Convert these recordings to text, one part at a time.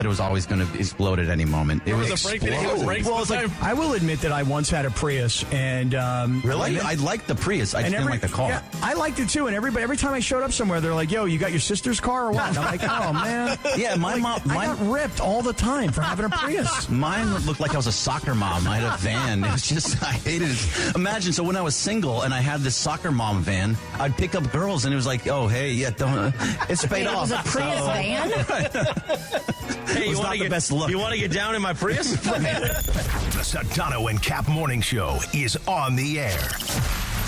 It was always going to explode at any moment. It was afraid that he was breaking. Well, it's like, I will admit that I once had a Prius, and Really? I liked the Prius. I just didn't like the car. Yeah, I liked it too. And every time I showed up somewhere, they're like, "Yo, you got your sister's car or what?" And I'm like, "Oh man." Yeah, my mom. I got ripped all the time for having a Prius. Mine looked like I was a soccer mom. I had a van. It was just, I hated it. Imagine, so when I was single and I had this soccer mom van, I'd pick up girls and it was like, oh, hey, yeah, don't. It's paid off. It was a Prius van? Hey, you want to get down in my Prius? The Sedano and Kap Morning Show is on the air.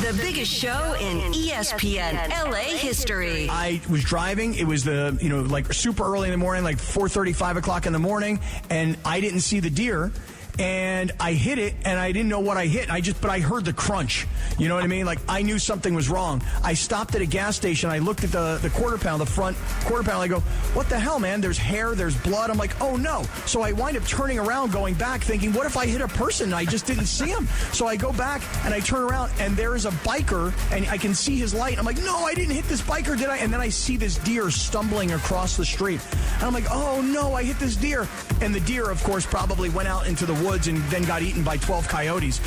The biggest show in ESPN LA history. I was driving. It was like super early in the morning, like 4:30, 5 o'clock in the morning, and I didn't see the deer. And I hit it, and I didn't know what I hit. But I heard the crunch. You know what I mean? Like, I knew something was wrong. I stopped at a gas station. I looked at the quarter pound, the front quarter pound. I go, what the hell, man? There's hair, there's blood. I'm like, oh, no. So I wind up turning around, going back, thinking, what if I hit a person and I just didn't see him? So I go back, and I turn around, and there is a biker, and I can see his light. I'm like, no, I didn't hit this biker, did I? And then I see this deer stumbling across the street. And I'm like, oh, no, I hit this deer. And the deer, of course, probably went out into the woods and then got eaten by 12 coyotes.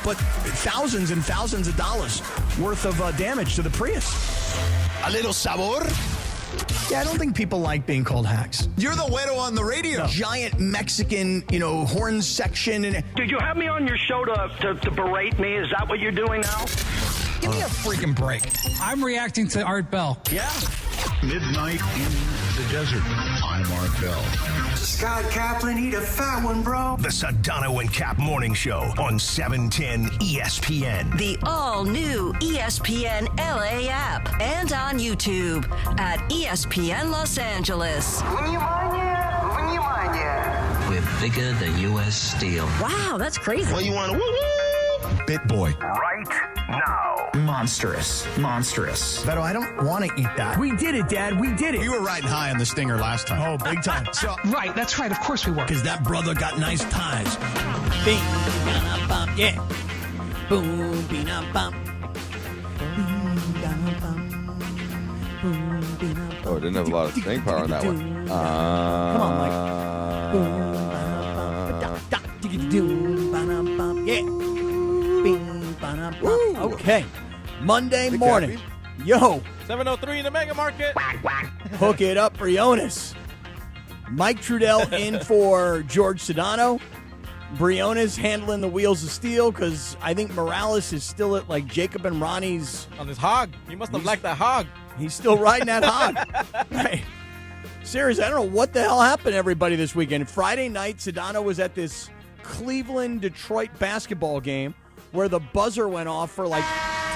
But thousands and thousands of dollars worth of damage to the Prius. A little sabor. Yeah, I don't think people like being called hacks. You're the weirdo on the radio. No. Giant Mexican, horn section. And Did you have me on your show to berate me? Is that what you're doing now? give me a freaking break. I'm reacting to Art Bell. Yeah. Midnight in the desert. I'm Art Bell. Scott Kaplan, eat a fat one, bro. The Sedano and Kap Morning Show on 710 ESPN. The all-new ESPN LA app and on YouTube at ESPN Los Angeles. We're bigger than U.S. Steel. Wow, that's crazy. Well, you want to woo-woo? Bit Boy. Right now. Monstrous. Beto, I don't want to eat that. We did it, Dad. We did it. We were riding high on the Stinger last time. Oh, big time. So, Right, that's right. Of course we were. because that brother got nice ties. Bing, ba-da-bum, yeah. Boom, bing-a-bum. Oh, it didn't have a lot of staying power on that one. Come on, Mike. Yeah. Bing, ba-da-bum. Okay. Monday morning. Yo. 703 in the Mega Market. Hook it up for Jonas. Mike Trudell in for George Sedano. Briones handling the wheels of steel because I think Morales is still at like Jacob and Ronnie's. On this hog. You must have liked that hog. He's still riding that hog. Right. Seriously, I don't know what the hell happened to everybody this weekend. Friday night, Sedano was at this Cleveland-Detroit basketball game where the buzzer went off for like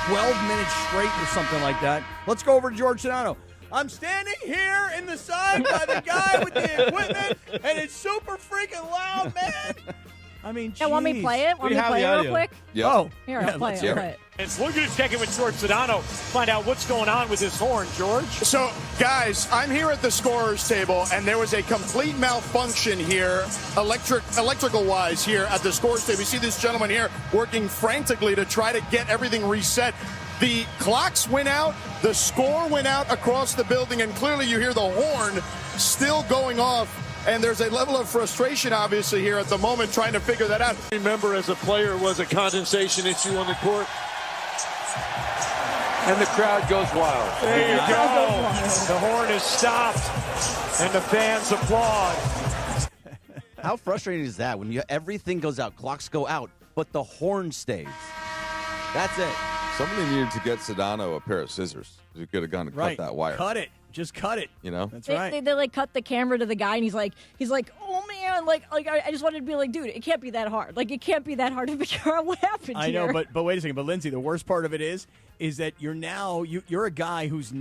12 minutes straight or something like that. Let's go over to George Sedano. I'm standing here in the sun by the guy with the equipment, and it's super freaking loud, man. I mean, Yeah, want me to play it? Want me to play it real quick? Yep. Oh. Here, I'll play it. I'll play it. We're going to check in with George Sedano, find out what's going on with his horn, George. So, guys, I'm here at the scorer's table, and there was a complete malfunction here, electrical-wise here at the scorer's table. You see this gentleman here working frantically to try to get everything reset. The clocks went out, the score went out across the building, and clearly you hear the horn still going off. And there's a level of frustration, obviously, here at the moment, trying to figure that out. Remember, as a player, was a condensation issue on the court. And the crowd goes wild. There you go. The horn is stopped, and the fans applaud. How frustrating is that when everything goes out, clocks go out, but the horn stays? That's it. Somebody needed to get Sedano a pair of scissors. You could have gone to cut that wire. Cut it. Just cut it. You know? That's right. They like cut the camera to the guy, and he's like, oh man, like I just wanted to be like, dude, it can't be that hard. Like it can't be that hard to figure out what happened. I know, here. but wait a second. But Lindsay, the worst part of it is that you're now you're a guy who's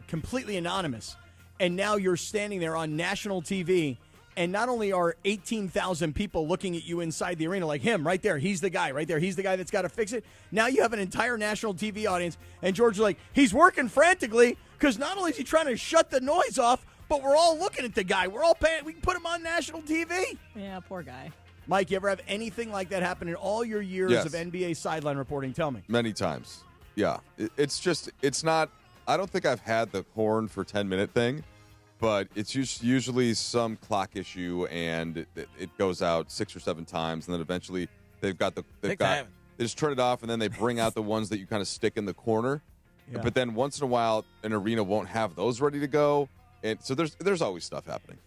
completely anonymous, and now you're standing there on national TV. And not only are 18,000 people looking at you inside the arena like him right there, he's the guy right there. He's the guy that's got to fix it. Now you have an entire national TV audience, and George is like, he's working frantically because not only is he trying to shut the noise off, but we're all looking at the guy. We're all paying. We can put him on national TV. Yeah, poor guy. Mike, you ever have anything like that happen in all your years Yes. of NBA sideline reporting? Tell me. Many times. Yeah. It's not, I don't think I've had the horn for 10-minute thing, but it's usually some clock issue, and it goes out 6 or 7 times, and then eventually they just turn it off, and then they bring out the ones that you kind of stick in the corner. Yeah. But then once in a while, an arena won't have those ready to go, and so there's always stuff happening.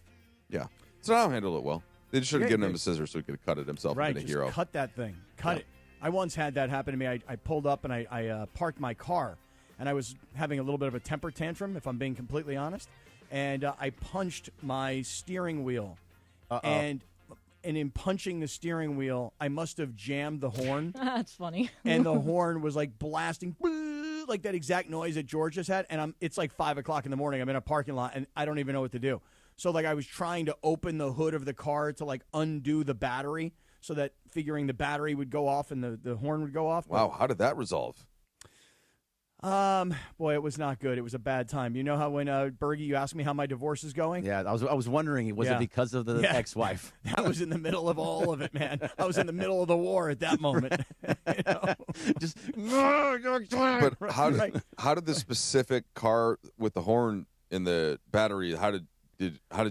Yeah, so I'll handle it well. They just should have given him a scissors so he could have cut it himself. Right, and been a just hero. Cut that thing. Cut it. I once had that happen to me. I pulled up and I parked my car, and I was having a little bit of a temper tantrum, if I'm being completely honest, and I punched my steering wheel. And in punching the steering wheel, I must have jammed the horn. That's funny. And the horn was like blasting, like that exact noise that George just had, and it's like 5 o'clock in the morning. I'm in a parking lot, and I don't even know what to do. So, like, I was trying to open the hood of the car to, like, undo the battery so that figuring the battery would go off and the horn would go off. Wow, how did that resolve? Boy, it was not good. It was a bad time. You know how when, Bergie, you asked me how my divorce is going? Yeah, I was wondering, was it because of the ex-wife? That was in the middle of all of it, man. I was in the middle of the war at that moment. Just But how did the specific car with the horn in the battery, how did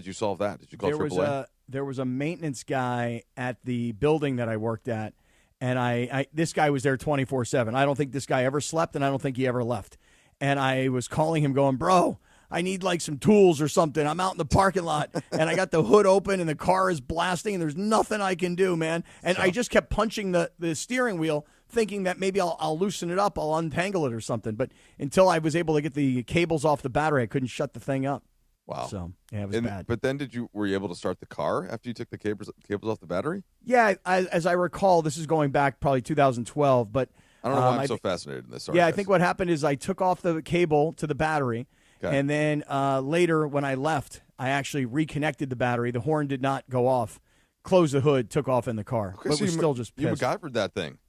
you solve that? Did you call AAA? There was a maintenance guy at the building that I worked at, and this guy was there 24/7. I don't think this guy ever slept, and I don't think he ever left. And I was calling him going, bro, I need like some tools or something. I'm out in the parking lot, and I got the hood open, and the car is blasting, and there's nothing I can do, man. And I just kept punching the steering wheel, thinking that maybe I'll loosen it up, I'll untangle it or something. But until I was able to get the cables off the battery, I couldn't shut the thing up. Wow. So, yeah, it was bad. But then were you able to start the car after you took the cables off the battery? Yeah, as I recall, this is going back probably 2012. But I don't know why I'm so fascinated in this. Sorry, I think what happened is I took off the cable to the battery, and then later when I left, I actually reconnected the battery. The horn did not go off. Closed the hood, took off in the car. Okay, but so was still just pissed. You MacGyvered that thing.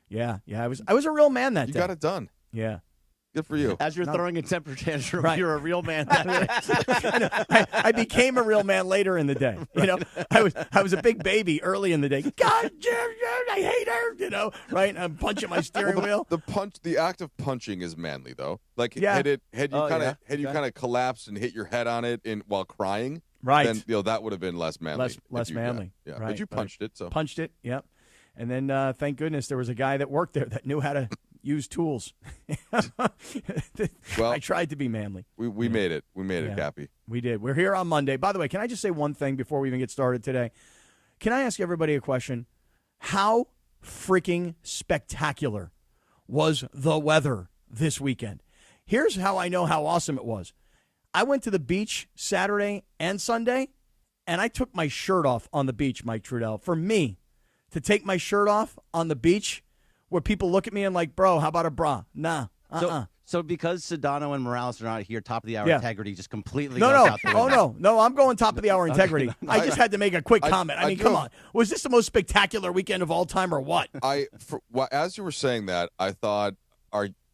Yeah, I was a real man that day. You got it done. Yeah. Good for you. As you're throwing a temper tantrum, right. You're a real man. I became a real man later in the day. You know, I was a big baby early in the day. God, I hate her. You know, right? And I'm punching my steering wheel. The act of punching is manly though. Like had you kind of collapsed and hit your head on it while crying, right? Then that would have been less manly. Less manly. Yeah. Right, but you punched it. So punched it. Yep. And then thank goodness there was a guy that worked there that knew how to use tools. Well, I tried to be manly. We made it. We made it, Cappy. We did. We're here on Monday. By the way, can I just say one thing before we even get started today? Can I ask everybody a question? How freaking spectacular was the weather this weekend? Here's how I know how awesome it was. I went to the beach Saturday and Sunday, and I took my shirt off on the beach, Mike Trudell. For me, to take my shirt off on the beach where people look at me and like, bro, how about a bra? Nah. So because Sedano and Morales are not here, top of the hour integrity just completely goes out the window. No, I'm going top of the hour integrity. I just had to make a quick comment. I mean, come on. Was this the most spectacular weekend of all time or what? As you were saying that, I thought, is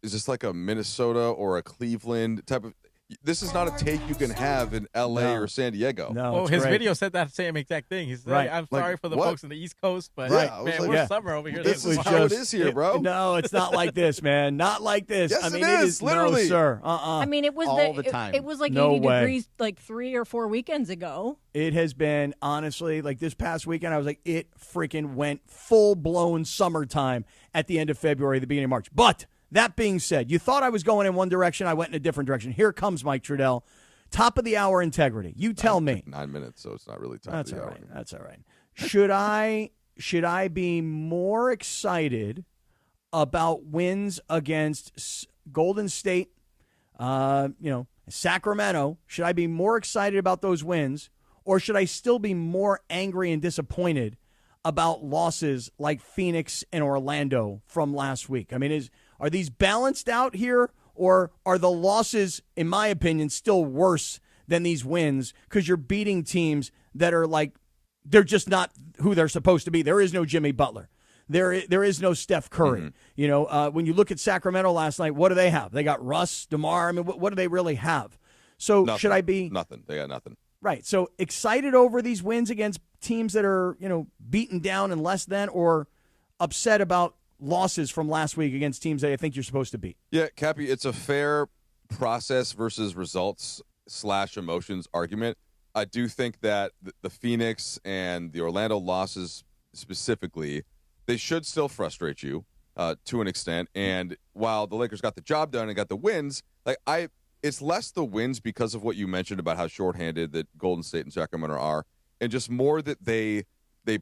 this like a Minnesota or a Cleveland type of? This is not a take you can have in L.A. or San Diego. No, his video said that same exact thing. He said, I'm sorry for the folks on the East Coast, but we're summer over here. This is how it is here, bro. No, it's not like this, man. Not like this. Yes, I mean, it is, literally. No, sir. I mean, it was all the time. It was like No 80 way. degrees like 3 or 4 weekends ago. It has been, honestly, like this past weekend, I was like, it freaking went full-blown summertime at the end of February, the beginning of March. But that being said, you thought I was going in one direction. I went in a different direction. Here comes Mike Trudell. Top of the hour integrity. You tell me. 9 minutes, so it's not really top of the hour. That's all right. Should I be more excited about wins against Golden State, Sacramento? Should I be more excited about those wins, or should I still be more angry and disappointed about losses like Phoenix and Orlando from last week? I mean, are these balanced out here? Or are the losses, in my opinion, still worse than these wins because you're beating teams that are like, they're just not who they're supposed to be? There is no Jimmy Butler. There is no Steph Curry. Mm-hmm. You know, when you look at Sacramento last night, what do they have? They got Russ, DeMar. I mean, what do they really have? So nothing. Should I be? Nothing. They got nothing. Right. So excited over these wins against teams that are, beaten down and less than, or upset about losses from last week against teams that I think you're supposed to beat? Yeah, Cappy, it's a fair process versus results / emotions argument. I do think that the Phoenix and the Orlando losses specifically, they should still frustrate you to an extent. And while the Lakers got the job done and got the wins, it's less the wins because of what you mentioned about how shorthanded that Golden State and Sacramento are, and just more that they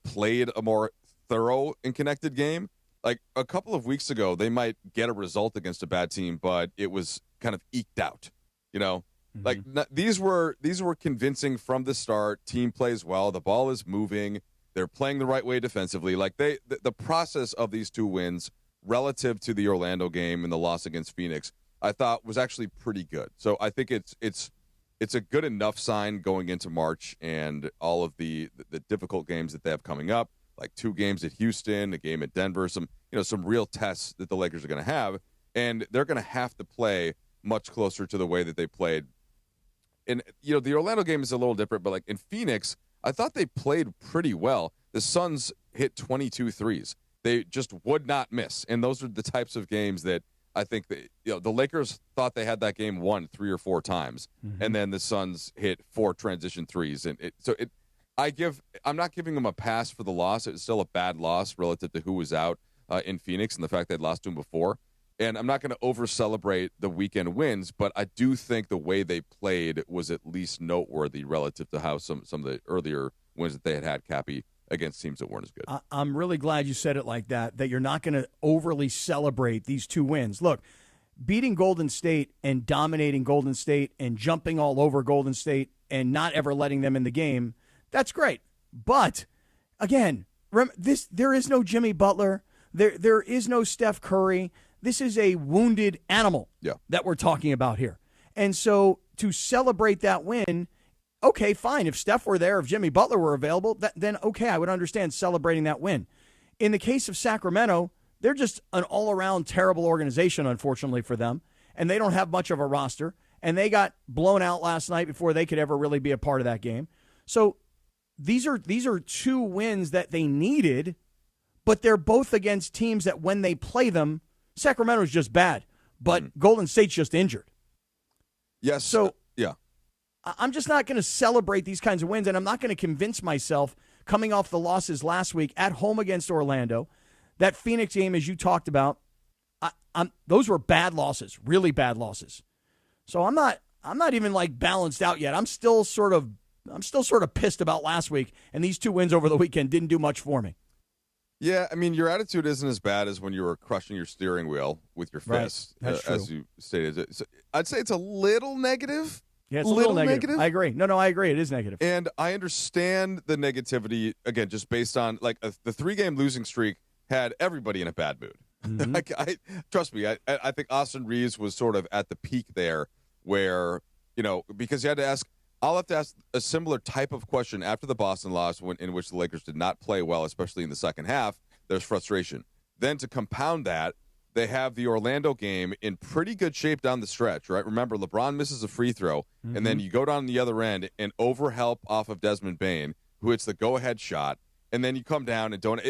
played a more thorough and connected game. Like a couple of weeks ago, they might get a result against a bad team, but it was kind of eked out, Like these were convincing from the start. Team plays well. The ball is moving. They're playing the right way defensively. Like the process of these 2 wins relative to the Orlando game and the loss against Phoenix, I thought was actually pretty good. So I think it's a good enough sign going into March and all of the difficult games that they have coming up, like 2 games at Houston, a game at Denver, some real tests that the Lakers are going to have, and they're going to have to play much closer to the way that they played. And the Orlando game is a little different, but like in Phoenix, I thought they played pretty well. The Suns hit 22 threes. They just would not miss, and those are the types of games that I think the Lakers thought they had that game won 3 or 4 times, and then the Suns hit 4 transition threes, and I'm not giving them a pass for the loss. It's still a bad loss relative to who was out in Phoenix and the fact they'd lost to him before. And I'm not going to over-celebrate the weekend wins, but I do think the way they played was at least noteworthy relative to how some of the earlier wins that they had, Cappy, against teams that weren't as good. I'm really glad you said it like that you're not going to overly celebrate these 2 wins. Look, beating Golden State and dominating Golden State and jumping all over Golden State and not ever letting them in the game, that's great. But, again, there is no Jimmy Butler. There is no Steph Curry. This is a wounded animal that we're talking about here. And so to celebrate that win, okay, fine. If Steph were there, if Jimmy Butler were available, then okay, I would understand celebrating that win. In the case of Sacramento, they're just an all-around terrible organization, unfortunately for them, and they don't have much of a roster, and they got blown out last night before they could ever really be a part of that game. So these are 2 wins that they needed, but they're both against teams that when they play them, Sacramento's just bad, but Golden State's just injured. Yes. So yeah. I'm just not going to celebrate these kinds of wins, and I'm not going to convince myself coming off the losses last week at home against Orlando, that Phoenix game, as you talked about, those were bad losses, really bad losses. So I'm not even like balanced out yet. I'm still sort of pissed about last week, and these 2 wins over the weekend didn't do much for me. Yeah, I mean, your attitude isn't as bad as when you were crushing your steering wheel with your fist, as you stated. So I'd say it's a little negative. Yeah, it's a little negative. I agree. No, I agree. It is negative. And I understand the negativity, again, just based on, the 3-game losing streak had everybody in a bad mood. Mm-hmm. Trust me, I think Austin Reaves was sort of at the peak there where, because you had to ask, I'll have to ask a similar type of question after the Boston loss in which the Lakers did not play well, especially in the second half. There's frustration. Then to compound that, they have the Orlando game in pretty good shape down the stretch, right? Remember, LeBron misses a free throw, and then you go down the other end and overhelp off of Desmond Bane, who hits the go-ahead shot, and then you come down and don't.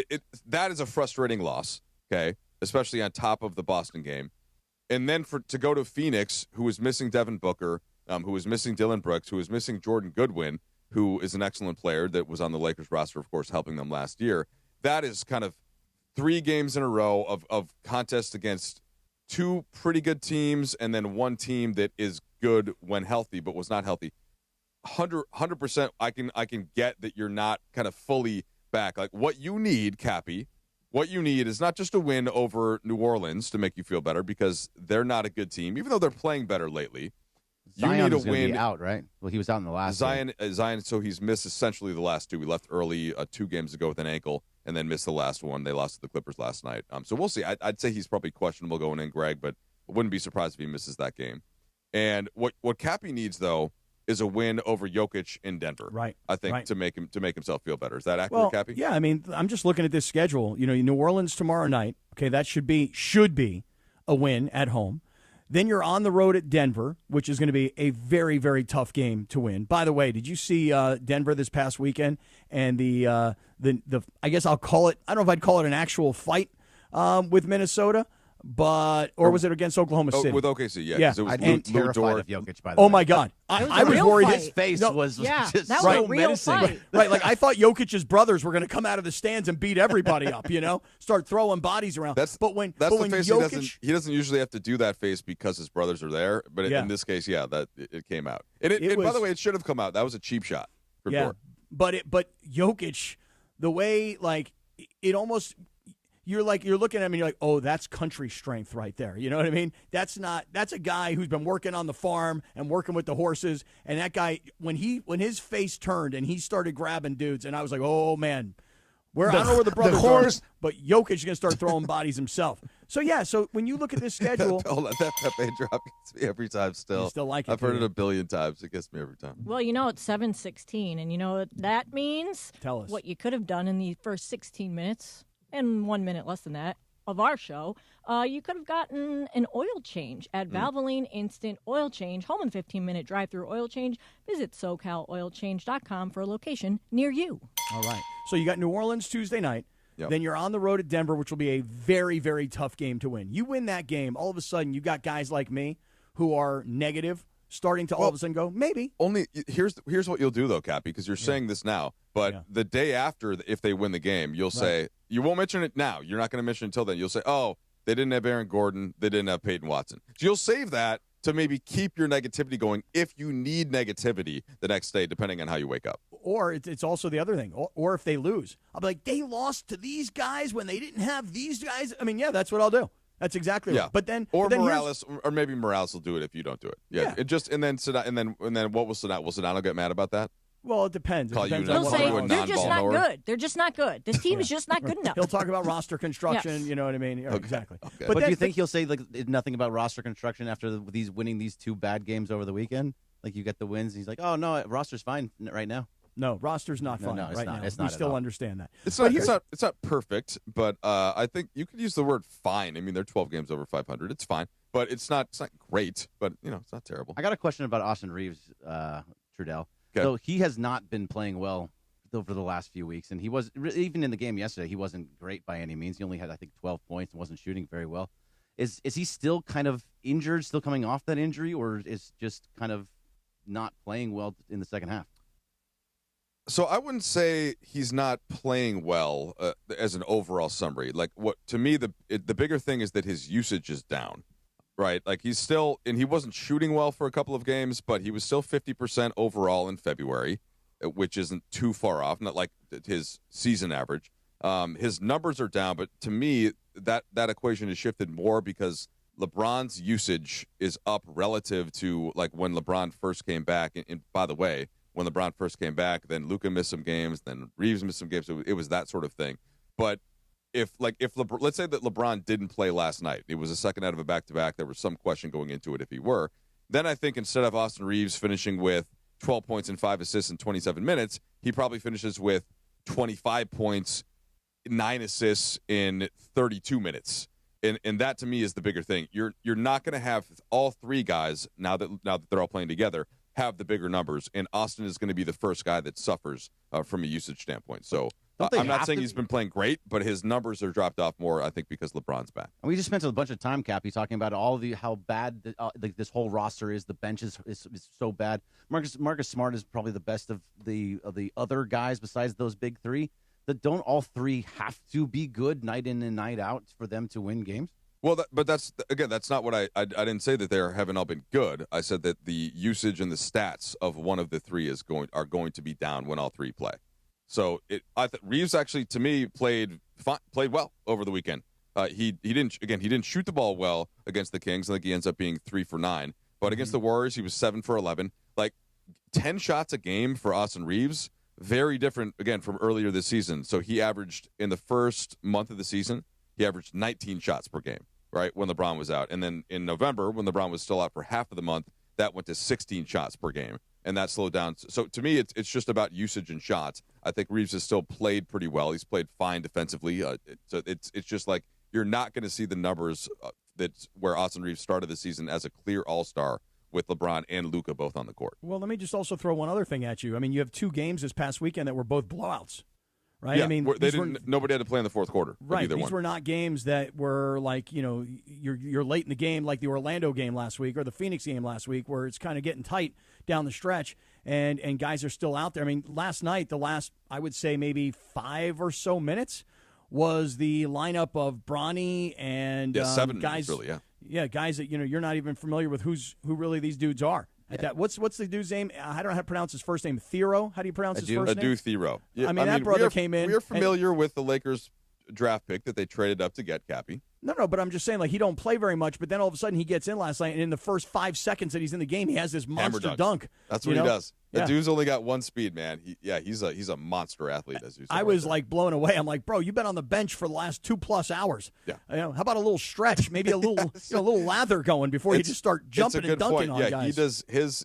That is a frustrating loss, okay, especially on top of the Boston game. And then to go to Phoenix, who was missing Devin Booker, who was missing Dylan Brooks, who was missing Jordan Goodwin, who is an excellent player that was on the Lakers roster, of course, helping them last year. That is kind of 3 games in a row of contests against 2 pretty good teams and then 1 team that is good when healthy but was not healthy. 100% I can get that you're not kind of fully back. Like what you need, Cappy, what you need is not just a win over New Orleans to make you feel better because they're not a good team, even though they're playing better lately. Zion is going to be out, right? Well, he was out in the last Zion, so he's missed essentially the last 2. We left early 2 games ago with an ankle and then missed the last one. They lost to the Clippers last night. So we'll see. I'd say he's probably questionable going in, Greg, but I wouldn't be surprised if he misses that game. And what Cappy needs, though, is a win over Jokic in Denver. Right. I think to make himself feel better. Is that accurate, Cappy? Yeah, I mean, I'm just looking at this schedule. New Orleans tomorrow night. Okay, that should be a win at home. Then you're on the road at Denver, which is going to be a very, very tough game to win. By the way, did you see Denver this past weekend and the I guess I'll call it, I don't know if I'd call it an actual fight with Minnesota, or was it against Oklahoma City? With OKC, yeah. Yeah. It was I'm terrified of Jokic, by the way. Oh, my God. I was worried. His face was just that so was a real menacing. fight. Right, like I thought Jokic's brothers were going to come out of the stands and beat everybody up, start throwing bodies around. But when Jokic, he doesn't usually have to do that face because his brothers are there. But in this case, that it came out. And by the way, it should have come out. That was a cheap shot. For sure. But Jokic, the way it almost. You're looking at him and you're like, oh, that's country strength right there. You know what I mean? That's a guy who's been working on the farm and working with the horses. And that guy, when his face turned and he started grabbing dudes, and I was like, oh man, I don't know where the brothers are, but Jokic is going to start throwing bodies himself. So when you look at this schedule, that Pepe drop gets me every time. Still, you still like it? I've heard it a billion times. It gets me every time. Well, it's 7:16, and you know what that means? Tell us what you could have done in the first 16 minutes. And 1 minute less than that of our show, you could have gotten an oil change at Valvoline Instant Oil Change, home in 15-minute drive-through oil change. Visit SoCalOilChange.com for a location near you. All right. So you got New Orleans Tuesday night. Yep. Then you're on the road at Denver, which will be a very, very tough game to win. You win that game, all of a sudden you got guys like me who are negative, starting to all of a sudden go, maybe. Here's what you'll do, though, Cap, because you're saying this now. But the day after, if they win the game, you'll say, you won't mention it now. You're not going to mention it until then. You'll say, oh, they didn't have Aaron Gordon. They didn't have Peyton Watson. So you'll save that to maybe keep your negativity going if you need negativity the next day, depending on how you wake up. Or it's also the other thing. Or if they lose, I'll be like, they lost to these guys when they didn't have these guys. I mean, that's what I'll do. That's exactly right. But then, Morales, or maybe Morales will do it if you don't do it. Yeah. And then what will Sedano? Will Sedano get mad about that? Well, it depends. He'll say they're just not good. They're just not good. This team is just not good enough. He'll talk about roster construction. Yes. You know what I mean? Okay. Exactly. Okay. But do you think he'll say nothing about roster construction after winning these two bad games over the weekend? Like you get the wins, and he's like, oh no, roster's fine right now. No, roster's not fine right now. It's not. We still understand that. It's not perfect, but I think you could use the word fine. I mean, they're 12 games over 500. It's fine, but it's not great. But it's not terrible. I got a question about Austin Reaves, Trudell. Okay. So he has not been playing well over the last few weeks, and he was even in the game yesterday. He wasn't great by any means. He only had 12 points and wasn't shooting very well. Is he still kind of injured, still coming off that injury, or is just kind of not playing well in the second half? So I wouldn't say he's not playing well as an overall summary. Like to me, the bigger thing is that his usage is down, right? Like he's still, and he wasn't shooting well for a couple of games, but he was still 50% overall in February, which isn't too far off, not like his season average. His numbers are down, but to me, that equation has shifted more because LeBron's usage is up relative to like when LeBron first came back. And by the way, when LeBron first came back, then Luca missed some games, then Reaves missed some games. It was that sort of thing. But if let's say that LeBron didn't play last night, it was a second out of a back-to-back. There was some question going into it if he were. Then I think instead of Austin Reaves finishing with 12 points and 5 assists in 27 minutes, he probably finishes with 25 points, 9 assists in 32 minutes. And that to me is the bigger thing. You're not going to have all three guys now that they're all playing together have the bigger numbers, and Austin is going to be the first guy that suffers from a usage standpoint. So I'm not saying he's been playing great, but his numbers are dropped off more, I think, because LeBron's back. And we just spent a bunch of time, Cappy, talking about how bad this whole roster is. The bench is so bad. Marcus Smart is probably the best of the other guys besides those big three. That don't all three have to be good night in and night out for them to win games? Well, but that's not what I didn't say that they haven't all been good. I said that the usage and the stats of one of the three are going to be down when all three play. So Reaves actually, to me, played well over the weekend. He didn't shoot the ball well against the Kings. I think he ends up being 3 for 9. But against the Warriors, he was 7 for 11. Like 10 shots a game for Austin Reaves. Very different again from earlier this season. So he averaged in the first month of the season, he averaged 19 shots per game, right, when LeBron was out. And then in November, when LeBron was still out for half of the month, that went to 16 shots per game, and that slowed down. So to me, it's just about usage and shots. I think Reaves has still played pretty well. He's played fine defensively. So it's just like you're not going to see the numbers that's where Austin Reaves started the season as a clear all-star with LeBron and Luca both on the court. Well, let me just also throw one other thing at you. I mean, you have 2 games this past weekend that were both blowouts. right? Yeah, I mean, nobody had to play in the fourth quarter. Right. These were not games that were like, you're late in the game, like the Orlando game last week or the Phoenix game last week, where it's kind of getting tight down the stretch, and guys are still out there. I mean, last night, I would say maybe 5 or so minutes was the lineup of Bronny and 7 guys, really, guys that you're not even familiar with who really these dudes are. Yeah. What's the dude's name? I don't know how to pronounce his first name. Thero? How do you pronounce his first name? Thero. Yeah, I mean, that brother came in. We're familiar with the Lakers draft pick that they traded up to get Cappy. No, but I'm just saying, like, he don't play very much, but then all of a sudden he gets in last night, and in the first 5 seconds that he's in the game, he has this monster dunk. That's what he does. The dude's only got one speed, man. He's a monster athlete, as you said. I was like blown away. I'm like, bro, you've been on the bench for the last 2+ hours. Yeah. How about a little stretch, maybe a little, a little lather going before you just start jumping and dunking on guys. He does his.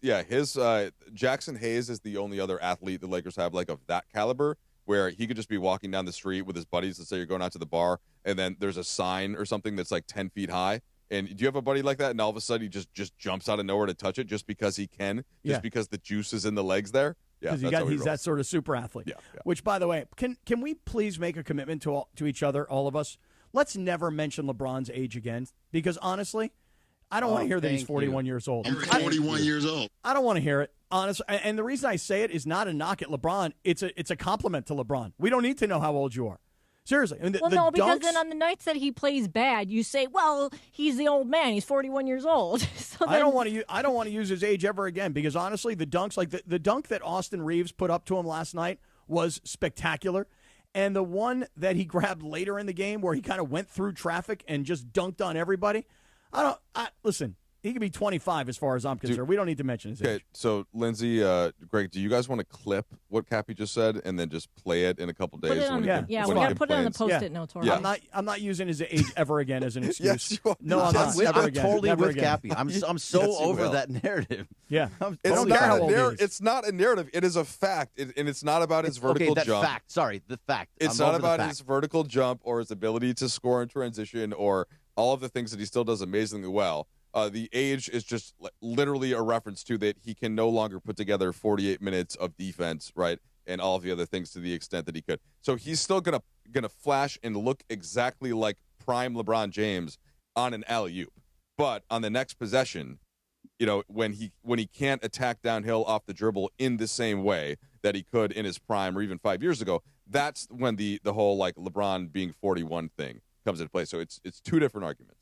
Jackson Hayes is the only other athlete the Lakers have like of that caliber, where he could just be walking down the street with his buddies. Let's say you're going out to the bar, and then there's a sign or something that's like 10 feet high. And do you have a buddy like that? And all of a sudden he just jumps out of nowhere to touch it just because he can, because the juice is in the legs there. Yeah, because he's that sort of super athlete. Yeah. Which, by the way, can we please make a commitment to each other, all of us? Let's never mention LeBron's age again, because honestly, I don't want to hear that he's 41 years old. I'm 41 years old. I don't want to hear it. Honestly, and the reason I say it is not a knock at LeBron. It's a compliment to LeBron. We don't need to know how old you are. Seriously. I mean, because then on the nights that he plays bad, you say, well, he's the old man. He's 41 years old. So I don't want to use his age ever again, because honestly, the dunks, like the dunk that Austin Reaves put up to him last night was spectacular. And the one that he grabbed later in the game where he kind of went through traffic and just dunked on everybody. Listen, he could be 25 as far as I'm concerned. We don't need to mention his age. So Lindsay, Greg, do you guys want to clip what Cappy just said and then just play it in a couple days? We got to put it on the Post-it notes. Yeah. I'm not using his age ever again as an excuse. Yes, you are. No, I'm not. I'm totally with Cappy. I'm so over that narrative. Yeah. It's not a narrative. It is a fact, and it's not about his vertical jump. Fact. Sorry, the fact. It's not about his vertical jump or his ability to score in transition or all of the things that he still does amazingly well. The age is just literally a reference to that he can no longer put together 48 minutes of defense, right, and all of the other things to the extent that he could. So he's still gonna flash and look exactly like prime LeBron James on an alley-oop. But on the next possession, when he can't attack downhill off the dribble in the same way that he could in his prime or even 5 years ago, that's when the whole like LeBron being 41 thing comes into play. So it's two different arguments.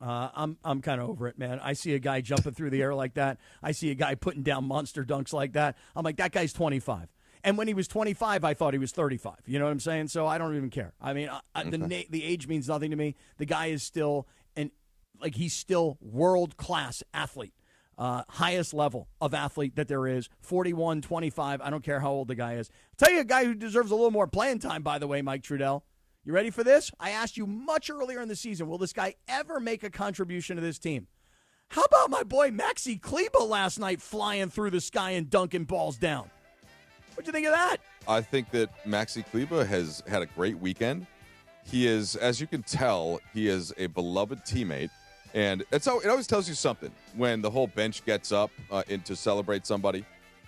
I'm kind of over it, man. I see a guy jumping through the air like that. I see a guy putting down monster dunks like that. I'm like, that guy's 25. And when he was 25, I thought he was 35. You know what I'm saying? So I don't even care. I mean, the age means nothing to me. The guy is still he's still world-class athlete. Highest level of athlete that there is. 41, 25. I don't care how old the guy is. I'll tell you a guy who deserves a little more playing time, by the way, Mike Trudell. You ready for this? I asked you much earlier in the season, will this guy ever make a contribution to this team? How about my boy Maxi Kleber last night flying through the sky and dunking balls down? What'd you think of that? I think that Maxi Kleber has had a great weekend. He is, as you can tell, he is a beloved teammate. And it always tells you something when the whole bench gets up to celebrate somebody.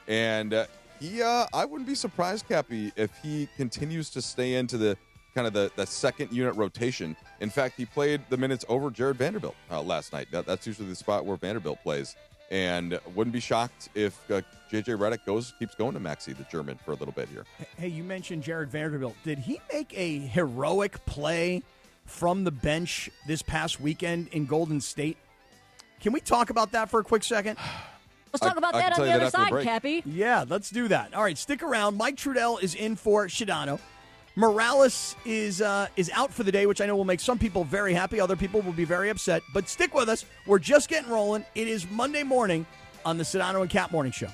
And I wouldn't be surprised, Cappy, if he continues to stay into the kind of the second unit rotation. In fact, he played the minutes over Jared Vanderbilt last night. That's usually the spot where Vanderbilt plays. And wouldn't be shocked if JJ Redick keeps going to Maxi, the German, for a little bit here. Hey, you mentioned Jared Vanderbilt. Did he make a heroic play from the bench this past weekend in Golden State? Can we talk about that for a quick second? Let's talk about that on the other side, Cappy. Yeah, let's do that. All right, stick around. Mike Trudell is in for Sedano. Morales is out for the day, which I know will make some people very happy. Other people will be very upset. But stick with us. We're just getting rolling. It is Monday morning on the Sedano and Kap Morning Show.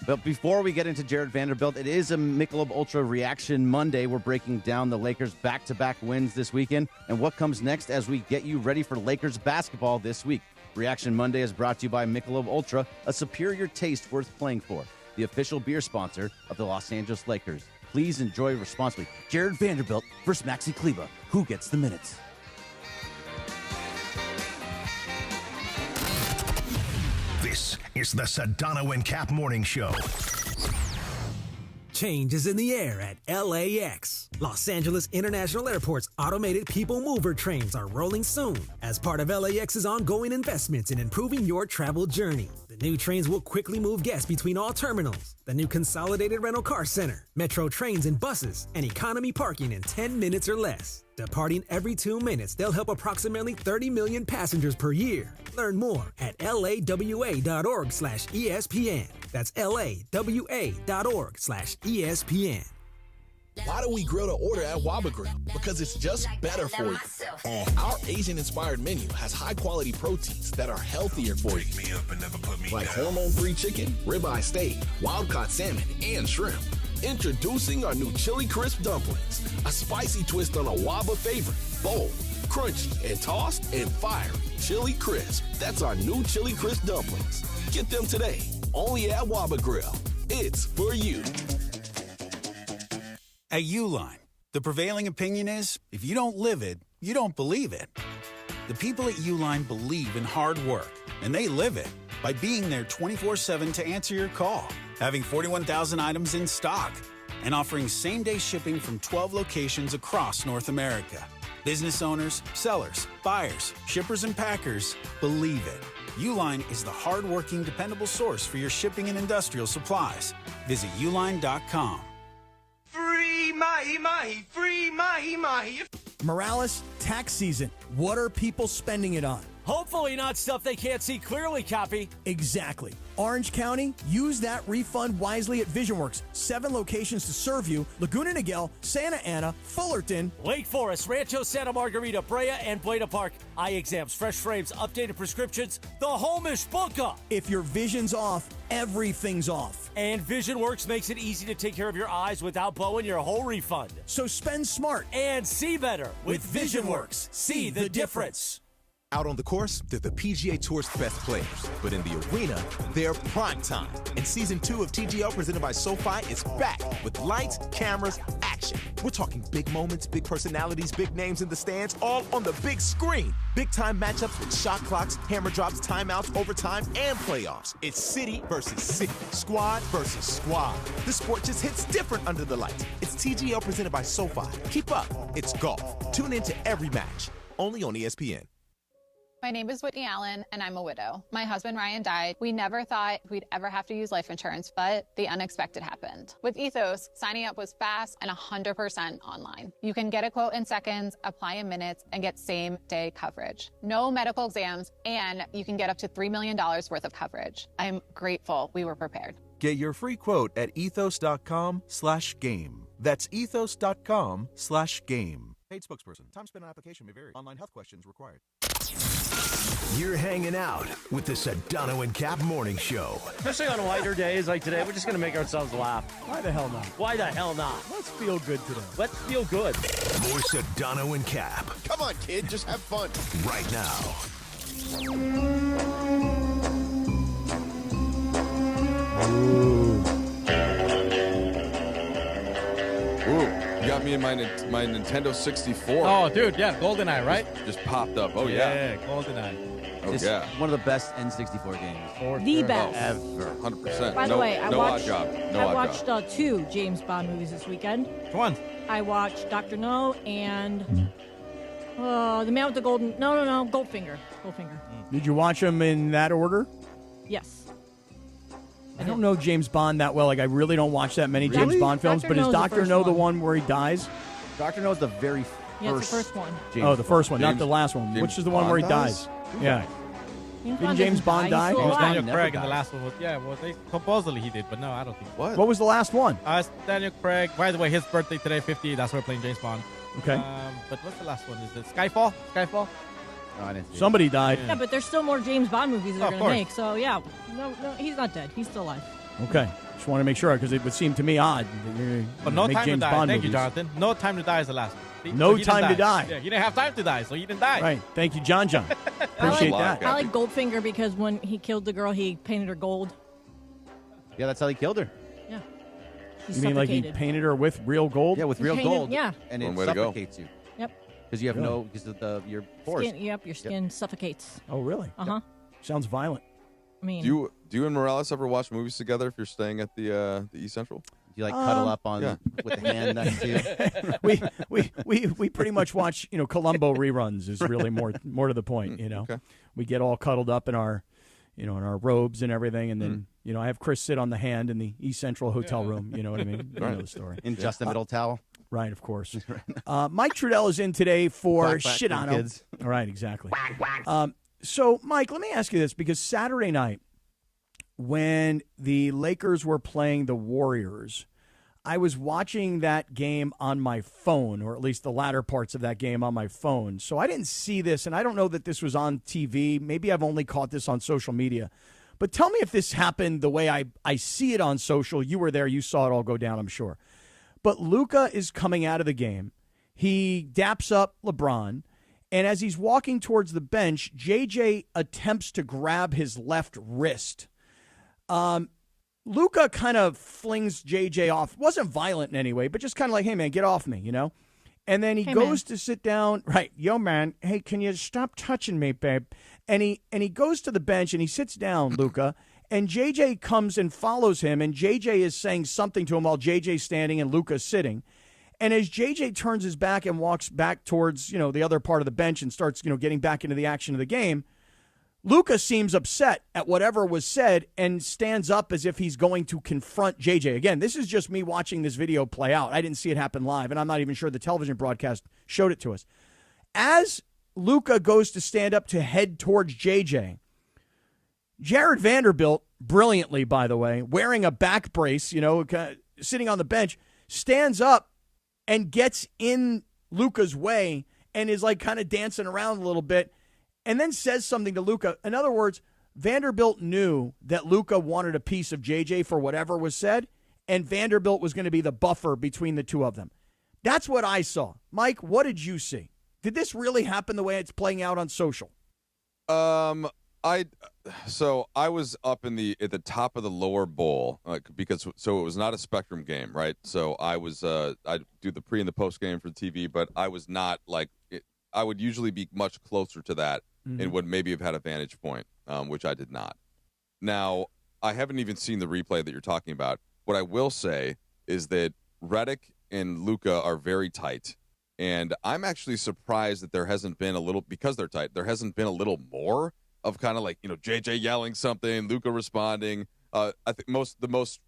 But before we get into Jared Vanderbilt, it is a Michelob Ultra Reaction Monday. We're breaking down the Lakers' back-to-back wins this weekend and what comes next as we get you ready for Lakers basketball this week. Reaction Monday is brought to you by Michelob Ultra, a superior taste worth playing for, the official beer sponsor of the Los Angeles Lakers. Please enjoy responsibly. Jared Vanderbilt versus Maxi Kleber. Who gets the minutes? This is the Sedano and Kap Morning Show. Change is in the air at LAX. Los Angeles International Airport's automated people mover trains are rolling soon as part of LAX's ongoing investments in improving your travel journey. The new trains will quickly move guests between all terminals. The new consolidated rental car center, metro trains and buses, and economy parking in 10 minutes or less. Departing every 2 minutes, they'll help approximately 30 million passengers per year. Learn more at lawa.org/ESPN. That's lawa.org/ESPN. Why do we grill to order at Waba Grill? Because it's just better for you. Our Asian-inspired menu has high-quality proteins that are healthier for you. Like hormone-free chicken, ribeye steak, wild-caught salmon, and shrimp. Introducing our new Chili Crisp Dumplings, a spicy twist on a Waba favorite. Bold, crunchy, and tossed, and fiery. Chili Crisp. That's our new Chili Crisp Dumplings. Get them today, only at Waba Grill. It's for you. At Uline, the prevailing opinion is, if you don't live it, you don't believe it. The people at Uline believe in hard work, and they live it by being there 24/7 to answer your call, having 41,000 items in stock, and offering same-day shipping from 12 locations across North America. Business owners, sellers, buyers, shippers, and packers believe it. Uline is the hard-working, dependable source for your shipping and industrial supplies. Visit uline.com. Free mahi-mahi, free mahi-mahi. Morales, tax season. What are people spending it on? Hopefully not stuff they can't see clearly, Cappy. Exactly. Orange County, use that refund wisely at VisionWorks. 7 locations to serve you. Laguna Niguel, Santa Ana, Fullerton, Lake Forest, Rancho Santa Margarita, Brea, and Buena Park. Eye exams, fresh frames, updated prescriptions. The home is Boca. If your vision's off, everything's off. And VisionWorks makes it easy to take care of your eyes without blowing your whole refund. So spend smart and see better with VisionWorks. See the difference. Out on the course, they're the PGA Tour's best players. But in the arena, they're prime time. And Season 2 of TGL presented by SoFi is back with lights, cameras, action. We're talking big moments, big personalities, big names in the stands, all on the big screen. Big-time matchups with shot clocks, hammer drops, timeouts, overtime, and playoffs. It's city versus city, squad versus squad. The sport just hits different under the lights. It's TGL presented by SoFi. Keep up. It's golf. Tune into every match. Only on ESPN. My name is Whitney Allen, and I'm a widow. My husband, Ryan, died. We never thought we'd ever have to use life insurance, but the unexpected happened. With Ethos, signing up was fast and 100% online. You can get a quote in seconds, apply in minutes, and get same-day coverage. No medical exams, and you can get up to $3 million worth of coverage. I'm grateful we were prepared. Get your free quote at ethos.com/game. That's ethos.com/game. Paid spokesperson. Time spent on application may vary. Online health questions required. You're hanging out with the Sedano and Kap Morning Show. Especially on lighter days like today, we're just going to make ourselves laugh. Why the hell not? Why the hell not? Let's feel good today. Let's feel good. More Sedano and Kap. Come on, kid. Just have fun. Right now. Ooh, you got me in my Nintendo 64. Oh, dude, yeah, GoldenEye, right? Just popped up. Oh, yeah. Yeah, GoldenEye. Oh, It's yeah. one of the best N64 games. The best. Ever. 100%. By the way, I watched No odd job. 2 James Bond movies this weekend. Which one? I watched Dr. No and the man with the golden... No, Goldfinger. Did you watch them in that order? Yes. I don't know James Bond that well. Like, I really don't watch that many James Bond films. Dr. But is No's the Dr. first No the one. one where he dies? Dr. No is the very Yeah, it's first. the first one. James the first one, not James- the last one. James Which is the one where he Bond dies? Yeah. Didn't James doesn't Bond die? He's It still was alive. Daniel never Craig, and the dies. last one was, supposedly he did, but no, I don't think. What? What was the last one? It's Daniel Craig. By the way, his birthday today, 50. That's why we're playing James Bond. Okay. But what's the last one? Is it Skyfall? Skyfall? No, I didn't see it. Somebody died. Yeah, but there's still more James Bond movies they're Of going to course. make. So, yeah. No, he's not dead. He's still alive. Okay. Just want to make sure because it would seem to me odd that you're But No make Time James to Die. Bond Thank you, movies. Jonathan. No Time to Die is the last one. See? No So he didn't Time to Die. Yeah, he didn't have time to die, so he didn't die. Right. Thank you, John. Appreciate that. I like Goldfinger because when he killed the girl, he painted her gold. Yeah, that's how he killed her. Yeah. She You mean like he suffocated. painted her with real gold? Yeah, with He real painted- gold. yeah. And it One way to go. suffocates you. Yep. Because you have Really? because of your pores. Your skin suffocates. Oh, really? Uh-huh. Sounds violent. I mean, Do you and Morales ever watch movies together if you're staying at the East Central? you like cuddle up on with the hand next to you? We pretty much watch Columbo reruns is really more to the point. Okay. We get all cuddled up in our in our robes and everything, and then I have Chris sit on the hand in the East Central hotel room. You know what I mean? You know the story. In just a middle towel. Right, of course. Mike Trudell is in today for Sedano. Kids. Right, exactly. So, Mike, let me ask you this, because Saturday night, when the Lakers were playing the Warriors, I was watching that game on my phone, or at least the latter parts of that game on my phone. So I didn't see this, and I don't know that this was on TV. Maybe I've only caught this on social media. But tell me if this happened the way I see it on social. You were there. You saw it all go down, I'm sure. But Luca is coming out of the game. He daps up LeBron. And as he's walking towards the bench, JJ attempts to grab his left wrist. Luca kind of flings JJ off. Wasn't violent in any way, but just kind of like, hey, man, get off me, And then he goes to sit down. Right. Yo, man, hey, can you stop touching me, babe? And he goes to the bench and he sits down, Luca. And JJ comes and follows him, and JJ is saying something to him while JJ's standing and Luca's sitting. And as JJ turns his back and walks back towards, the other part of the bench and starts, getting back into the action of the game, Luca seems upset at whatever was said and stands up as if he's going to confront JJ. Again, this is just me watching this video play out. I didn't see it happen live, and I'm not even sure the television broadcast showed it to us. As Luca goes to stand up to head towards JJ, Jared Vanderbilt, brilliantly, by the way, wearing a back brace, sitting on the bench, stands up and gets in Luca's way and is like kind of dancing around a little bit and then says something to Luca. In other words, Vanderbilt knew that Luca wanted a piece of JJ for whatever was said, and Vanderbilt was going to be the buffer between the two of them. That's what I saw. Mike, what did you see? Did this really happen the way it's playing out on social? I was up at the top of the lower bowl because it was not a Spectrum game, right? So I was I do the pre and the post game for TV, but I was not I would usually be much closer to that and would maybe have had a vantage point, which I did not. Now I haven't even seen the replay that you're talking about. What I will say is that Redick and Luca are very tight, and I'm actually surprised that there hasn't been because they're tight. There hasn't been a little more of kind of JJ yelling something, Luca responding. I think the most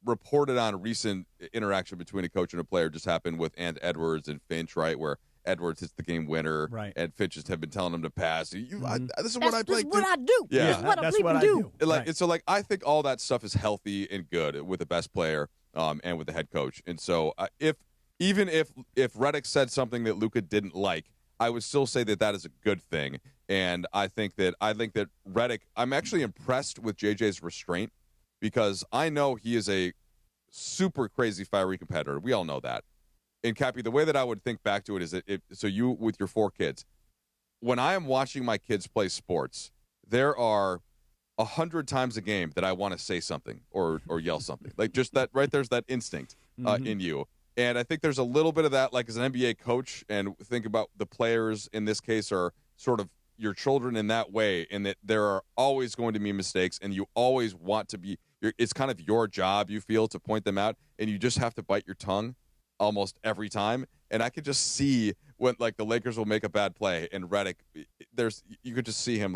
reported on recent interaction between a coach and a player just happened with Edwards and Finch, right, where Edwards hits the game winner, right, and Finch just have been telling him to pass. This is what I play. This is what I do. Yeah, this is what I do. I think all that stuff is healthy and good with the best player and with the head coach. And so if Redick said something that Luca didn't like, I would still say that is a good thing. And I think that Redick, I'm actually impressed with JJ's restraint because I know he is a super crazy fiery competitor. We all know that. And Cappy, the way that I would think back to it is that so you with your 4 kids, when I am watching my kids play sports, there are 100 times a game that I want to say something or yell something. Like just that, right? There's that instinct in you. And I think there's a little bit of that, like as an NBA coach, and think about the players in this case are sort of your children in that way, in that there are always going to be mistakes, and you always want to be. It's kind of your job, you feel, to point them out, and you just have to bite your tongue almost every time. And I could just see when the Lakers will make a bad play, and Redick, you could just see him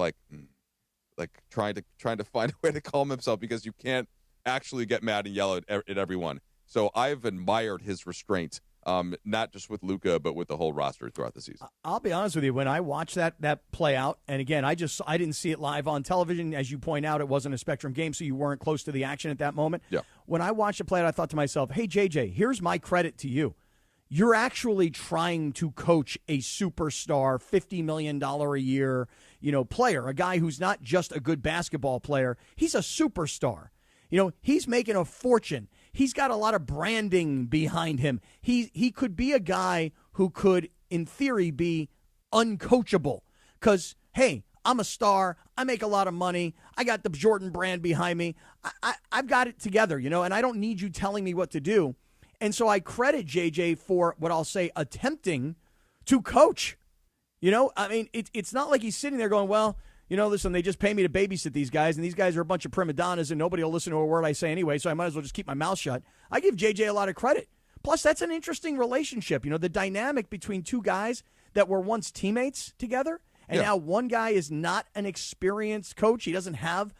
trying to find a way to calm himself because you can't actually get mad and yell at everyone. So I've admired his restraint, not just with Luca, but with the whole roster throughout the season. I'll be honest with you. When I watched that play out, and again, I didn't see it live on television. As you point out, it wasn't a Spectrum game, so you weren't close to the action at that moment. Yeah. When I watched it play out, I thought to myself, hey, JJ, here's my credit to you. You're actually trying to coach a superstar, $50 million a year, player, a guy who's not just a good basketball player. He's a superstar. He's making a fortune. He's got a lot of branding behind him. He could be a guy who could, in theory, be uncoachable because, hey, I'm a star. I make a lot of money. I got the Jordan brand behind me. I've got it together, and I don't need you telling me what to do. And so I credit JJ for what I'll say attempting to coach. It's not like he's sitting there going, well, listen, they just pay me to babysit these guys, and these guys are a bunch of prima donnas, and nobody will listen to a word I say anyway, so I might as well just keep my mouth shut. I give JJ a lot of credit. Plus, that's an interesting relationship. The dynamic between two guys that were once teammates together, and now one guy is not an experienced coach. He doesn't have,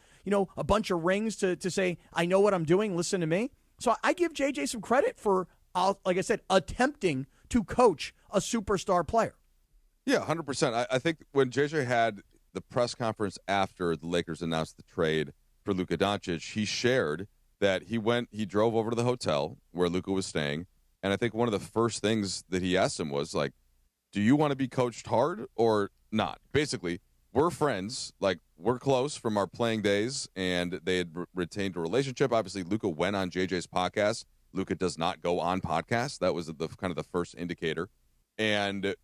a bunch of rings to say, I know what I'm doing, listen to me. So I give JJ some credit for, like I said, attempting to coach a superstar player. Yeah, 100%. I think when JJ had the press conference after the Lakers announced the trade for Luka Doncic, he shared that he drove over to the hotel where Luka was staying, and I think one of the first things that he asked him was, like, do you want to be coached hard or not? Basically, we're friends, like, we're close from our playing days, and they had retained a relationship. Obviously, Luka went on JJ's podcast. Luka does not go on podcasts. That was the kind of the first indicator. And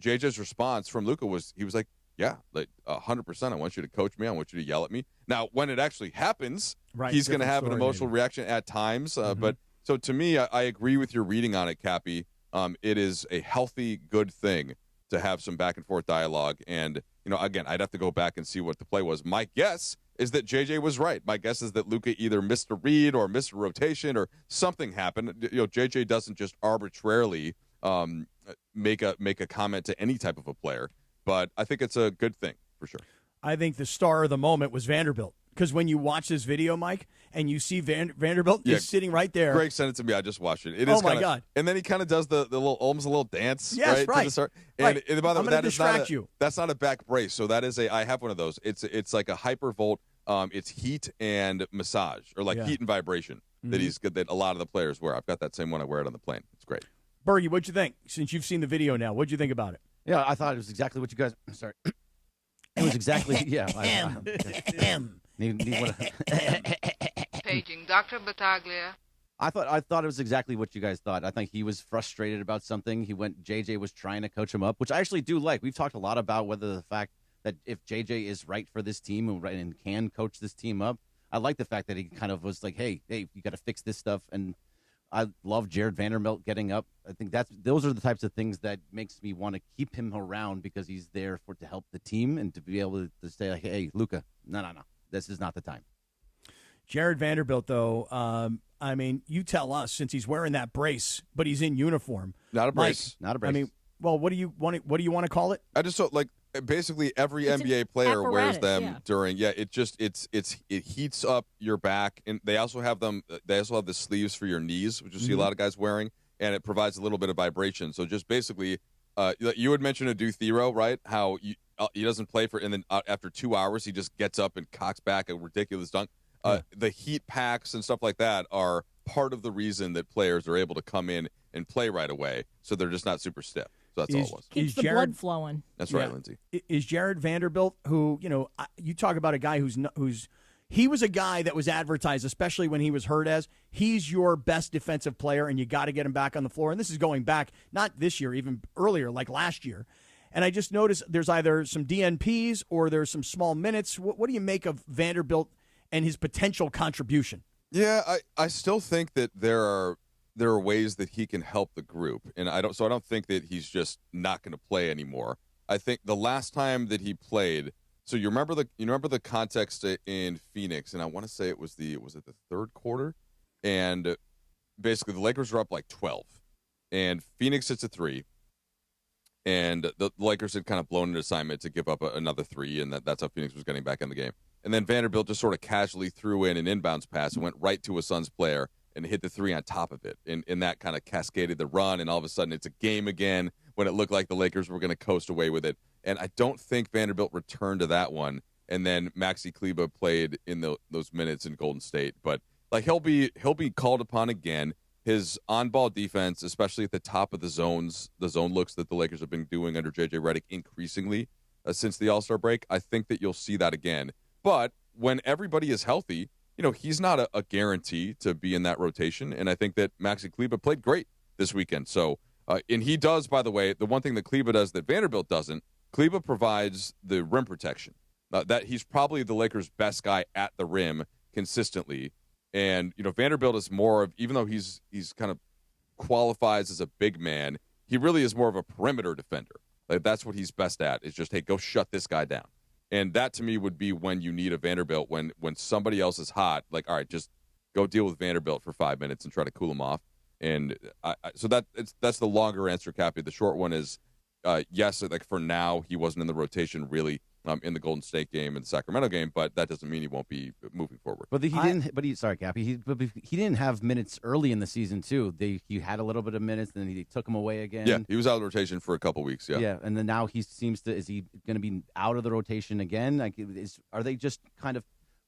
JJ's response from Luka was, he was like, yeah, like 100%. I want you to coach me. I want you to yell at me. Now, when it actually happens, he's going to have an emotional reaction at times. But so to me, I agree with your reading on it, Cappy. It is a healthy, good thing to have some back and forth dialogue. And, again, I'd have to go back and see what the play was. My guess is that JJ was right. My guess is that Luka either missed a read or missed a rotation or something happened. JJ doesn't just arbitrarily make a comment to any type of a player. But I think it's a good thing for sure. I think the star of the moment was Vanderbilt. Because when you watch this video, Mike, and you see Vanderbilt is sitting right there. Greg sent it to me. I just watched it. Oh, my God. And then he kind of does the little, almost a little dance. Yes, right. To the start. Right. And by the way, that's not a back brace. So that is I have one of those. It's like a hypervolt. It's heat and massage, or like heat and vibration that a lot of the players wear. I've got that same one. I wear it on the plane. It's great. Bergie, what'd you think? Since you've seen the video now, what'd you think about it? Yeah, I thought it was exactly what you guys. Sorry, it was exactly Paging Dr. Battaglia. I thought it was exactly what you guys thought. I think he was frustrated about something. JJ was trying to coach him up, which I actually do like. We've talked a lot about whether the fact that if JJ is right for this team and can coach this team up. I like the fact that he kind of was like, hey, you got to fix this stuff. And I love Jared Vanderbilt getting up. I think those are the types of things that makes me want to keep him around because he's there to help the team and to be able to say, like, hey, Luka, no, this is not the time. Jared Vanderbilt, though, I mean, you tell us, since he's wearing that brace, but he's in uniform. Not a brace. Not a brace. I mean, well, what do you want to call it? I just thought, like, basically every NBA player wears them during. Yeah, it heats up your back, and they also have them. They also have the sleeves for your knees, which you see a lot of guys wearing, and it provides a little bit of vibration. So just basically, you had mentioned Adu Thero, right? How he doesn't play and then after 2 hours he just gets up and cocks back a ridiculous dunk. The heat packs and stuff like that are part of the reason that players are able to come in and play right away. So they're just not super stiff. So that's all it was. Keeps the blood flowing. That's right, Lindsay. Is Jared Vanderbilt, who, you talk about a guy he was a guy that was advertised, especially when he was hurt, as he's your best defensive player and you got to get him back on the floor. And this is going back, not this year, even earlier, like last year. And I just noticed there's either some DNPs or there's some small minutes. What do you make of Vanderbilt and his potential contribution? Yeah, I still think that there are ways that he can help the group, and I don't think that he's just not going to play anymore. I think the last time that he played, so you remember the context in Phoenix, and I want to say was it the third quarter, and basically the Lakers were up like 12, and Phoenix hits a three, and the Lakers had kind of blown an assignment to give up another three, and that's how Phoenix was getting back in the game. And then Vanderbilt just sort of casually threw in an inbounds pass and went right to a Suns player and hit the three on top of it. And that kind of cascaded the run, and all of a sudden it's a game again when it looked like the Lakers were going to coast away with it. And I don't think Vanderbilt returned to that one. And then Maxi Kleber played in those minutes in Golden State. But like he'll be called upon again. His on-ball defense, especially at the top of the zone looks that the Lakers have been doing under JJ Redick increasingly since the All-Star break, I think that you'll see that again. But when everybody is healthy, he's not a guarantee to be in that rotation. And I think that Maxi Kleber played great this weekend. So, and he does, by the way, the one thing that Kleber does that Vanderbilt doesn't, Kleber provides the rim protection. That he's probably the Lakers' best guy at the rim consistently. And, Vanderbilt is more of, even though he's kind of qualifies as a big man, he really is more of a perimeter defender. Like, that's what he's best at, is just, hey, go shut this guy down. And that to me would be when you need a Vanderbilt, when somebody else is hot, like, all right, just go deal with Vanderbilt for 5 minutes and try to cool them off. And so that's the longer answer, Cappy. The short one is yes, like for now, he wasn't in the rotation really in the Golden State game and the Sacramento game, but that doesn't mean he won't be moving forward. But he didn't. But sorry, Cappy. He didn't have minutes early in the season too. He had a little bit of minutes, then he took him away again. Yeah, he was out of the rotation for a couple weeks. Yeah, and then now he seems to. Is he going to be out of the rotation again? Like, are they just kind of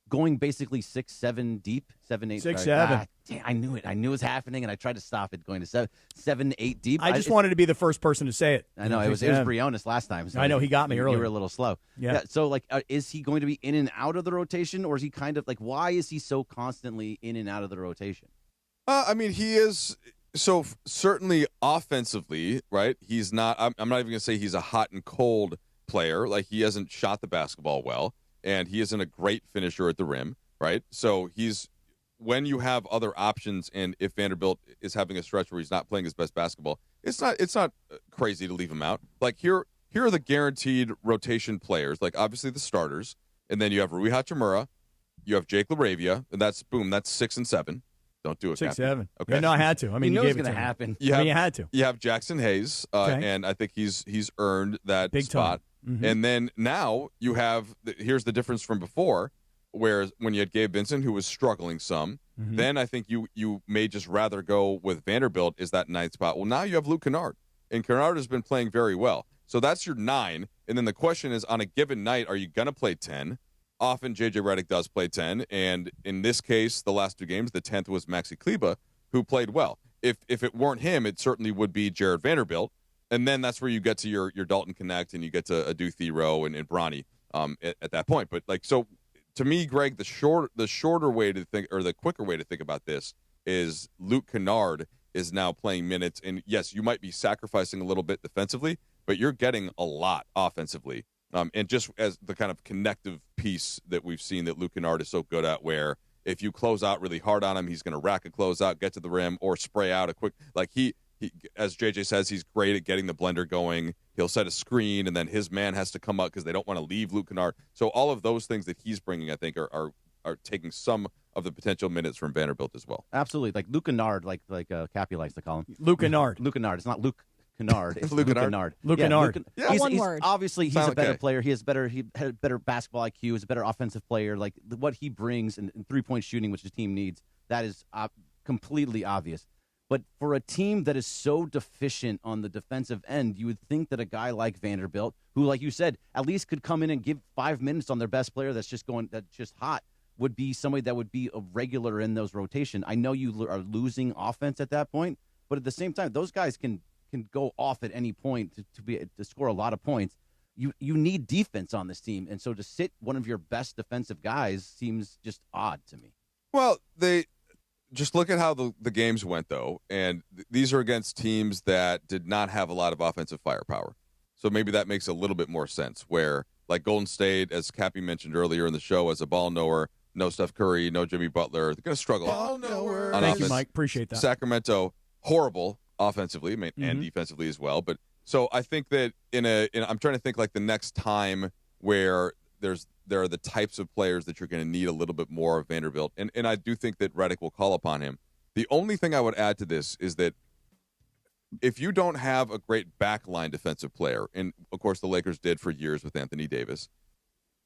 going basically 6, 7 deep, 7, 8, 6, 7. Damn, I knew it. I knew it was happening, and I tried to stop it going to 7, 8 deep. I just wanted to be the first person to say it. I know it was Briones last time. So I know he got me earlier. You were a little slow. Yeah. So like, is he going to be in and out of the rotation, or is he kind of like? Why is he so constantly in and out of the rotation? I mean, he is. So certainly offensively, right? He's not. I'm not even going to say he's a hot and cold player. Like, he hasn't shot the basketball well. And he isn't a great finisher at the rim, right? So when you have other options, and if Vanderbilt is having a stretch where he's not playing his best basketball, it's not crazy to leave him out. Like, here are the guaranteed rotation players, like obviously the starters, and then you have Rui Hachimura, you have Jake LaRavia, and that's 6 and 7. Don't do it, 6, Captain. 7. Okay. Yeah, no, I had to. I mean, you gave it it going to to happen. You had to. You have Jackson Hayes, and I think he's earned that Big spot. time. Mm-hmm. And then now you have here's the difference from before, whereas when you had Gabe Vincent, who was struggling some, then I think you may just rather go with Vanderbilt is that 9th spot. Well, now you have Luke Kennard, and Kennard has been playing very well. So that's your 9. And then the question is, on a given night, are you going to play 10? Often JJ Redick does play 10, and in this case, the last 2 games, the 10th was Maxi Kleber, who played well. If it weren't him, it certainly would be Jared Vanderbilt. And then that's where you get to your Dalton Connect, and you get to Adu Thero and Bronny at that point. But like, so to me, Greg, the shorter way to think, or the quicker way to think about this is Luke Kennard is now playing minutes, and yes, you might be sacrificing a little bit defensively, but you're getting a lot offensively. And just as the kind of connective piece that we've seen that Luke Kennard is so good at, where if you close out really hard on him, he's going to rack a closeout, get to the rim, or spray out a quick, like he, as JJ says, he's great at getting the blender going. He'll set a screen, and then his man has to come up because they don't want to leave Luke Kennard. So all of those things that he's bringing, I think, are taking some of the potential minutes from Vanderbilt as well. Absolutely. Like Luke Kennard, like Cappy likes to call him. Luke Kennard. Luke Kennard. It's not Luke Kennard. It's Luke Kennard. Kennard. Luke Kennard. Yeah, one word. Obviously, he's Sound a better okay. player. He had a better basketball IQ. He's a better offensive player. Like, what he brings in 3-point shooting, which the team needs, that is completely obvious. But for a team that is so deficient on the defensive end, you would think that a guy like Vanderbilt, who, like you said, at least could come in and give 5 minutes on their best player that's just hot, would be somebody that would be a regular in those rotation. I know you are losing offense at that point, but at the same time, those guys can go off at any point to score a lot of points. You need defense on this team, and so to sit one of your best defensive guys seems just odd to me. Well, they just look at how the games went, though, and these are against teams that did not have a lot of offensive firepower. So maybe that makes a little bit more sense, where, like Golden State, as Cappy mentioned earlier in the show, as a ball knower, no Steph Curry, no Jimmy Butler, they're going to struggle. Ball knower. On Thank offense. you, Mike. Appreciate that. Sacramento, horrible offensively and defensively as well. But so I think that I'm trying to think like the next time where there are the types of players that you're going to need a little bit more of Vanderbilt. And I do think that Redick will call upon him. The only thing I would add to this is that if you don't have a great backline defensive player, and of course the Lakers did for years with Anthony Davis,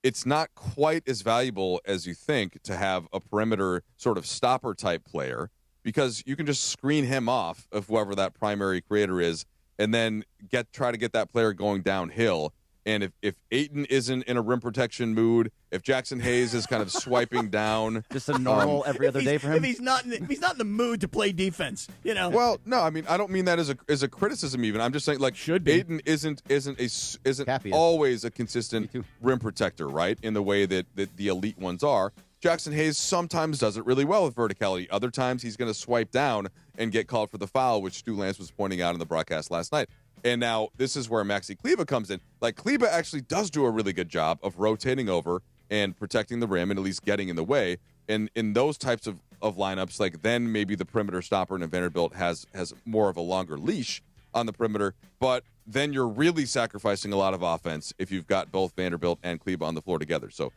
it's not quite as valuable as you think to have a perimeter sort of stopper type player, because you can just screen him off of whoever that primary creator is, and then try to get that player going downhill. And if Ayton isn't in a rim protection mood, if Jackson Hayes is kind of swiping down, just a normal every other day for him. If he's not in the mood to play defense, you know. Well, no, I mean, I don't mean that as a criticism. Even I'm just saying, like, Ayton isn't always a consistent rim protector, right? In the way that the elite ones are. Jackson Hayes sometimes does it really well with verticality. Other times he's going to swipe down and get called for the foul, which Stu Lance was pointing out in the broadcast last night. And now this is where Maxi Kleber comes in. Like, Kleber actually does do a really good job of rotating over and protecting the rim and at least getting in the way. And in those types of lineups, like, then maybe the perimeter stopper in Vanderbilt has more of a longer leash. on the perimeter. But then you're really sacrificing a lot of offense if you've got both Vanderbilt and Kleber on the floor together. So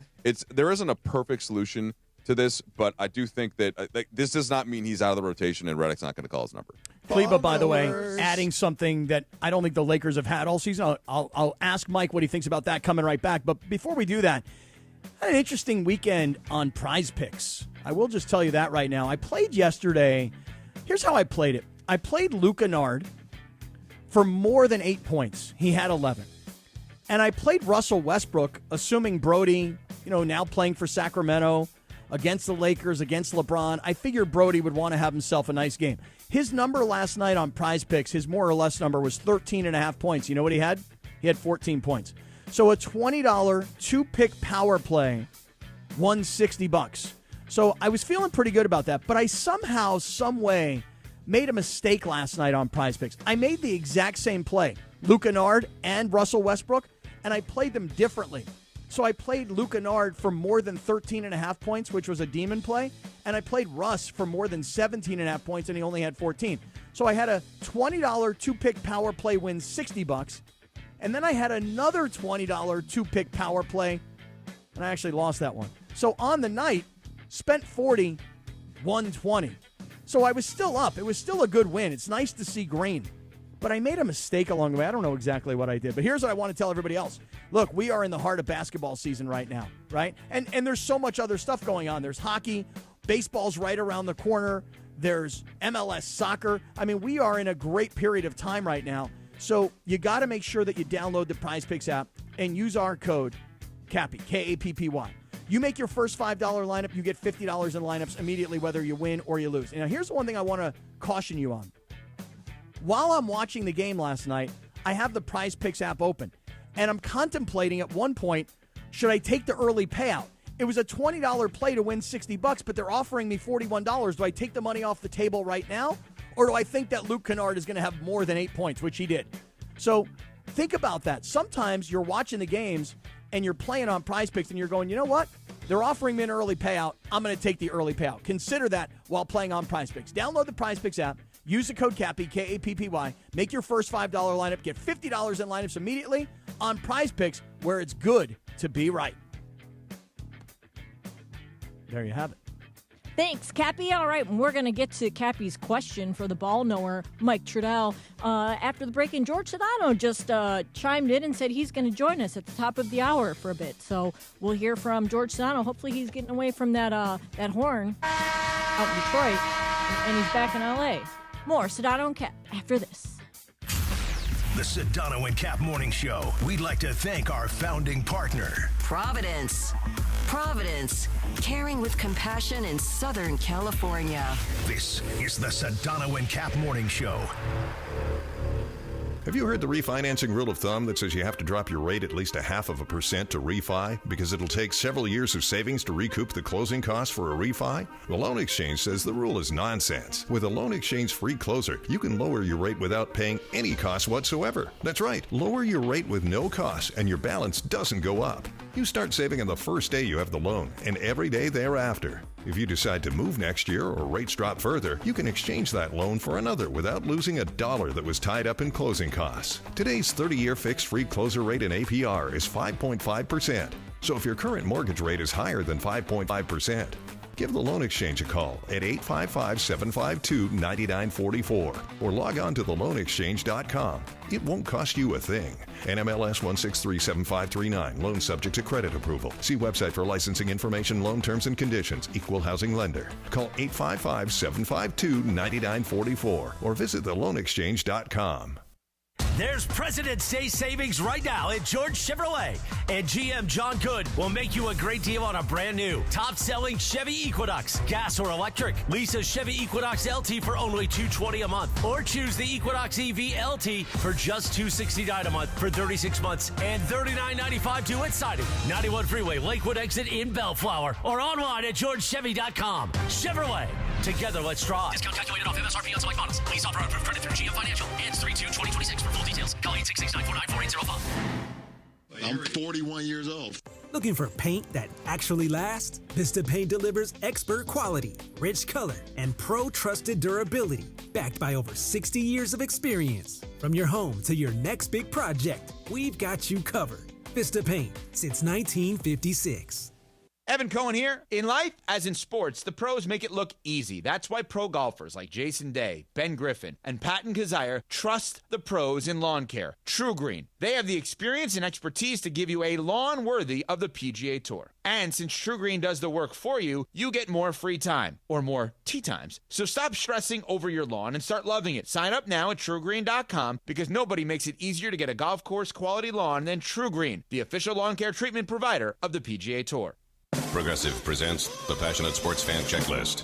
there isn't a perfect solution to this, but I do think that this does not mean he's out of the rotation and Redick's not going to call his number. Kleber, by the way, adding something that I don't think the Lakers have had all season. I'll ask Mike what he thinks about that coming right back. But before we do that, I had an interesting weekend on Prize Picks. I will just tell you that right now. I played yesterday. Here's how I played it. I played Luca Nard for more than 8 points. He had 11. And I played Russell Westbrook, assuming Brody, now playing for Sacramento, against the Lakers, against LeBron. I figured Brody would want to have himself a nice game. His number last night on Prize Picks, his more or less number was 13.5 points. You know what he had? He had 14 points. So a $20 two-pick power play won $60. So I was feeling pretty good about that, but I somehow, some way, made a mistake last night on Prize Picks. I made the exact same play, Luca Nard and Russell Westbrook, and I played them differently. So I played Luca Nard for more than 13.5 points, which was a demon play, and I played Russ for more than 17.5 points, and he only had 14. So I had a $20 two-pick power play win $60, and then I had another $20 two-pick power play, and I actually lost that one. So on the night, spent 40, won 20. So I was still up. It was still a good win. It's nice to see green. But I made a mistake along the way. I don't know exactly what I did. But here's what I want to tell everybody else. Look, we are in the heart of basketball season right now, right? And there's so much other stuff going on. There's hockey. Baseball's right around the corner. There's MLS soccer. I mean, we are in a great period of time right now. So you got to make sure that you download the Prize Picks app and use our code KAPPY, K-A-P-P-Y. You make your first $5 lineup, you get $50 in lineups immediately, whether you win or you lose. Now, here's the one thing I want to caution you on. While I'm watching the game last night, I have the Prize Picks app open, and I'm contemplating at one point, should I take the early payout? It was a $20 play to win $60, but they're offering me $41. Do I take the money off the table right now, or do I think that Luke Kennard is going to have more than 8 points, which he did? So think about that. Sometimes you're watching the games, and you're playing on Prize Picks, and you're going, you know what? They're offering me an early payout. I'm going to take the early payout. Consider that while playing on Prize Picks. Download the Prize Picks app. Use the code KAPPY, K-A-P-P-Y. Make your first $5 lineup. Get $50 in lineups immediately on Prize Picks, where it's good to be right. There you have it. Thanks, Cappy. All right, we're going to get to Cappy's question for the ball knower, Mike Trudell. After the break, and George Sedano just chimed in and said he's going to join us at the top of the hour for a bit. So we'll hear from George Sedano. Hopefully he's getting away from that horn out in Detroit, and he's back in L.A. More Sedano and Cap after this. The Sedano and Cap Morning Show. We'd like to thank our founding partner, Providence. Providence, caring with compassion in Southern California. This is the Sedano and Cap Morning Show. Have you heard the refinancing rule of thumb that says you have to drop your rate at least 0.5% to refi because it'll take several years of savings to recoup the closing costs for a refi? The Loan Exchange says the rule is nonsense. With a Loan Exchange free closer, you can lower your rate without paying any cost whatsoever. That's right, lower your rate with no cost and your balance doesn't go up. You start saving on the first day you have the loan and every day thereafter. If you decide to move next year or rates drop further, you can exchange that loan for another without losing $1 that was tied up in closing costs. Today's 30-year fixed free closer rate in APR is 5.5%. So if your current mortgage rate is higher than 5.5%, give the Loan Exchange a call at 855-752-9944 or log on to theloanexchange.com. It won't cost you a thing. NMLS 1637539. Loan subject to credit approval. See website for licensing information, loan terms and conditions. Equal housing lender. Call 855-752-9944 or visit theloanexchange.com. There's President's Day savings right now at George Chevrolet. And GM John Good will make you a great deal on a brand new, top-selling Chevy Equinox, gas or electric. Lease a Chevy Equinox LT for only $220 a month. Or choose the Equinox EV LT for just $269 a month for 36 months and $39.95 due at signing. 91 Freeway, Lakewood exit in Bellflower. Or online at georgechevy.com. Chevrolet. Together, let's drive. Discount calculated off MSRP on select models. Please offer approved credit through GM Financial. Ends 3/2/2026. For full details, call 866-949-4805. I'm 41 years old. Looking for paint that actually lasts? Vista Paint delivers expert quality, rich color, and pro-trusted durability, backed by over 60 years of experience. From your home to your next big project, we've got you covered. Vista Paint, since 1956. Evan Cohen here. In life, as in sports, the pros make it look easy. That's why pro golfers like Jason Day, Ben Griffin, and Patton Kazire trust the pros in lawn care. True Green. They have the experience and expertise to give you a lawn worthy of the PGA Tour. And since True Green does the work for you, you get more free time, or more tee times. So stop stressing over your lawn and start loving it. Sign up now at TrueGreen.com because nobody makes it easier to get a golf course quality lawn than True Green, the official lawn care treatment provider of the PGA Tour. Progressive presents the Passionate Sports Fan Checklist.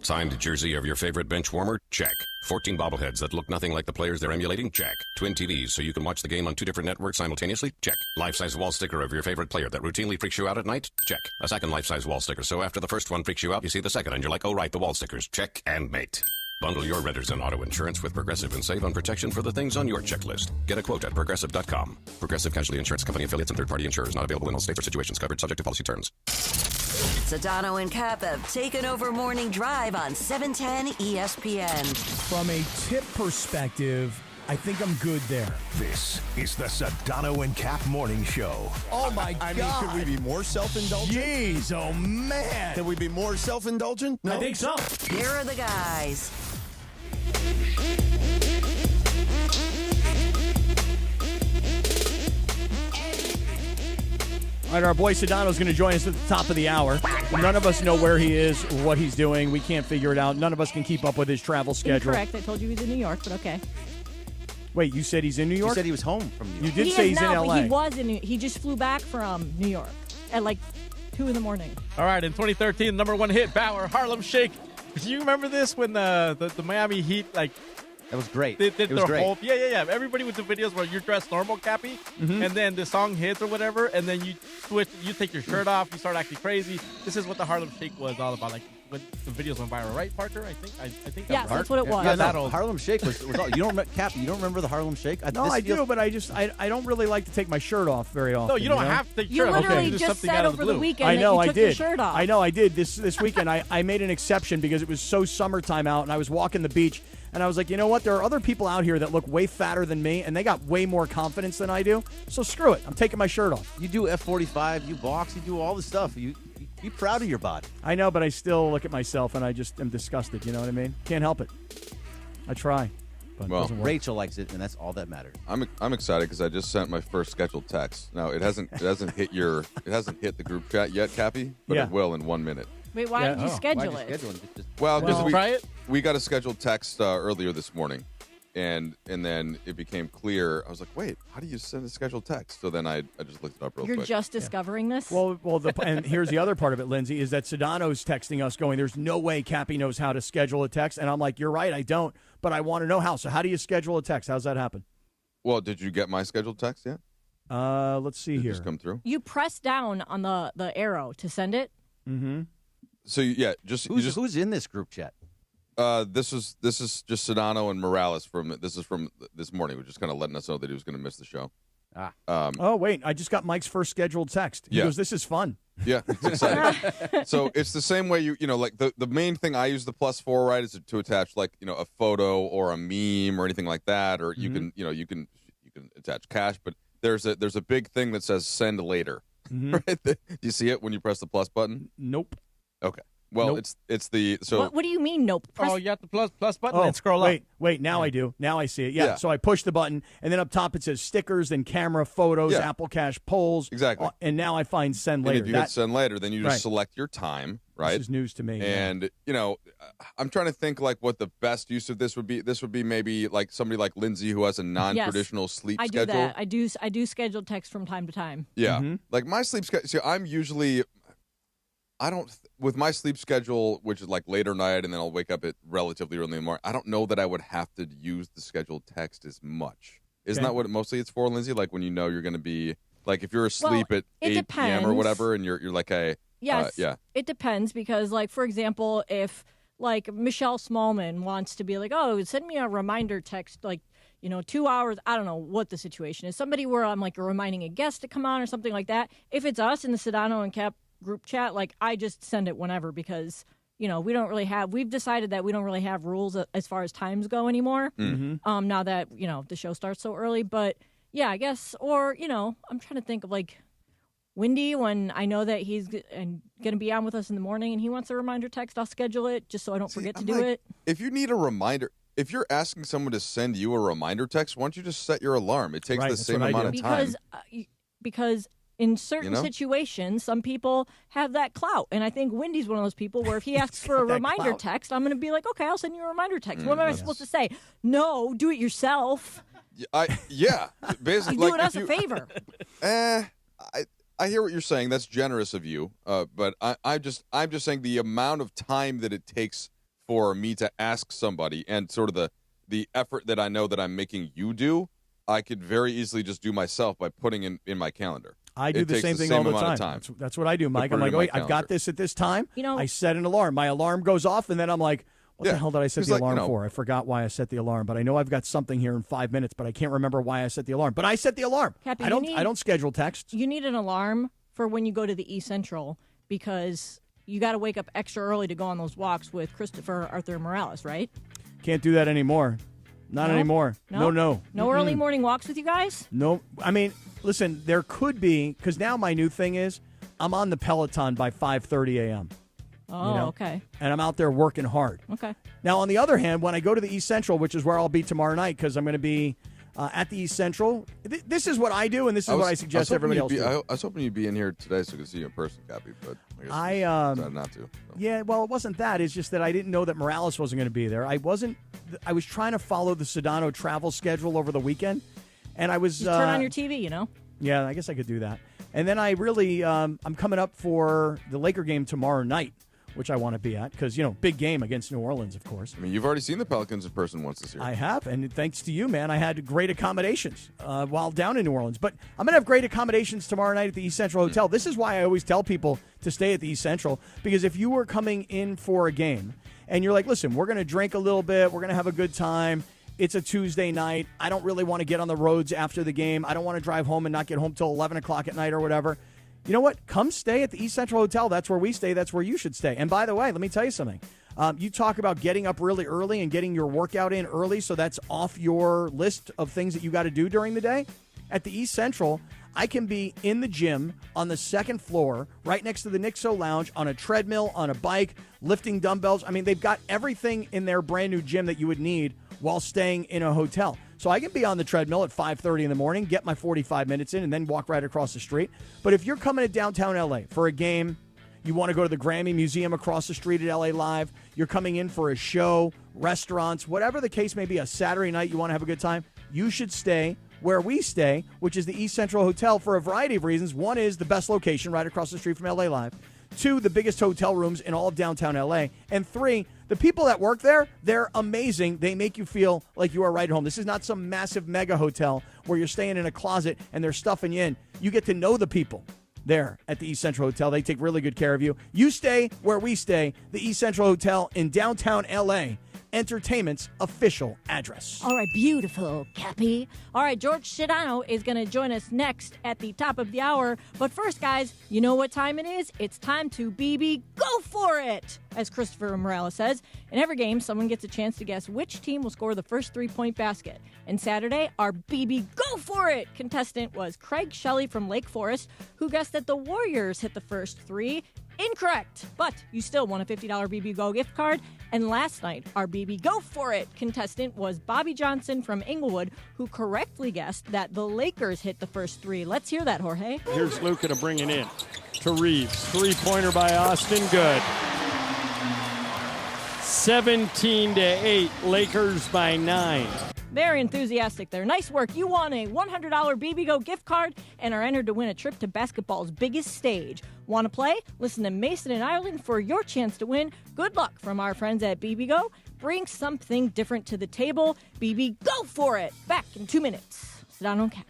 Signed jersey of your favorite bench warmer? Check. 14 bobbleheads that look nothing like the players they're emulating? Check. Twin TVs so you can watch the game on 2 different networks simultaneously? Check. Life-size wall sticker of your favorite player that routinely freaks you out at night? Check. A second life-size wall sticker so after the first one freaks you out, you see the second and you're like, oh right, the wall stickers. Check and mate. Bundle your renters and auto insurance with Progressive and save on protection for the things on your checklist. Get a quote at Progressive.com. Progressive Casualty Insurance Company affiliates and third-party insurers not available in all states or situations covered subject to policy terms. Sedano and Kap have taken over Morning Drive on 710 ESPN. From a tip perspective, I think I'm good there. This is the Sedano and Kap Morning Show. Oh, my God. I mean, could we be more self-indulgent? Jeez, oh, man. Can we be more self-indulgent? No? I think so. Here are the guys. All right, our boy Sedano's going to join us at the top of the hour. None of us know where he is or what he's doing. We can't figure it out. None of us can keep up with his travel schedule. Incorrect. I told you he's in New York, but okay. Wait, you said he's in New York? You said he was home from New York. You did He say is he's now, in L.A. But he was in. He just flew back from New York at like 2 a.m. All right, in 2013, number one hit, Bauer, Harlem Shake. Do you remember this when the Miami Heat, like, that was great. They did it was their great. whole, yeah. Everybody would do videos where you're dressed normal, Cappy, and then the song hits or whatever, and then you switch, you take your shirt off, you start acting crazy. This is what the Harlem Shake was all about. Like when the videos went viral, right, Parker? I think. Yeah, that's what it was. Yeah, that no, old. Harlem Shake was all, you don't remember, Cap, you don't remember the Harlem Shake? No, I do, but I don't really like to take my shirt off very often. No, you don't have to take You your shirt off. literally Do just something said out of over the the blue. weekend I know that you I took did. your shirt off. I know I did. This weekend I made an exception because it was so summertime out and I was walking the beach and I was like, you know what? There are other people out here that look way fatter than me and they got way more confidence than I do. So screw it. I'm taking my shirt off. You do F45, you box, you do all the stuff. You be proud of your body. I know, but I still look at myself and I just am disgusted. You know what I mean? Can't help it. I try. But Well, it doesn't work. Rachel likes it, and that's all that matters. I'm excited because I just sent my first scheduled text. Now it hasn't hit the group chat yet, Cappy, but Yeah. it will in 1 minute. Wait, why did you schedule it? Well, because try it? we got a scheduled text earlier this morning, and then it became clear. I was like, wait, how do you send a scheduled text? So then I just looked it up real You're quick. just discovering this? Well, and here's the other part of it, Lindsay, is that Sedano's texting us going, there's no way Cappy knows how to schedule a text. And I'm like, you're right, I don't, but I want to know how. So how do you schedule a text? How's that happen? Well, did you get my scheduled text yet? Let's see Did it here. just come through? You press down on the arrow to send it. Mm-hmm. So yeah, who's in this group chat? This is just Sedano and Morales from this morning. We're just kind of letting us know that he was going to miss the show. Oh, wait, I just got Mike's first scheduled text. He goes, this is fun. Yeah, it's exciting. So it's the same way you know, like the main thing I use the +4, right, is to attach like, you know, a photo or a meme or anything like that, or you can, you know, you can attach cash, but there's a big thing that says send later. Right? Do you see it when you press the plus button? Nope. Okay. Well, Nope. it's the so. What do you mean? Nope. Oh, you have the plus button and scroll up. Wait, now I do. Now I see it. Yeah. Yeah. So I push the button, and then up top it says stickers, then camera, photos, Yeah. Apple Cash, polls. Exactly. And now I find send And later. if you hit send later, then you just Right. select your time, right? This is news to me. And you know, I'm trying to think like what the best use of this would be. This would be maybe like somebody like Lindsay who has a non-traditional sleep I do schedule. that. I do scheduled text from time to time. Yeah, like my sleep schedule. See, I'm usually, with my sleep schedule, which is like later night, and then I'll wake up at relatively early in the morning. I don't know that I would have to use the scheduled text as much. Isn't Okay. that what mostly it's for, Lindsay? Like when you know you're going to be like if you're asleep at it 8 p.m. or depends. whatever, and you're like, hey, Yes. yeah, It depends because, like, for example, if like Michelle Smallman wants to be like, oh, send me a reminder text, like, 2 hours. I don't know what the situation is. Somebody where I'm like reminding a guest to come on or something like that. If it's us in the Sedano and Cap group chat, like I just send it whenever because, we've decided that we don't really have rules as far as times go anymore. Mm-hmm. Now that, the show starts so early. But yeah, I guess, or, I'm trying to think of like Wendy, when I know that he's going to be on with us in the morning and he wants a reminder text, I'll schedule it just so I don't forget to do it. If you need a reminder, if you're asking someone to send you a reminder text, why don't you just set your alarm? It takes the same amount of time. Because in certain situations, some people have that clout. And I think Wendy's one of those people where if he asks for a reminder text, I'm going to be like, okay, I'll send you a reminder text. What am I supposed to say? No, do it yourself. Yeah. Basically, You're doing us a favor. I hear what you're saying. That's generous of you. But I'm just saying the amount of time that it takes for me to ask somebody and sort of the effort that I know that I'm making you do, I could very easily just do myself by putting in my calendar. I do the same thing all the time. That's what I do, Mike. I'm like, wait, I've got this at this time. I set an alarm. My alarm goes off, and then I'm like, what the hell did I set the alarm for? I forgot why I set the alarm, but I know I've got something here in 5 minutes, but I can't remember why I set the alarm. But I set the alarm. Cappy, I don't schedule texts. You need an alarm for when you go to the East Central because you got to wake up extra early to go on those walks with Christopher, Arthur, and Morales, right? Can't do that anymore. Not anymore. No. No early morning walks with you guys? No. I mean, listen, there could be, because now my new thing is I'm on the Peloton by 5:30 a.m. Oh, okay. And I'm out there working hard. Okay. Now, on the other hand, when I go to the East Central, which is where I'll be tomorrow night, because I'm going to be at the East Central, this is what I do, and this is what I suggest everybody else do. I was hoping you'd be in here today so I could see you in person, Cappy, but I guess decided not to. So. Yeah, well, it wasn't that. It's just that I didn't know that Morales wasn't going to be there. I was trying to follow the Sedano travel schedule over the weekend, and I was... Just turn on your TV, Yeah, I guess I could do that. And then I really, I'm coming up for the Laker game tomorrow night, which I want to be at because, big game against New Orleans, of course. I mean, you've already seen the Pelicans in person once this year. I have, and thanks to you, man, I had great accommodations while down in New Orleans. But I'm going to have great accommodations tomorrow night at the East Central Hotel. This is why I always tell people to stay at the East Central, because if you were coming in for a game and you're like, listen, we're going to drink a little bit, we're going to have a good time, it's a Tuesday night, I don't really want to get on the roads after the game, I don't want to drive home and not get home till 11 o'clock at night or whatever, you know what? Come stay at the East Central Hotel. That's where we stay. That's where you should stay. And by the way, let me tell you something. You talk about getting up really early and getting your workout in early, so that's off your list of things that you got to do during the day. At the East Central, I can be in the gym on the second floor, right next to the Nixo Lounge, on a treadmill, on a bike, lifting dumbbells. I mean, they've got everything in their brand new gym that you would need while staying in a hotel. So I can be on the treadmill at 5:30 in the morning, get my 45 minutes in, and then walk right across the street. But if you're coming to downtown L.A. for a game, you want to go to the Grammy Museum across the street at L.A. Live, you're coming in for a show, restaurants, whatever the case may be, a Saturday night, you want to have a good time, you should stay where we stay, which is the East Central Hotel, for a variety of reasons. One is the best location right across the street from L.A. Live. 2, the biggest hotel rooms in all of downtown L.A. And 3, the people that work there, they're amazing. They make you feel like you are right at home. This is not some massive mega hotel where you're staying in a closet and they're stuffing you in. You get to know the people there at the East Central Hotel. They take really good care of you. You stay where we stay, the East Central Hotel in downtown L.A., Entertainment's official address. All right, beautiful, Cappy. All right, George Sedano is going to join us next at the top of the hour. But first, guys, you know what time it is? It's time to BB go for it, as Christopher Morales says. In every game, someone gets a chance to guess which team will score the first three-point basket. And Saturday, our BB go for it contestant was Craig Shelley from Lake Forest, who guessed that the Warriors hit the first three. Incorrect, but you still won a $50 BB Go gift card. And last night, our BB Go For It contestant was Bobby Johnson from Inglewood, who correctly guessed that the Lakers hit the first three. Let's hear that, Jorge. Here's Luca to bring it in to Reaves. Three-pointer by Austin, good. 17-8, Lakers by 9. Very enthusiastic there. Nice work. You won a $100 BB Go gift card and are entered to win a trip to basketball's biggest stage. Want to play? Listen to Mason and Ireland for your chance to win. Good luck from our friends at BB Go. Bring something different to the table. BB Go For It. Back in 2 minutes. Sedano and Kap.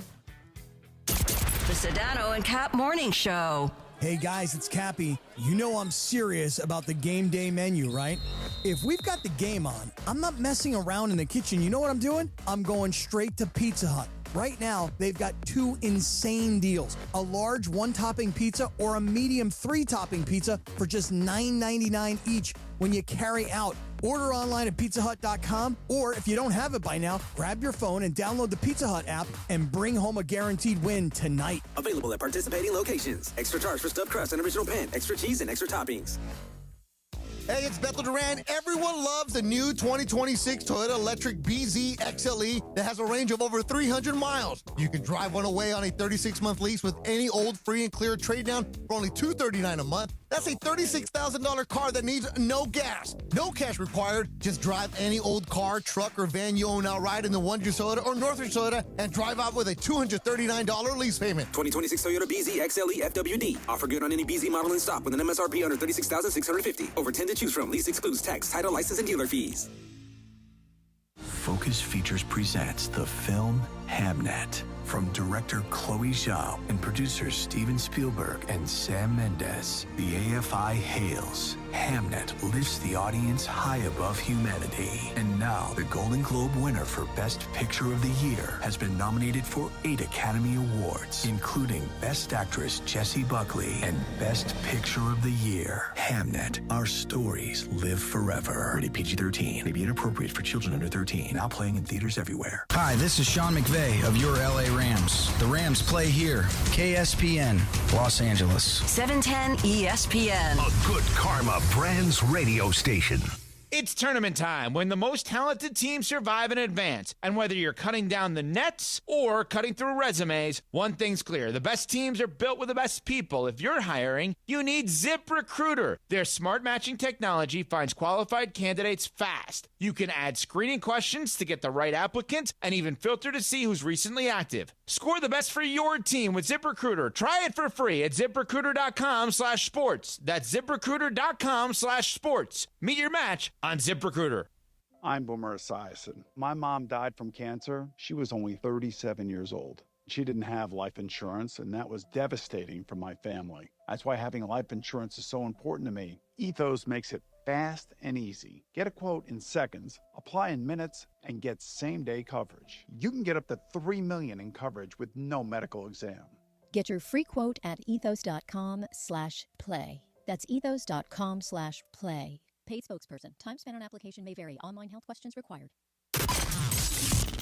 The Sedano and Kap Morning Show. Hey guys, it's Cappy. You know I'm serious about the game day menu, right? If we've got the game on, I'm not messing around in the kitchen. You know what I'm doing? I'm going straight to Pizza Hut. Right now, they've got 2 insane deals. A large 1-topping pizza or a medium 3-topping pizza for just $9.99 each when you carry out. Order online at pizzahut.com, or if you don't have it by now, grab your phone and download the Pizza Hut app and bring home a guaranteed win tonight. Available at participating locations. Extra charge for stuffed crust and original pan, extra cheese, and extra toppings. Hey, it's Bethel Duran. Everyone loves the new 2026 Toyota Electric BZ XLE that has a range of over 300 miles. You can drive one away on a 36-month lease with any old free and clear trade-down for only $239 a month. That's a $36,000 car that needs no gas. No cash required. Just drive any old car, truck, or van you own outright in the Wonders Toyota or Northridge Toyota and drive out with a $239 lease payment. 2026 Toyota BZ XLE FWD. Offer good on any BZ model in stock with an MSRP under $36,650. Over 10 to choose from. Lease excludes tax, title, license, and dealer fees. Focus Features presents the film Hamnet. From director Chloe Zhao and producers Steven Spielberg and Sam Mendes, the AFI hails Hamnet lifts the audience high above humanity. And now the Golden Globe winner for Best Picture of the Year has been nominated for 8 Academy Awards, including Best Actress Jessie Buckley and Best Picture of the Year. Hamnet, our stories live forever. Rated PG-13. May be inappropriate for children under 13. Now playing in theaters everywhere. Hi, this is Sean McVay of your LA Rams. The Rams play here. KSPN, Los Angeles. 710 ESPN. A good karma Brands radio station. It's tournament time when the most talented teams survive and advance. And whether you're cutting down the nets or cutting through resumes, one thing's clear. The best teams are built with the best people. If you're hiring, you need ZipRecruiter. Their smart matching technology finds qualified candidates fast. You can add screening questions to get the right applicants and even filter to see who's recently active. Score the best for your team with ZipRecruiter. Try it for free at ZipRecruiter.com/sports. That's ZipRecruiter.com/sports. Meet your match on ZipRecruiter. I'm Boomer Esiason. My mom died from cancer. She was only 37 years old. She didn't have life insurance, and that was devastating for my family. That's why having life insurance is so important to me. Ethos makes it fast and easy. Get a quote in seconds, apply in minutes, and get same-day coverage. You can get up to $3 million in coverage with no medical exam. Get your free quote at ethos.com/play. That's ethos.com/play. Paid spokesperson. Time spent on application may vary. Online health questions required.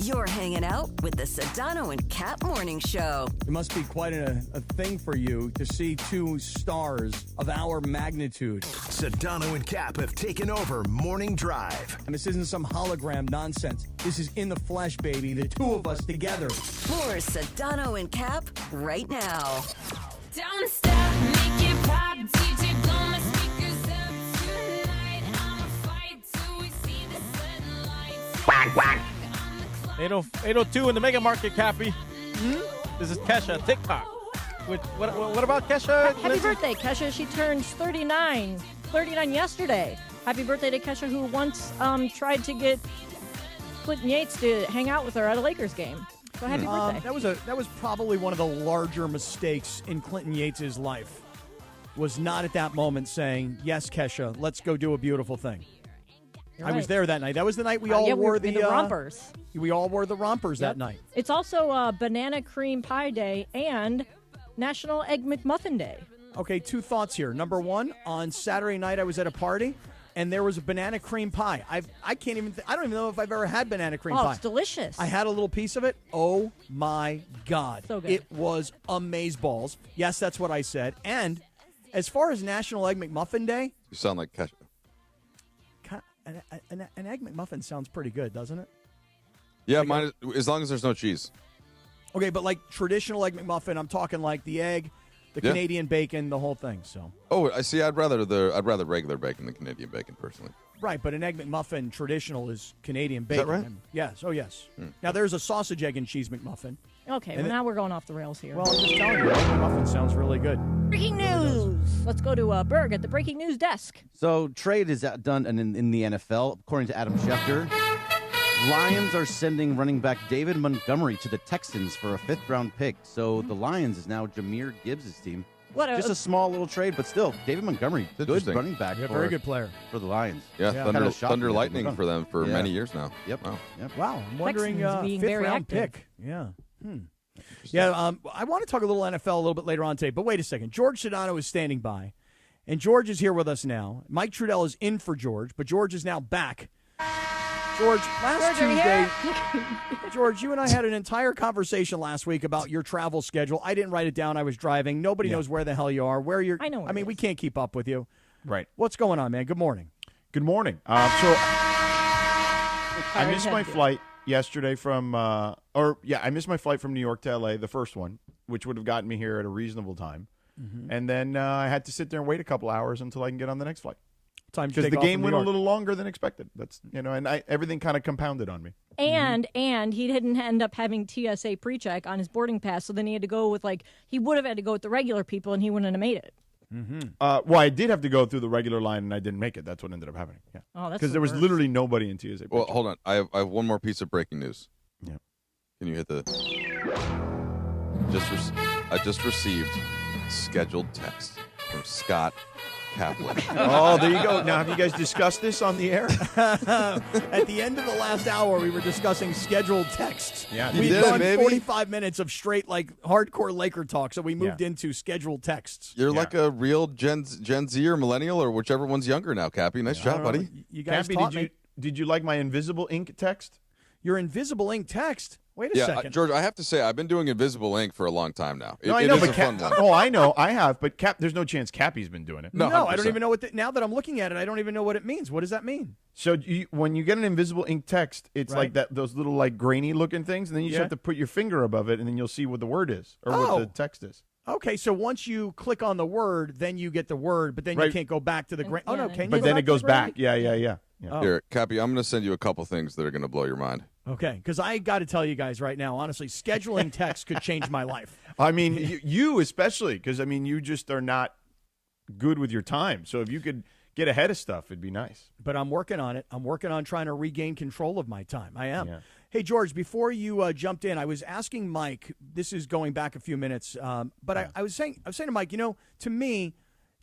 You're hanging out with the Sedano and Kap Morning Show. It must be quite a thing for you to see 2 stars of our magnitude. Sedano and Kap have taken over Morning Drive. And this isn't some hologram nonsense. This is in the flesh, baby. The 2 of us together. More Sedano and Kap right now. Don't stop, make it pop, DJ blow my speakers up tonight. I'ma fight till we see the sunlight. Quack, quack. 802 in the Mega Market, Cappy. This is Kesha, TikTok. What about Kesha? Happy birthday, Kesha. She turns 39. 39 yesterday. Happy birthday to Kesha, who once tried to get Clinton Yates to hang out with her at a Lakers game. So happy birthday. That was probably one of the larger mistakes in Clinton Yates' life. Was not at that moment saying, yes, Kesha, let's go do a beautiful thing. You're I was right. there that night. That was the night we all wore the rompers. We all wore the rompers that night. It's also Banana Cream Pie Day and National Egg McMuffin Day. Okay, 2 thoughts here. Number 1, on Saturday night I was at a party and there was a banana cream pie. I don't even know if I've ever had banana cream pie. Oh, it's delicious. I had a little piece of it. Oh my God. So good. It was amazeballs. Yes, that's what I said. And as far as National Egg McMuffin Day, You sound like Kesha. An Egg McMuffin sounds pretty good, doesn't it? Yeah, mine is, as long as there's no cheese. Okay, but like traditional Egg McMuffin, I'm talking like the egg, the Canadian bacon, the whole thing. So. Oh, I see. I'd rather regular bacon than Canadian bacon, personally. Right, but an Egg McMuffin traditional is Canadian bacon. Is that right? Yes. Oh, yes. Now there's a sausage, egg, and cheese McMuffin. Okay, well, now we're going off the rails here. Well, I'm just telling you, Egg McMuffin sounds really good. Breaking news. Let's go to Berg at the breaking news desk. So trade is done in the NFL, according to Adam Schefter. Lions are sending running back David Montgomery to the Texans for a 5th-round pick. So the Lions is now Jahmyr Gibbs' team. Just a small little trade, but still, David Montgomery, good interesting. running back. Yeah, very good player for the Lions. Yeah, Yeah. Thunder, Kinda shocked Thunder me that Lightning they're for them for Yeah. many years now. Yep. Wow. Yep. Wow, I'm wondering Texans being fifth very round active. pick. Yeah. Yeah, I want to talk a little NFL a little bit later on today, but wait a second. George Sedano is standing by, and George is here with us now. Mike Trudell is in for George, but George is now back. George, last George, are you Tuesday, George, you and I had an entire conversation last week about your travel schedule. I didn't write it down. I was driving. Nobody knows where the hell you are, where you're. I know where I mean, it we is. can't keep up with you. Right. What's going on, man? Good morning. Good morning. I missed my flight yesterday from, I missed my flight from New York to LA, the first one, which would have gotten me here at a reasonable time. Mm-hmm. And then I had to sit there and wait a couple hours until I can get on the next flight. Time to Because take the off game from went New a York. little longer than expected. That's and everything kind of compounded on me. And he didn't end up having TSA pre-check on his boarding pass, so then he had to go with he would have had to go with the regular people, and he wouldn't have made it. Well, I did have to go through the regular line, and I didn't make it. That's what ended up happening. Yeah. Oh, that's because there was worst. literally nobody in TSA. Well, hold on. I have one more piece of breaking news. Yeah. Can you hit the? I just received scheduled text from Scott Kaplan. Oh, there you go. Now, have you guys discussed this on the air? At the end of the last hour, we were discussing scheduled texts. Yeah, We've did, gone baby. 45 minutes of straight, hardcore Laker talk, so we moved into scheduled texts. You're like a real Gen Z or millennial or whichever one's younger now, Cappy. Nice job, buddy. You guys Cappy, taught me. did you like my invisible ink text? Your invisible ink text? Wait a Yeah, second. George, I have to say, I've been doing invisible ink for a long time now. No, I it know, is but a fun one. Oh, I know, I have, but there's no chance Cappy's been doing it. No, I don't 100%. even know what. Now that I'm looking at it, I don't even know what it means. What does that mean? So when you get an invisible ink text, it's Right. like those little grainy looking things, and then you just Yeah. have to put your finger above it, and then you'll see what the word is or Oh. what the text is. Okay, so once you click on the word, then you get the word, but then you Right. can't go back to the grain. Oh no, can you? But go then back it to goes the grain? back. Yeah. Oh. Here, Cappy, I'm going to send you a couple things that are going to blow your mind. Okay, because I got to tell you guys right now, honestly, scheduling text could change my life. I mean, you especially, because you just are not good with your time. So if you could get ahead of stuff, it'd be nice. But I'm working on it. I'm working on trying to regain control of my time. I am. Yeah. Hey, George, before you jumped in, I was asking Mike, this is going back a few minutes, but I was saying to Mike, to me,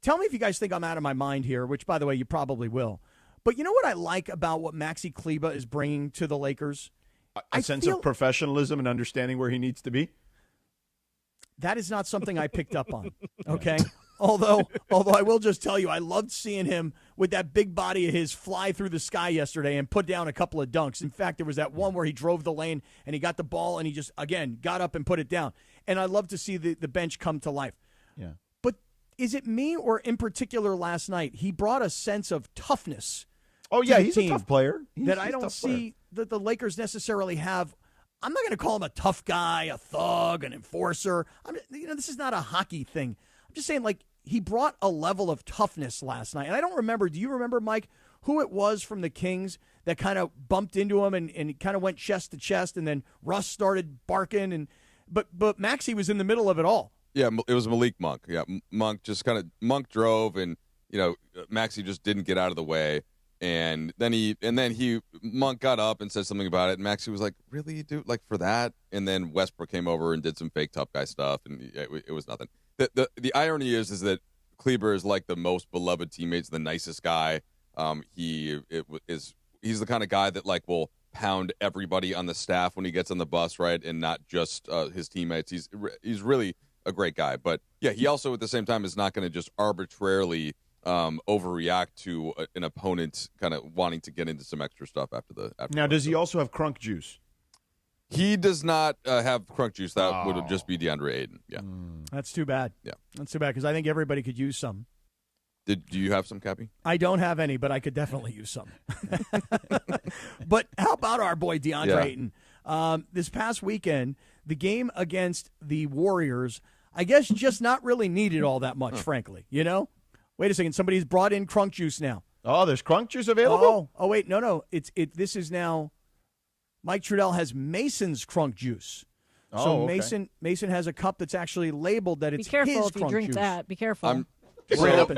tell me if you guys think I'm out of my mind here, which, by the way, you probably will. But you know what I like about what Maxi Kleber is bringing to the Lakers? A sense of professionalism and understanding where he needs to be. That is not something I picked up on, okay? Although I will just tell you, I loved seeing him with that big body of his fly through the sky yesterday and put down a couple of dunks. In fact, there was that one where he drove the lane and he got the ball and he just, again, got up and put it down. And I love to see the bench come to life. Yeah. But is it me or in particular last night, he brought a sense of toughness? Oh, yeah, to the he's team a tough player. that I don't see that the Lakers necessarily have. I'm not going to call him a tough guy, a thug, an enforcer. This is not a hockey thing. I'm just saying, he brought a level of toughness last night. And I don't remember, do you remember, Mike, who it was from the Kings that kind of bumped into him and kind of went chest to chest, and then Russ started barking, but Maxi was in the middle of it all. Yeah, it was Malik Monk. Yeah, Monk drove, and Maxi just didn't get out of the way. And then Monk got up and said something about it, and Maxi was like, "Really, dude? For that?" And then Westbrook came over and did some fake tough guy stuff, and it was nothing. The irony is that Kleber is like the most beloved teammates, the nicest guy. He's the kind of guy that will pound everybody on the staff when he gets on the bus, right, and not just his teammates. He's really a great guy, but yeah, he also at the same time is not going to just arbitrarily overreact to an opponent kind of wanting to get into some extra stuff after Now, does he also have crunk juice? He does not have crunk juice. That would just be DeAndre Ayton. Yeah. That's too bad. Yeah. That's too bad because I think everybody could use some. Do you have some, Cappy? I don't have any, but I could definitely use some. But how about our boy DeAndre Ayton? This past weekend, the game against the Warriors, I guess just not really needed all that much, frankly. Wait a second. Somebody's brought in crunk juice now. Oh, there's crunk juice available? Oh, wait. No. This is now Mike Trudell has Mason's crunk juice. So okay. Mason has a cup that's actually labeled that it's Be careful his if you crunk drink juice. that. Be careful.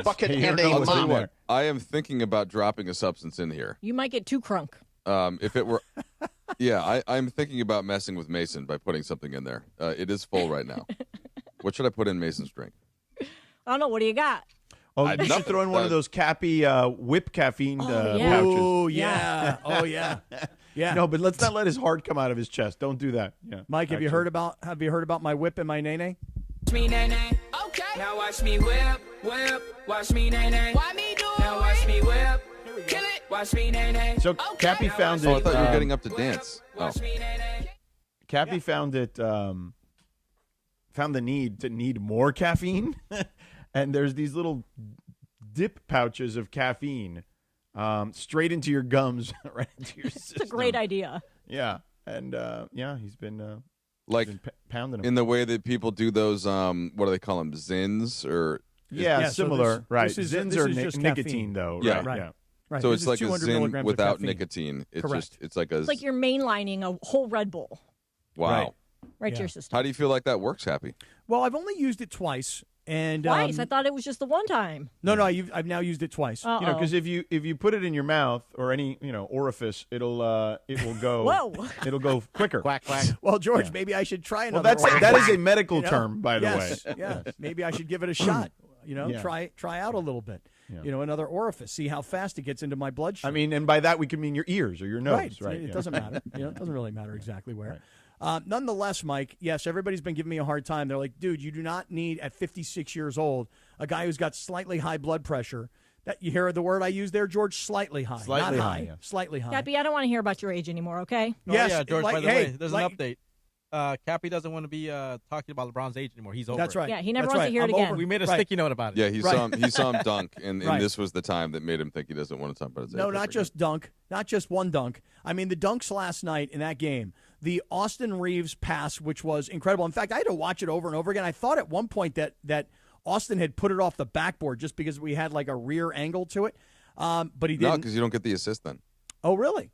Bucket and a mop. I am thinking about dropping a substance in here. You might get too crunk. If it were, I'm thinking about messing with Mason by putting something in there. It is full right now. What should I put in Mason's drink? I don't know. What do you got? Oh, you should throw in one of those Cappy whip caffeine pouches. Oh, yeah. Oh, yeah. Yeah. No, but let's not let his heart come out of his chest. Don't do that. Yeah. Mike, have you heard about my whip and my nay-nay? Watch me nay nay. Okay. Now watch me whip. Watch me nay nay. Why me do it? Now watch me whip. Kill it. Watch me nay nay. So Cappy found it. Oh, I thought you were getting up to dance. Oh. Cappy found it. Found the need more caffeine, and there's these little dip pouches of caffeine, straight into your gums, right into your system. It's a great idea. Yeah, and he's been like pounding them in the way that people do those. What do they call them? Zins or similar. So right? this is Zins just are nicotine, nicotine, though. Yeah. Right. Right. Yeah. Right. So This it's like is a 200 Zin milligrams of without caffeine. nicotine. It's Correct. just it's like a It's like you're mainlining a whole Red Bull wow. right to your system. How do you feel like that works, Happy? Well, I've only used it twice. And Twice? I thought it was just the one time. No, I've now used it twice. Uh-oh. Because if you put it in your mouth or any orifice, it will go. Whoa! It'll go quicker. Quack quack. Well, George, maybe I should try Well, another. that is a medical term, by the yes, way. Yeah, maybe I should give it a shot. Yeah. Try out a little bit. Yeah. Another orifice. See how fast it gets into my bloodstream. I mean, and by that we can mean your ears or your nose, right? It doesn't matter. It doesn't really matter exactly where. Nonetheless, Mike, yes, everybody's been giving me a hard time. They're like, dude, you do not need, at 56 years old, a guy who's got slightly high blood pressure. That you hear the word I use there, George? Slightly high. Slightly not high, high. yeah. Slightly high. Cappy, I don't want to hear about your age anymore, okay? Yes, yeah, George, by the hey, way, there's an update. Cappy doesn't want to be talking about LeBron's age anymore. He's over. That's right. Yeah, he never That's wants right. to hear it I'm again. over. We made a Right. sticky note about it. Yeah, he saw him dunk, and Right. this was the time that made him think he doesn't want to talk about his age. No, not just dunk. Not just one dunk. I mean, the dunks last night in that game, the Austin Reaves pass, which was incredible. In fact, I had to watch it over and over again. I thought at one point that Austin had put it off the backboard just because we had like a rear angle to it, but he didn't. No, because you don't get the assist then. Oh, really?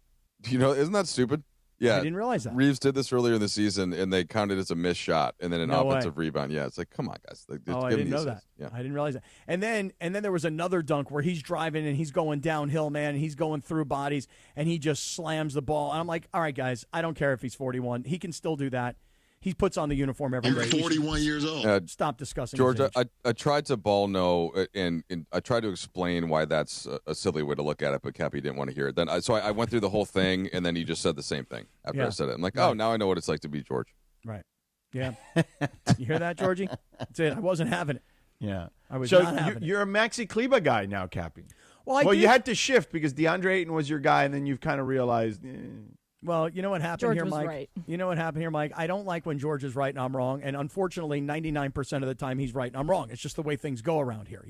Isn't that stupid? Yeah, I didn't realize that. Reaves did this earlier in the season, and they counted it as a missed shot, and then an No offensive way. rebound. Yeah, it's like, come on, guys. Like, Oh, I give him didn't the know that. assist. Yeah. I didn't realize that. And then there was another dunk where he's driving and he's going downhill, man, and he's going through bodies, and he just slams the ball. And I'm like, all right, guys, I don't care if he's 41. He can still do that. He puts on the uniform every day. 41 years old. Stop discussing George, his age. I tried to ball no, and I tried to explain why that's a silly way to look at it, but Cappy didn't want to hear it. Then I went through the whole thing, and then he just said the same thing after I said it. I'm like, oh, now I know what it's like to be George. Right. Yeah. You hear that, Georgie? That's it. I wasn't having it. Yeah. I was so not having it. you're a Maxi Kleber guy now, Cappy. Well, you had to shift because DeAndre Ayton was your guy, and then you've kind of realized. Well, you know what happened George here, was Mike? right. You know what happened here, Mike? I don't like when George is right and I'm wrong. And unfortunately, 99% of the time he's right and I'm wrong. It's just the way things go around here,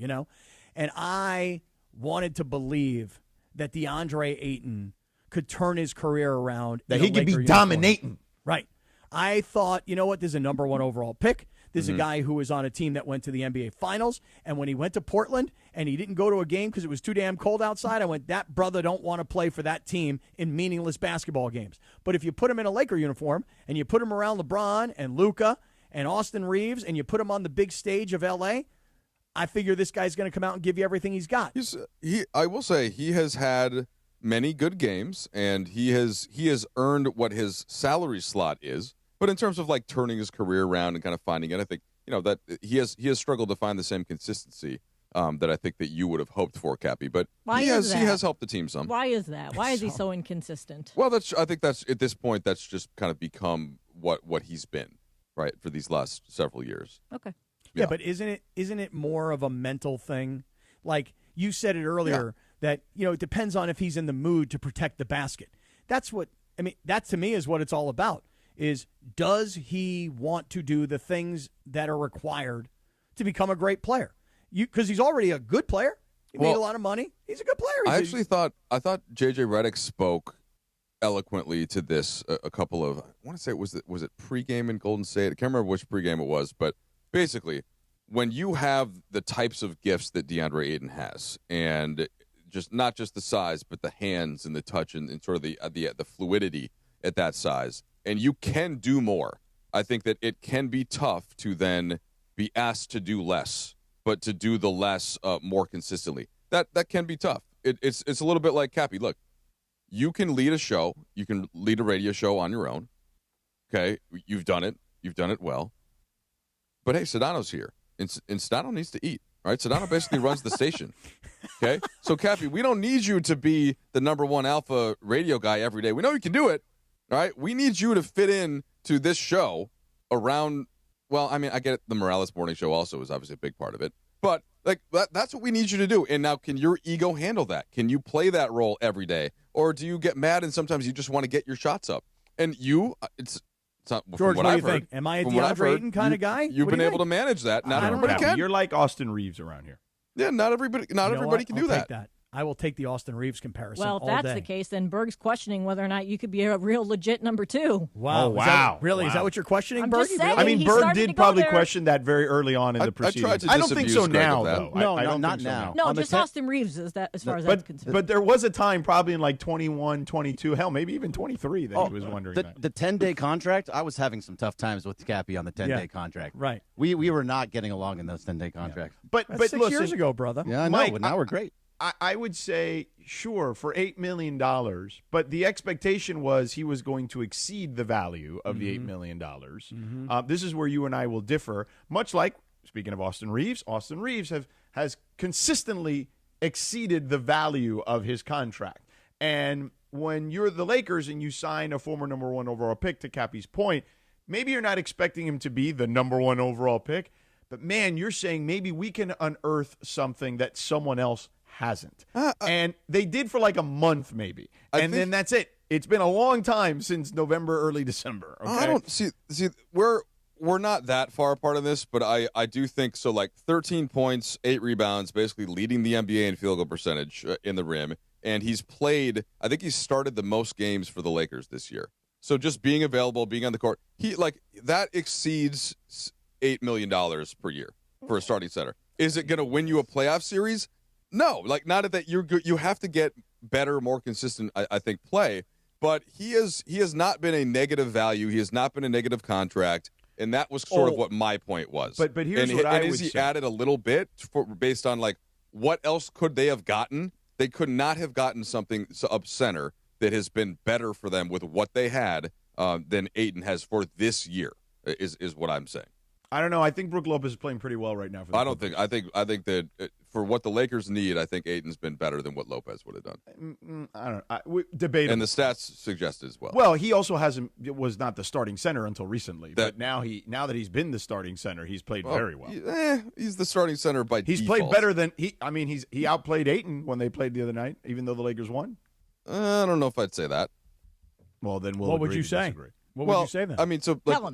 And I wanted to believe that DeAndre Ayton could turn his career around. That in a he could be Laker uniform. dominating. Right. I thought, you know what? This is a number one overall pick. This is a guy who was on a team that went to the NBA Finals. And when he went to Portland and he didn't go to a game because it was too damn cold outside, I went, that brother don't want to play for that team in meaningless basketball games. But if you put him in a Laker uniform and you put him around LeBron and Luca and Austin Reaves and you put him on the big stage of L.A., I figure this guy's going to come out and give you everything he's got. I will say he has had many good games, and he has earned what his salary slot is. But in terms of like turning his career around and kind of finding it, I think that he has struggled to find the same consistency that I think that you would have hoped for, Cappy. But he has helped the team some. Why is that? Why is he so inconsistent? Well, I think that's at this point that's just kind of become what he's been, right, for these last several years. Okay. Yeah, but isn't it more of a mental thing? Like you said it earlier that it depends on if he's in the mood to protect the basket. That's what that to me is what it's all about. Is does he want to do the things that are required to become a great player? Because he's already a good player. He made a lot of money. He's a good player. I thought JJ Redick spoke eloquently to this a couple of, I want to say was it pregame in Golden State? I can't remember which pregame it was, but basically when you have the types of gifts that DeAndre Ayton has, and just not just the size, but the hands and the touch and sort of the fluidity at that size, and you can do more. I think that it can be tough to then be asked to do less, but to do the less more consistently. That can be tough. It's a little bit like Cappy. Look, you can lead a show. You can lead a radio show on your own. Okay, you've done it. You've done it well. But hey, Sedano's here, and Sedano needs to eat. Right? Sedano basically runs the station. Okay? So, Cappy, we don't need you to be the number one alpha radio guy every day. We know you can do it. All right? We need you to fit in to this show around, well, I mean, I get it, the Morales Morning Show also is obviously a big part of it. But, like, that's what we need you to do. And now, can your ego handle that? Can you play that role every day? Or do you get mad and sometimes you just want to get your shots up? And you, it's not George, what do I've you heard. think? Am I a From what I've DeAndre heard, Ayton kind of guy? You've been able to manage that. Not everybody can. You're like Austin Reaves around here. Yeah, not everybody can do I'll that. take that. I will take the Austin Reaves comparison. Well, if all that's day. the case, then Berg's questioning whether or not you could be a real legit number 2. Wow. Oh, wow. Really? Wow. Is that what you're questioning, I'm Berg? just saying, I mean, he Berg started to did go probably there. question that very early on in the I proceedings. tried to I don't think so disabuse Greg now, of that. though. No, I don't not think so now. No, On the just 10 Austin Reeves is that as far as that's concerned. But there was a time, probably in like 21, 22, hell, maybe even 23, that he was wondering that. The 10-day contract, I was having some tough times with Cappy on the 10-day contract. Right. We were not getting along in those 10-day contracts. But That's but 6 listen, years ago, brother. Yeah, I know, Mike, but now we're great. I would say, sure, for $8 million, but the expectation was he was going to exceed the value of the $8 million. This is where you and I will differ, much like, speaking of Austin Reaves has consistently exceeded the value of his contract. And when you're the Lakers and you sign a former number 1 overall pick, to Cappy's point, maybe you're not expecting him to be the number 1 overall pick, but, man, you're saying maybe we can unearth something that someone else hasn't. And they did for like a month maybe. And then that's it. It's been a long time since November, early December. Okay? I don't see we're not that far apart on this, but I do think so. Like 13 points, 8 rebounds, basically leading the NBA in field goal percentage in the rim. And he's played, I think he's started the most games for the Lakers this year. So just being available, being on the court, that exceeds $8 million per year for a starting center. Is it going to win you a playoff series? No, not that you're good. You have to get better, more consistent, I think, play. But he has not been a negative value. He has not been a negative contract, and that was sort of what my point was. But here's what I would he say. added a little bit based on what else could they have gotten? They could not have gotten something up center that has been better for them with what they had than Ayton has for this year. Is what I'm saying. I don't know. I think Brook Lopez is playing pretty well right now. I think that for what the Lakers need, I think Ayton's been better than what Lopez would have done. I don't know. Debatable. And the stats suggest as well. Well, he also was not the starting center until recently. But now that he's been the starting center, he's played very well. He's the starting center by He's default. played better than he outplayed Ayton when they played the other night, even though the Lakers won. I don't know if I'd say that. Well, then we'll What would agree you to say? disagree. What would you say then? I mean,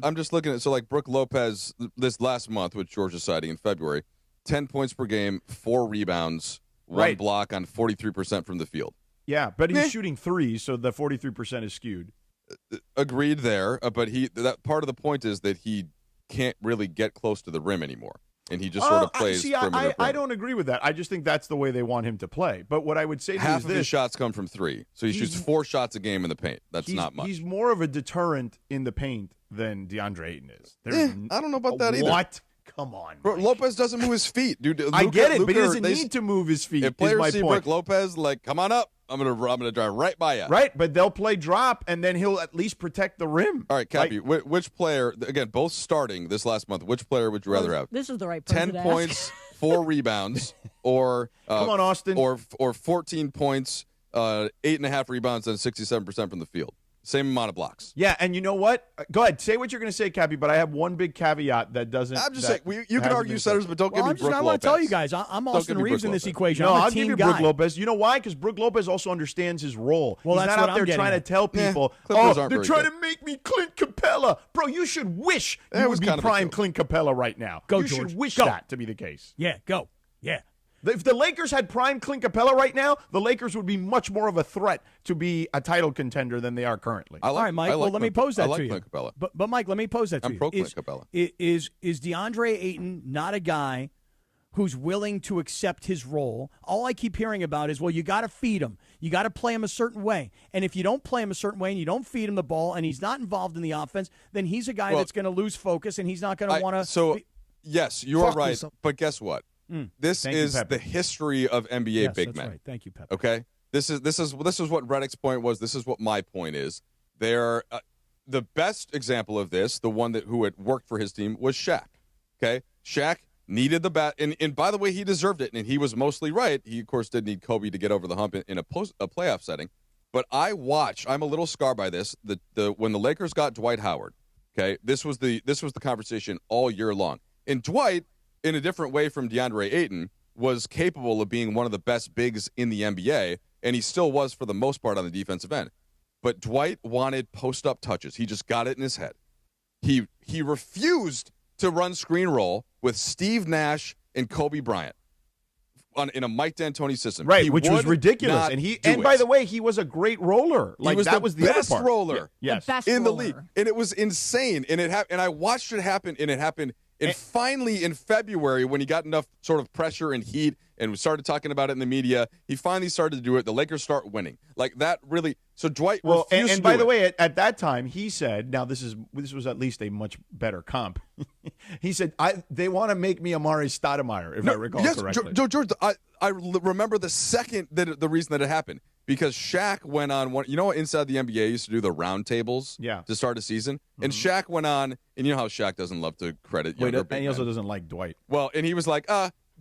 I'm just looking at Brook Lopez this last month with Georgia siding in February, 10 points per game, 4 rebounds, 1 block on 43% from the field. Yeah, but he's shooting threes, so the 43% is skewed. Agreed there, but that part of the point is that he can't really get close to the rim anymore, and he just sort of plays. I don't agree with that. I just think that's the way they want him to play. But what I would say to you half is of this: his shots come from 3, so he shoots 4 shots a game in the paint. That's not much. He's more of a deterrent in the paint than DeAndre Ayton is. I don't know about that either. What? Come on, Bro, Lopez doesn't move his feet, dude. I get it, but he doesn't need to move his feet. If Is my players see point. Brook Lopez, come on up. I'm gonna drive right by you. Right, but they'll play drop, and then he'll at least protect the rim. All right, Cappy, which player, again, both starting this last month, which player would you rather have? This is the right person 10 to points, 4 rebounds, or come on, Austin, or 14 points, 8.5 rebounds, and 67% from the field. Same amount of blocks. Yeah, and you know what? Go ahead, say what you're going to say, Cappy, but I have one big caveat that doesn't. I'm just saying, you can argue centers, but don't give me Brook Lopez. I want to tell you guys, I'm Austin Reaves in this equation. No, I'm a I'll team give you guy. Brook Lopez. You know why? Because Brook Lopez also understands his role. Well, he's that's not what out there I'm getting trying at. to tell people, Clippers they're aren't very trying good. to make me Clint Capella. Bro, you should wish That you was would be kind of a prime joke. Clint Capella right now. Go, you George. should wish Go. that to be the case. Yeah, go. Yeah. If the Lakers had prime Clint Capella right now, the Lakers would be much more of a threat to be a title contender than they are currently. All right, Mike. Well, let me pose that I like to you. Clint Capella. But Mike, let me pose that to I'm you. pro Clint Capella. Is DeAndre Ayton not a guy who's willing to accept his role? All I keep hearing about is, well, you got to feed him. You got to play him a certain way. And if you don't play him a certain way and you don't feed him the ball and he's not involved in the offense, then he's a guy that's going to lose focus and he's not going to want to. So, yes, you are Fuck right. yourself. But guess what? This Thank you, is Pepper. the history of NBA Yes, big that's men. right. Thank you, Pepper. Okay, this is what Reddick's point was. This is what my point is. They're the best example of this. The one who had worked for his team was Shaq. Okay, Shaq needed the bat. And by the way, he deserved it, and he was mostly right. He, of course, did need Kobe to get over the hump in a playoff setting. But I'm a little scarred by this. When the Lakers got Dwight Howard, okay, this was the conversation all year long. And Dwight, in a different way from DeAndre Ayton, was capable of being one of the best bigs in the NBA, and he still was for the most part on the defensive end. But Dwight wanted post-up touches. He just got it in his head. He refused to run screen roll with Steve Nash and Kobe Bryant in a Mike D'Antoni system. Right, which was ridiculous. And by the way, he was a great roller. Like, that was the best other part. roller Yes. The best in the roller. league. And it was insane. And and I watched it happen, and it happened. And finally, in February, when he got enough sort of pressure and heat and we started talking about it in the media, he finally started to do it. The Lakers start winning. Like, that really – so Dwight refused and by the way, at that time, he said – now, this was at least a much better comp. He said, they want to make me Amari Stoudemire, if I recall correctly. George, I remember the second the reason that it happened. Because Shaq went on one, inside the NBA used to do the round tables to start a season. And Shaq went on, and you know how Shaq doesn't love to credit younger big and he also men. doesn't like Dwight. Well, and he was like,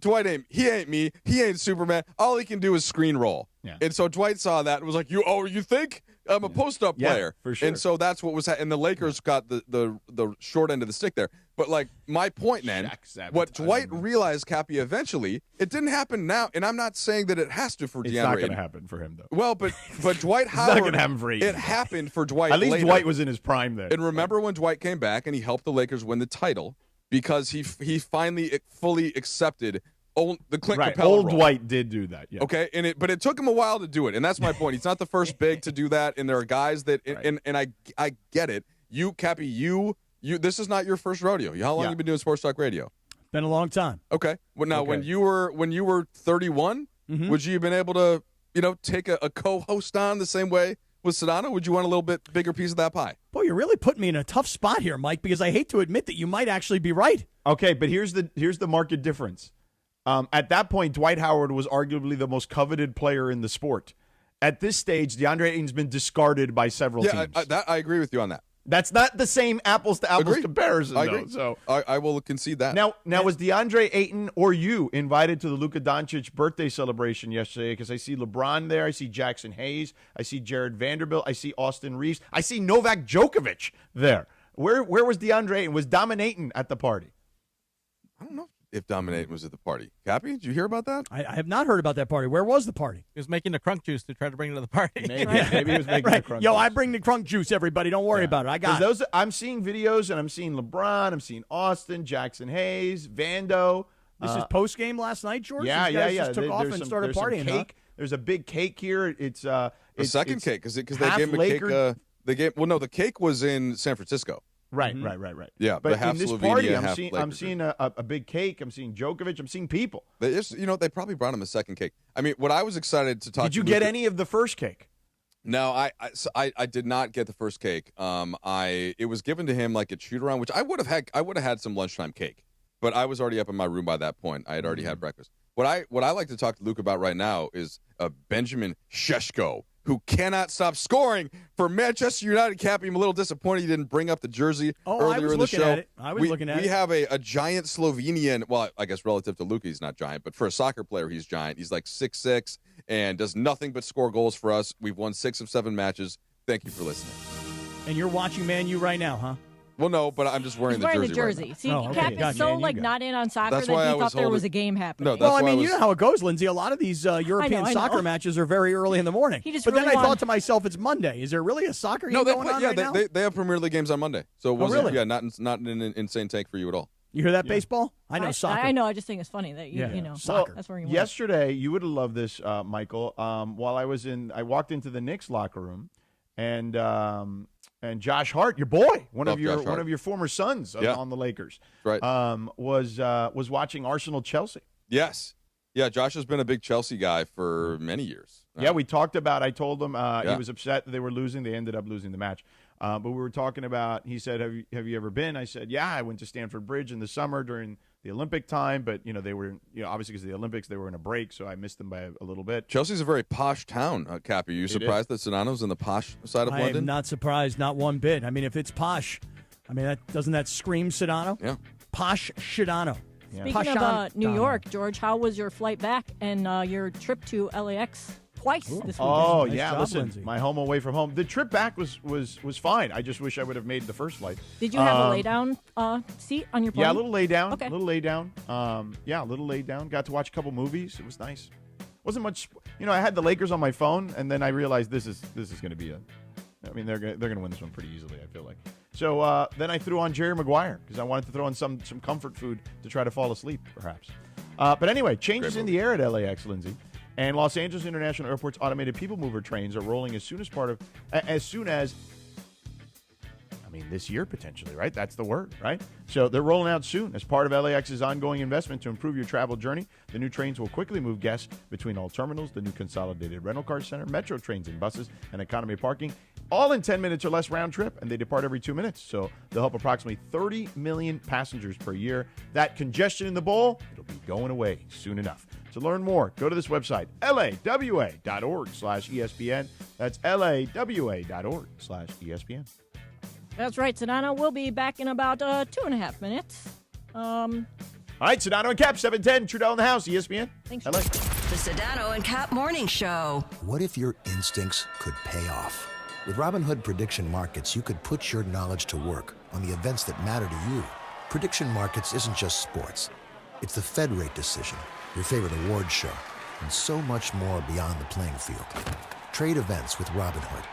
Dwight ain't me. He ain't Superman. All he can do is screen roll. Yeah. And so Dwight saw that and was like, you think? I'm a post-up player. For sure. And so that's what was and the Lakers got the short end of the stick there. But, like, my point, man, what Dwight realized, Cappy, eventually, it didn't happen now. And I'm not saying that it has to for DeAndre. It's not going to happen for him, though. Well, but Dwight Howard. It's not going to happen for Ayton. It happened for Dwight At least later. Dwight was in his prime then. And remember when Dwight came back and he helped the Lakers win the title because he finally fully accepted the Clint Capella Old role. Dwight did do that. Yeah. Okay, but it took him a while to do it, and that's my point. He's not the first big to do that, and there are guys that, and I get it. You, Cappy, you, this is not your first rodeo. How long have you been doing sports talk radio? Been a long time. Okay. Well, now when you were 31, would you have been able to take a co-host on the same way with Sedano? Would you want a little bit bigger piece of that pie? Boy, you're really putting me in a tough spot here, Mike, because I hate to admit that you might actually be right. Okay, but here's the market difference. At that point, Dwight Howard was arguably the most coveted player in the sport. At this stage, DeAndre Ayton's been discarded by several teams. I agree with you on that. That's not the same apples-to-apples comparison, I agree. though. So I will concede that. Now, was DeAndre Ayton or you invited to the Luca Doncic birthday celebration yesterday? Because I see LeBron there. I see Jackson Hayes. I see Jared Vanderbilt. I see Austin Reaves. I see Novak Djokovic there. Where was DeAndre Ayton? Was Dominating at the party? I don't know if Dominating was at the party. Cappy, did you hear about that? I have not heard about that party. Where was the party? He was making the crunk juice to try to bring it to the party. Maybe he was making the crunk Yo, juice. I bring the crunk juice, everybody. Don't worry about it. I got it. I'm seeing videos, and I'm seeing LeBron. I'm seeing Austin, Jackson Hayes, Vando. This is post-game last night, George? Yeah, These guys yeah. just took off and started some partying, cake. There's a big cake here. It's a second cake because they gave him a Laker. cake. The cake was in San Francisco. Right. Yeah, but half in this Slovenia, party, half I'm seeing a big cake. I'm seeing Djokovic. I'm seeing people. They probably brought him a second cake. I mean, what I was excited to talk. Did you to get Luca, any of the first cake? No, I did not get the first cake. It was given to him like at shoot around, which I would have had some lunchtime cake, but I was already up in my room by that point. I had already had breakfast. What I like to talk to Luke about right now is Benjamin Šeško, who cannot stop scoring for Manchester United. Cappy, I'm a little disappointed he didn't bring up the jersey earlier in the show. I was looking at it. We have a giant Slovenian, well, I guess relative to Luka, he's not giant, but for a soccer player, he's giant. He's like 6'6", and does nothing but score goals for us. We've won 6 of 7 matches. Thank you for listening. And you're watching Man U right now, huh? Well, no, but I'm just wearing He's wearing the the jersey. jersey. Right See, now. Cap is Gotcha. so And you got not in on soccer That's that why he I thought was there was holding- a game happening. No, that's Well, I why mean, you know how it goes, Lindsay. A lot of these European I know. soccer matches are very early in the morning. He just but then really I thought wanted- to myself, it's Monday. Is there really a soccer game No, going on right now? they have Premier League games on Monday. So it wasn't, really? yeah, not an insane take for you at all. You hear that, baseball? I know soccer. I know. I just think it's funny that you know Soccer. that's where you went. Yesterday, you would have loved this, Michael. While I walked into the Knicks locker room, and Josh Hart, your boy, one of your former sons on the Lakers, right? Was watching Arsenal Chelsea. Yes, yeah. Josh has been a big Chelsea guy for many years. Yeah, we talked about. I told him he was upset that they were losing. They ended up losing the match. But we were talking about. He said, "Have you ever been?" I said, "Yeah, I went to Stamford Bridge in the summer during the Olympic time, but they were obviously because of the Olympics they were in a break, so I missed them by a little bit." Chelsea's a very posh town, Cappy. Are you surprised that Sedano's in the posh side of I London? am not surprised, not one bit. I mean, if it's posh, doesn't that scream Sedano? Yeah. Posh Sedano. Speaking of New York, George, how was your flight back and your trip to LAX twice this weekend? Oh, Nice yeah. job, Listen, Lindsay. my home away from home. The trip back was fine. I just wish I would have made the first flight. Did you have a lay-down seat on your plane? Yeah, a little lay down. Okay. A little lay down. Yeah, a little lay down. Got to watch a couple movies. It was nice. Wasn't much. I had the Lakers on my phone, and then I realized this is going to be I mean, they're going to win this one pretty easily, I feel like. So then I threw on Jerry Maguire because I wanted to throw on some comfort food to try to fall asleep, perhaps. But anyway, changes in the air at LAX, Lindsay. And Los Angeles International Airport's automated people mover trains are rolling as soon as this year, potentially, right? That's the word, right? So they're rolling out soon as part of LAX's ongoing investment to improve your travel journey. The new trains will quickly move guests between all terminals, the new consolidated rental car center, metro trains and buses, and economy parking, all in 10 minutes or less round trip, and they depart every 2 minutes. So they'll help approximately 30 million passengers per year. That congestion in the bowl, it'll be going away soon enough. To learn more, go to this website, lawa.org/ESPN. That's lawa.org/ESPN. That's right, Sedano. We'll be back in about 2.5 minutes. All right, Sedano and Cap, 710, Trudell in the house, ESPN. Thanks. LA. The Sedano and Cap Morning Show. What if your instincts could pay off? With Robinhood Prediction Markets, you could put your knowledge to work on the events that matter to you. Prediction Markets isn't just sports. It's the Fed rate decision, your favorite award show, and so much more beyond the playing field. Trade events with Robinhood.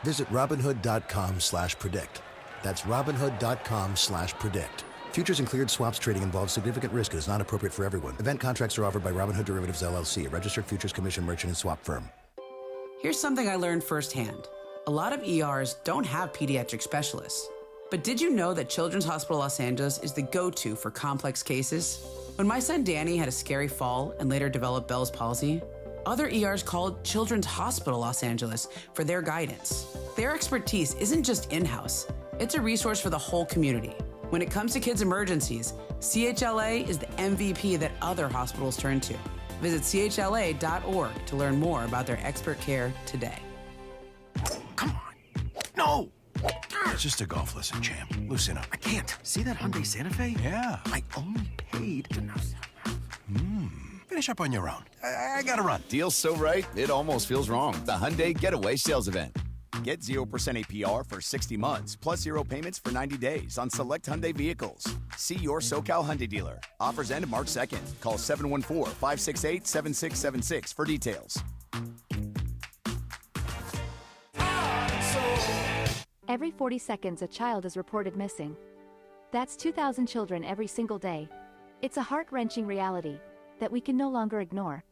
Visit Robinhood.com/predict. That's Robinhood.com/predict. Futures and cleared swaps trading involves significant risk and is not appropriate for everyone. Event contracts are offered by Robinhood Derivatives LLC, a registered futures commission merchant and swap firm. Here's something I learned firsthand. A lot of ERs don't have pediatric specialists. But did you know that Children's Hospital Los Angeles is the go-to for complex cases? When my son Danny had a scary fall and later developed Bell's palsy, other ERs called Children's Hospital Los Angeles for their guidance. Their expertise isn't just in-house. It's a resource for the whole community. When it comes to kids' emergencies, CHLA is the MVP that other hospitals turn to. Visit chla.org to learn more about their expert care today. No! It's just a golf lesson, champ. Loosen up. I can't. See that Hyundai Santa Fe? Yeah. I only paid to know. Finish up on your own. I gotta run. Deal's so right, it almost feels wrong. The Hyundai Getaway Sales Event. Get 0% APR for 60 months, plus 0 payments for 90 days on select Hyundai vehicles. See your SoCal Hyundai dealer. Offers end March 2nd. Call 714-568-7676 for details. Every 40 seconds, a child is reported missing. That's 2,000 children every single day. It's a heart-wrenching reality that we can no longer ignore.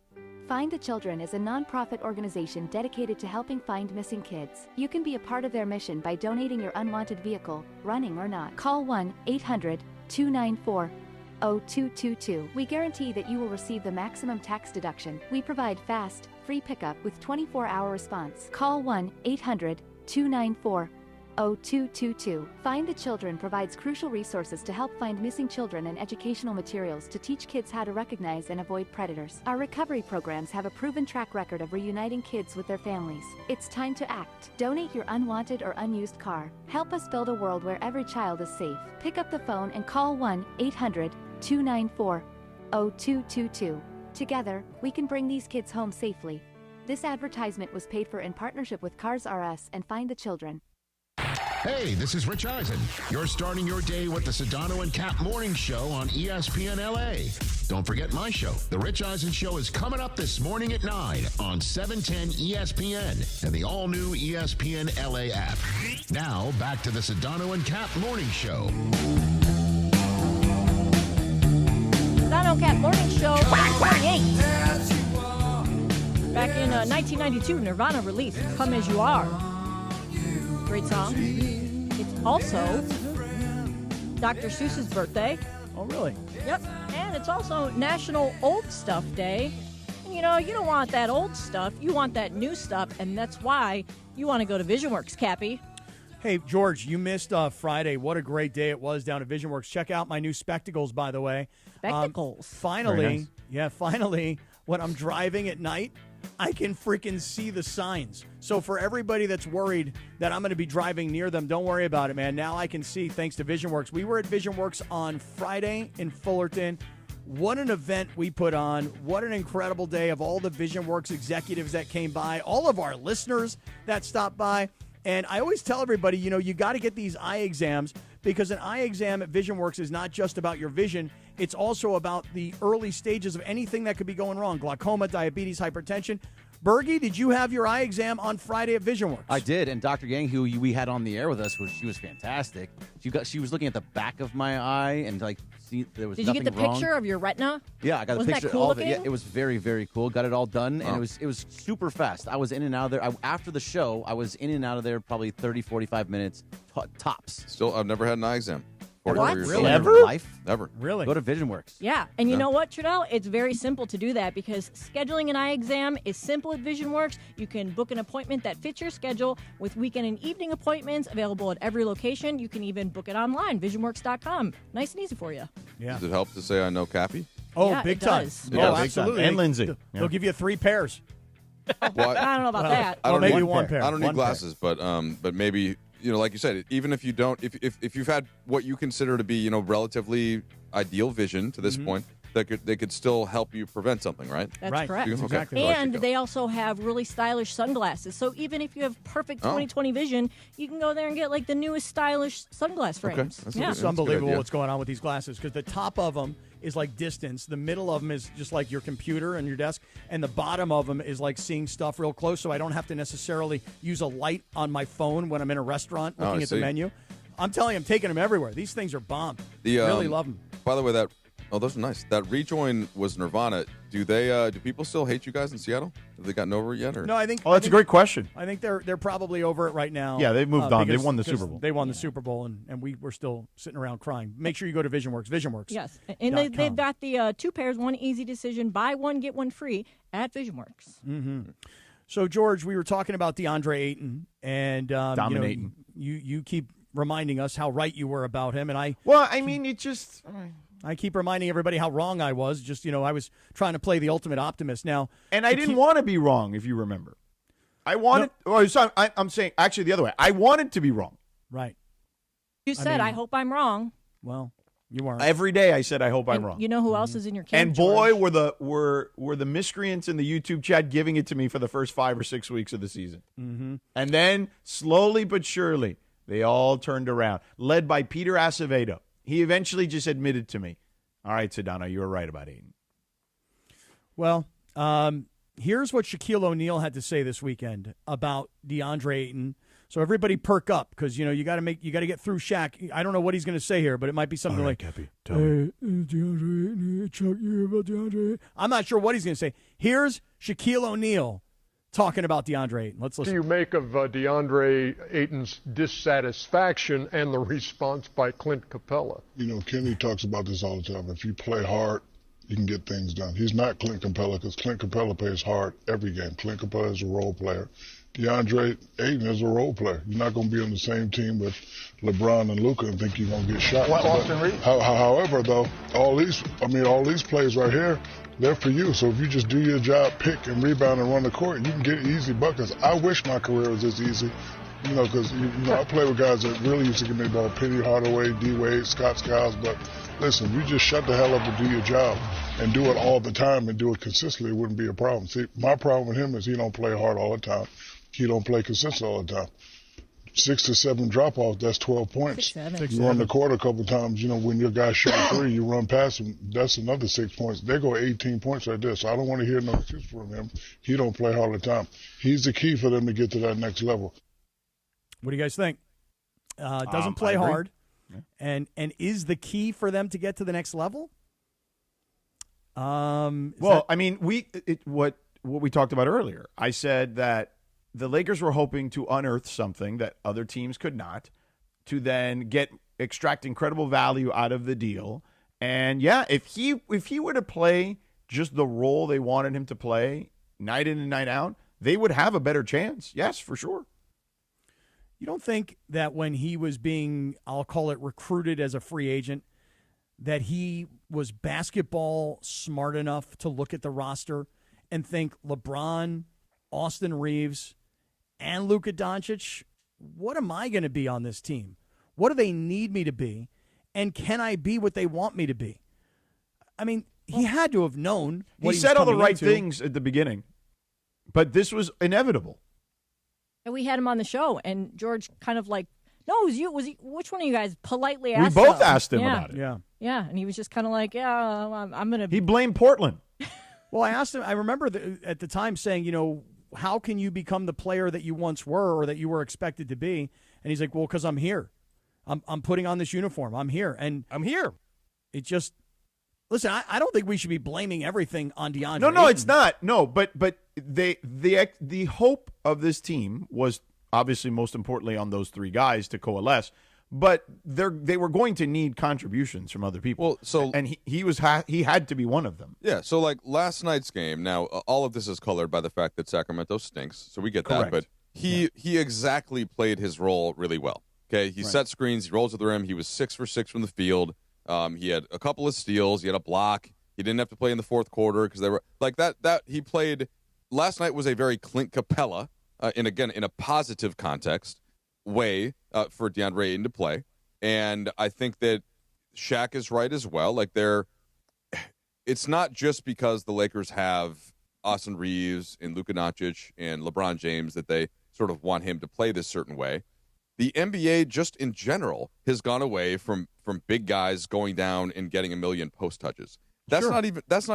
Find the Children is a nonprofit organization dedicated to helping find missing kids. You can be a part of their mission by donating your unwanted vehicle, running or not. Call 1-800-294-0222. We guarantee that you will receive the maximum tax deduction. We provide fast, free pickup with 24-hour response. Call 1-800-294-0222. Find the Children provides crucial resources to help find missing children and educational materials to teach kids how to recognize and avoid predators. Our recovery programs have a proven track record of reuniting kids with their families. It's time to act. Donate your unwanted or unused car. Help us build a world where every child is safe. Pick up the phone and call 1-800-294-0222. Together, we can bring these kids home safely. This advertisement was paid for in partnership with Cars R Us and Find the Children. Hey, this is Rich Eisen. You're starting your day with the Sedano and Cap Morning Show on ESPN LA. Don't forget my show. The Rich Eisen Show is coming up this morning at 9 on 710 ESPN and the all-new ESPN LA app. Now, back to the Sedano and Cap Morning Show. Sedano Kap Morning Show 48. Back in 1992, Nirvana released Come As You Are. Great song. It's also Dr. Seuss's birthday. Oh, really? Yep. And it's also National Old Stuff Day. And you don't want that old stuff. You want that new stuff. And that's why you want to go to VisionWorks, Cappy. Hey, George, you missed Friday. What a great day it was down at VisionWorks. Check out my new spectacles, by the way. Spectacles. Finally, when I'm driving at night, I can freaking see the signs. So for everybody that's worried that I'm going to be driving near them, don't worry about it, man. Now I can see thanks to VisionWorks. We were at VisionWorks on Friday in Fullerton. What an event we put on. What an incredible day of all the VisionWorks executives that came by, all of our listeners that stopped by. And I always tell everybody, you got to get these eye exams because an eye exam at VisionWorks is not just about your vision. It's also about the early stages of anything that could be going wrong. Glaucoma, diabetes, hypertension. Bergie, did you have your eye exam on Friday at VisionWorks? I did, and Dr. Yang, who we had on the air with us, she was fantastic. She was looking at the back of my eye and there was Did you nothing get the wrong. picture of your retina? Yeah, I got Wasn't a picture that cool all of it. looking? Yeah, it was very, very cool. Got it all done, and it was super fast. I was in and out of there. After the show, I was in and out of there probably 30, 45 minutes tops. Still, I've never had an eye exam. What? Really? Never? Life? Never. Really? Go to VisionWorks. Yeah, and you Yeah. know what, Trudell? It's very simple to do that because scheduling an eye exam is simple at VisionWorks. You can book an appointment that fits your schedule with weekend and evening appointments available at every location. You can even book it online, visionworks.com. Nice and easy for you. Yeah. Does it help to say I know Cappy? Oh, Yeah, big it time. does. Oh, Yeah, big time. absolutely. And Lindsay. They'll give you 3 pairs. Well, I don't know about that. I don't maybe need one pair. I don't need One pair. glasses, but maybe like you said, even if you don't, if you've had what you consider to be relatively ideal vision to this point, they could still help you prevent something, right? That's correct. Okay. Exactly. And they also have really stylish sunglasses. So even if you have perfect 20/20 vision, you can go there and get like the newest stylish sunglass frames. That's Yeah. It's unbelievable what's going on with these glasses because the top of them is like distance. The middle of them is just like your computer and your desk. And the bottom of them is like seeing stuff real close. So I don't have to necessarily use a light on my phone when I'm in a restaurant looking at the menu. I'm telling you, I'm taking them everywhere. These things are bomb. Really love them. By the way, those are nice. That rejoin was Nirvana. Do people still hate you guys in Seattle? Have they gotten over it yet? Or? No, I think. Oh, that's a great question. I think they're probably over it right now. Yeah, they've moved on. They because- won the because Super Bowl. They won the Super Bowl, and we were still sitting around crying. Make sure you go to VisionWorks. VisionWorks. Yes. And they've got the 2 pairs, 1 easy decision, buy 1, get 1 free at VisionWorks. Mm-hmm. So, George, we were talking about DeAndre Ayton, and Dominating. You keep reminding us how right you were about him, and I keep reminding everybody how wrong I was. Just I was trying to play the ultimate optimist now, And I didn't want to be wrong, if you remember. I wanted. I'm saying actually the other way. I wanted to be wrong. Right. You said, I hope I'm wrong. Well, you weren't. Every day I said I hope I'm And wrong. You know who else is in your camp? And boy, George? were the miscreants in the YouTube chat giving it to me for the first 5 or 6 weeks of the season. Mm-hmm. And then slowly but surely, they all turned around, led by Peter Acevedo. He eventually just admitted to me, all right, Sedano, you were right about Ayton. Well, here's what Shaquille O'Neal had to say this weekend about DeAndre Ayton. So everybody perk up because you got to get through Shaq. I don't know what he's going to say here, but it might be something like, Cappy, DeAndre Ayton, Chuck, you hear about DeAndre Ayton? I'm not sure what he's going to say. Here's Shaquille O'Neal talking about DeAndre Ayton. Let's listen. What do you make of DeAndre Ayton's dissatisfaction and the response by Clint Capella? Kenny talks about this all the time. If you play hard, you can get things done. He's not Clint Capella because Clint Capella plays hard every game. Clint Capella is a role player. DeAndre Ayton is a role player. You're not going to be on the same team with LeBron and Luca and think you're going to get shot. However, though, all these plays right here, they're for you. So if you just do your job, pick and rebound and run the court, you can get easy buckets. I wish my career was this easy, because I play with guys that really used to give me the ball. Penny Hardaway, D. Wade, Scott Skiles. But listen, you just shut the hell up and do your job and do it all the time and do it consistently, it wouldn't be a problem. See, my problem with him is he don't play hard all the time. He don't play consistent all the time. 6 to 7 drop-offs, that's 12 points. 6, 7. You run the court a couple times, when your guy shoot 3, you run past him, that's another 6 points. They go 18 points right there, so I don't want to hear no excuse from him. He don't play all the time. He's the key for them to get to that next level. What do you guys think? Doesn't play hard, and is the key for them to get to the next level? What we talked about earlier. I said that the Lakers were hoping to unearth something that other teams could not, to then extract incredible value out of the deal. And yeah, if he were to play just the role they wanted him to play night in and night out, they would have a better chance. Yes, for sure. You don't think that when he was being, I'll call it, recruited as a free agent, that he was basketball smart enough to look at the roster and think LeBron, Austin Reaves, and Luca Doncic, what am I going to be on this team? What do they need me to be? And can I be what they want me to be? I mean, he had to have known what He he said was all the coming right into. things at the beginning, but this was inevitable. And we had him on the show, and George kind of like, no, it was you. Which one of you guys politely We asked both him? asked him Yeah. about it. Yeah. Yeah, and he was just kind of like, yeah, I'm going to. He blamed Portland. Well, I asked him, I remember at the time saying, how can you become the player that you once were or that you were expected to be? And he's like, well, because I'm here. I'm putting on this uniform. I'm here. And I'm here. It just, listen, I don't think we should be blaming everything on DeAndre. No, Ayton. it's not. No, but the hope of this team was obviously most importantly on those three guys to coalesce. But they were going to need contributions from other people. Well, so and he had to be one of them. Yeah, so like last night's game. Now, all of this is colored by the fact that Sacramento stinks, so we get Correct. that. But he exactly played his role really well. Okay, he set screens, he rolls to the rim. He was 6 for 6 from the field. He had a couple of steals. He had a block. He didn't have to play in the fourth quarter because they were like that. That he played last night was a very Clint Capella, in a positive context way for DeAndre Ayton to play. And I think that Shaq is right as well. Like it's not just because the Lakers have Austin Reaves and Luca Doncic and LeBron James that they sort of want him to play this certain way. The NBA just in general has gone away from big guys going down and getting a million post touches. That's not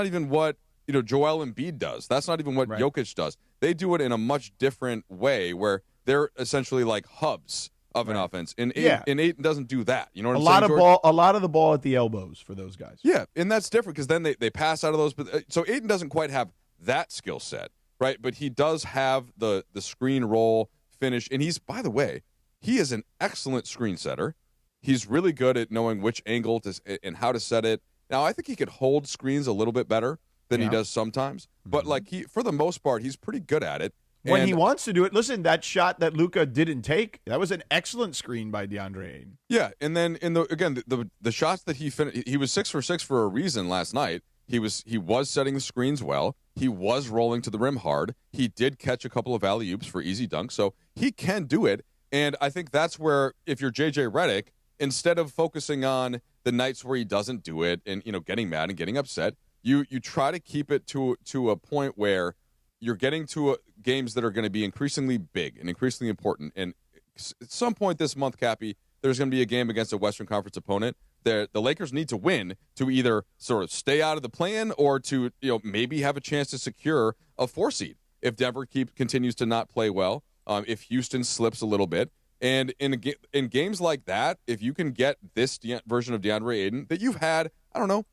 even what Joel Embiid does. That's not even what Jokic does. They do it in a much different way where they're essentially like hubs of an offense. And Ayton doesn't do that. You know what I'm saying, George? A lot of the ball at the elbows for those guys. Yeah, and that's different because then they pass out of those. But so Ayton doesn't quite have that skill set, right? But he does have the screen roll finish. And by the way, he is an excellent screen setter. He's really good at knowing which angle and how to set it. Now, I think he could hold screens a little bit better than he does sometimes. But for the most part, he's pretty good at it. When he wants to do it, listen, that shot that Luca didn't take, that was an excellent screen by DeAndre Ayton. Yeah, and then the shots that he finished, he was 6 for 6 for a reason last night. He was setting the screens well. He was rolling to the rim hard. He did catch a couple of alley-oops for easy dunks, so he can do it. And I think that's where, if you're JJ Redick, instead of focusing on the nights where he doesn't do it and getting mad and getting upset, you try to keep it to a point where you're getting to games that are going to be increasingly big and increasingly important. And at some point this month, Cappy, there's going to be a game against a Western Conference opponent. The Lakers need to win to either sort of stay out of the play-in or to maybe have a chance to secure a 4 seed if Denver continues to not play well. If Houston slips a little bit. And in games like that, if you can get this version of DeAndre Ayton that you've had, I don't know,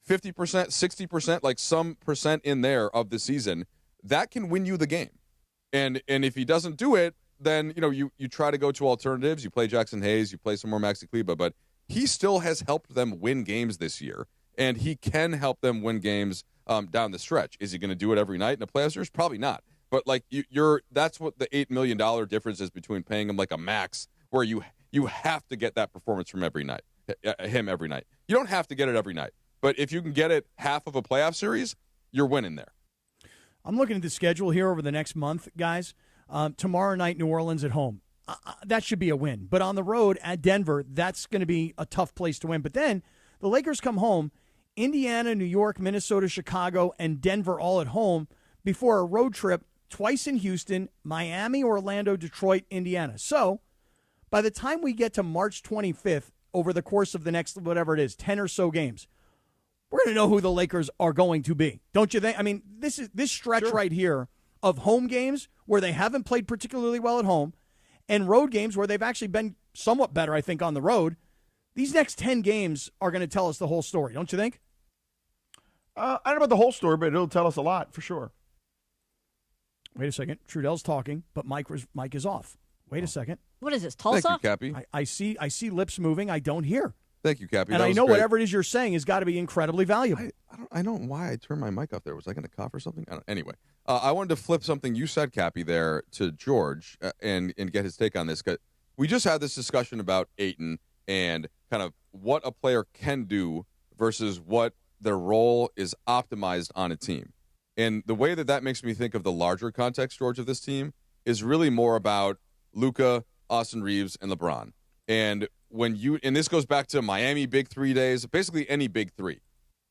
50%, 60%, like some percent in there of the season, that can win you the game. And if he doesn't do it, then you try to go to alternatives. You play Jackson Hayes, you play some more Maxi Kleber, but he still has helped them win games this year, and he can help them win games down the stretch. Is he going to do it every night in the playoffs? There's probably not. But that's what the $8 million difference is between paying him like a max, where you have to get that performance from him every night. You don't have to get it every night, but if you can get it half of a playoff series, you're winning there. I'm looking at the schedule here over the next month, guys. Tomorrow night, New Orleans at home. That should be a win. But on the road at Denver, that's going to be a tough place to win. But then the Lakers come home, Indiana, New York, Minnesota, Chicago, and Denver all at home before a road trip twice in Houston, Miami, Orlando, Detroit, Indiana. So by the time we get to March 25th, over the course of the next, whatever it is, 10 or so games, we're going to know who the Lakers are going to be. Don't you think? I mean, this stretch right here of home games where they haven't played particularly well at home and road games where they've actually been somewhat better, I think, on the road. These next 10 games are going to tell us the whole story, don't you think? I don't know about the whole story, but it'll tell us a lot for sure. Wait a second. Trudell's talking, but Mike is off. Wait a second. What is this, Tulsa? Thank you, Cappy. I see lips moving. I don't hear. Thank you, Cappy. And I know whatever it is you're saying has got to be incredibly valuable. I don't know why I turned my mic off there. Was I going to cough or something? Anyway, I wanted to flip something you said, Cappy, there to George and get his take on this. 'Cause we just had this discussion about Ayton and kind of what a player can do versus what their role is optimized on a team. And the way that makes me think of the larger context, George, of this team is really more about Luca, Austin Reaves, and LeBron. And this goes back to Miami Big Three days, basically any Big Three.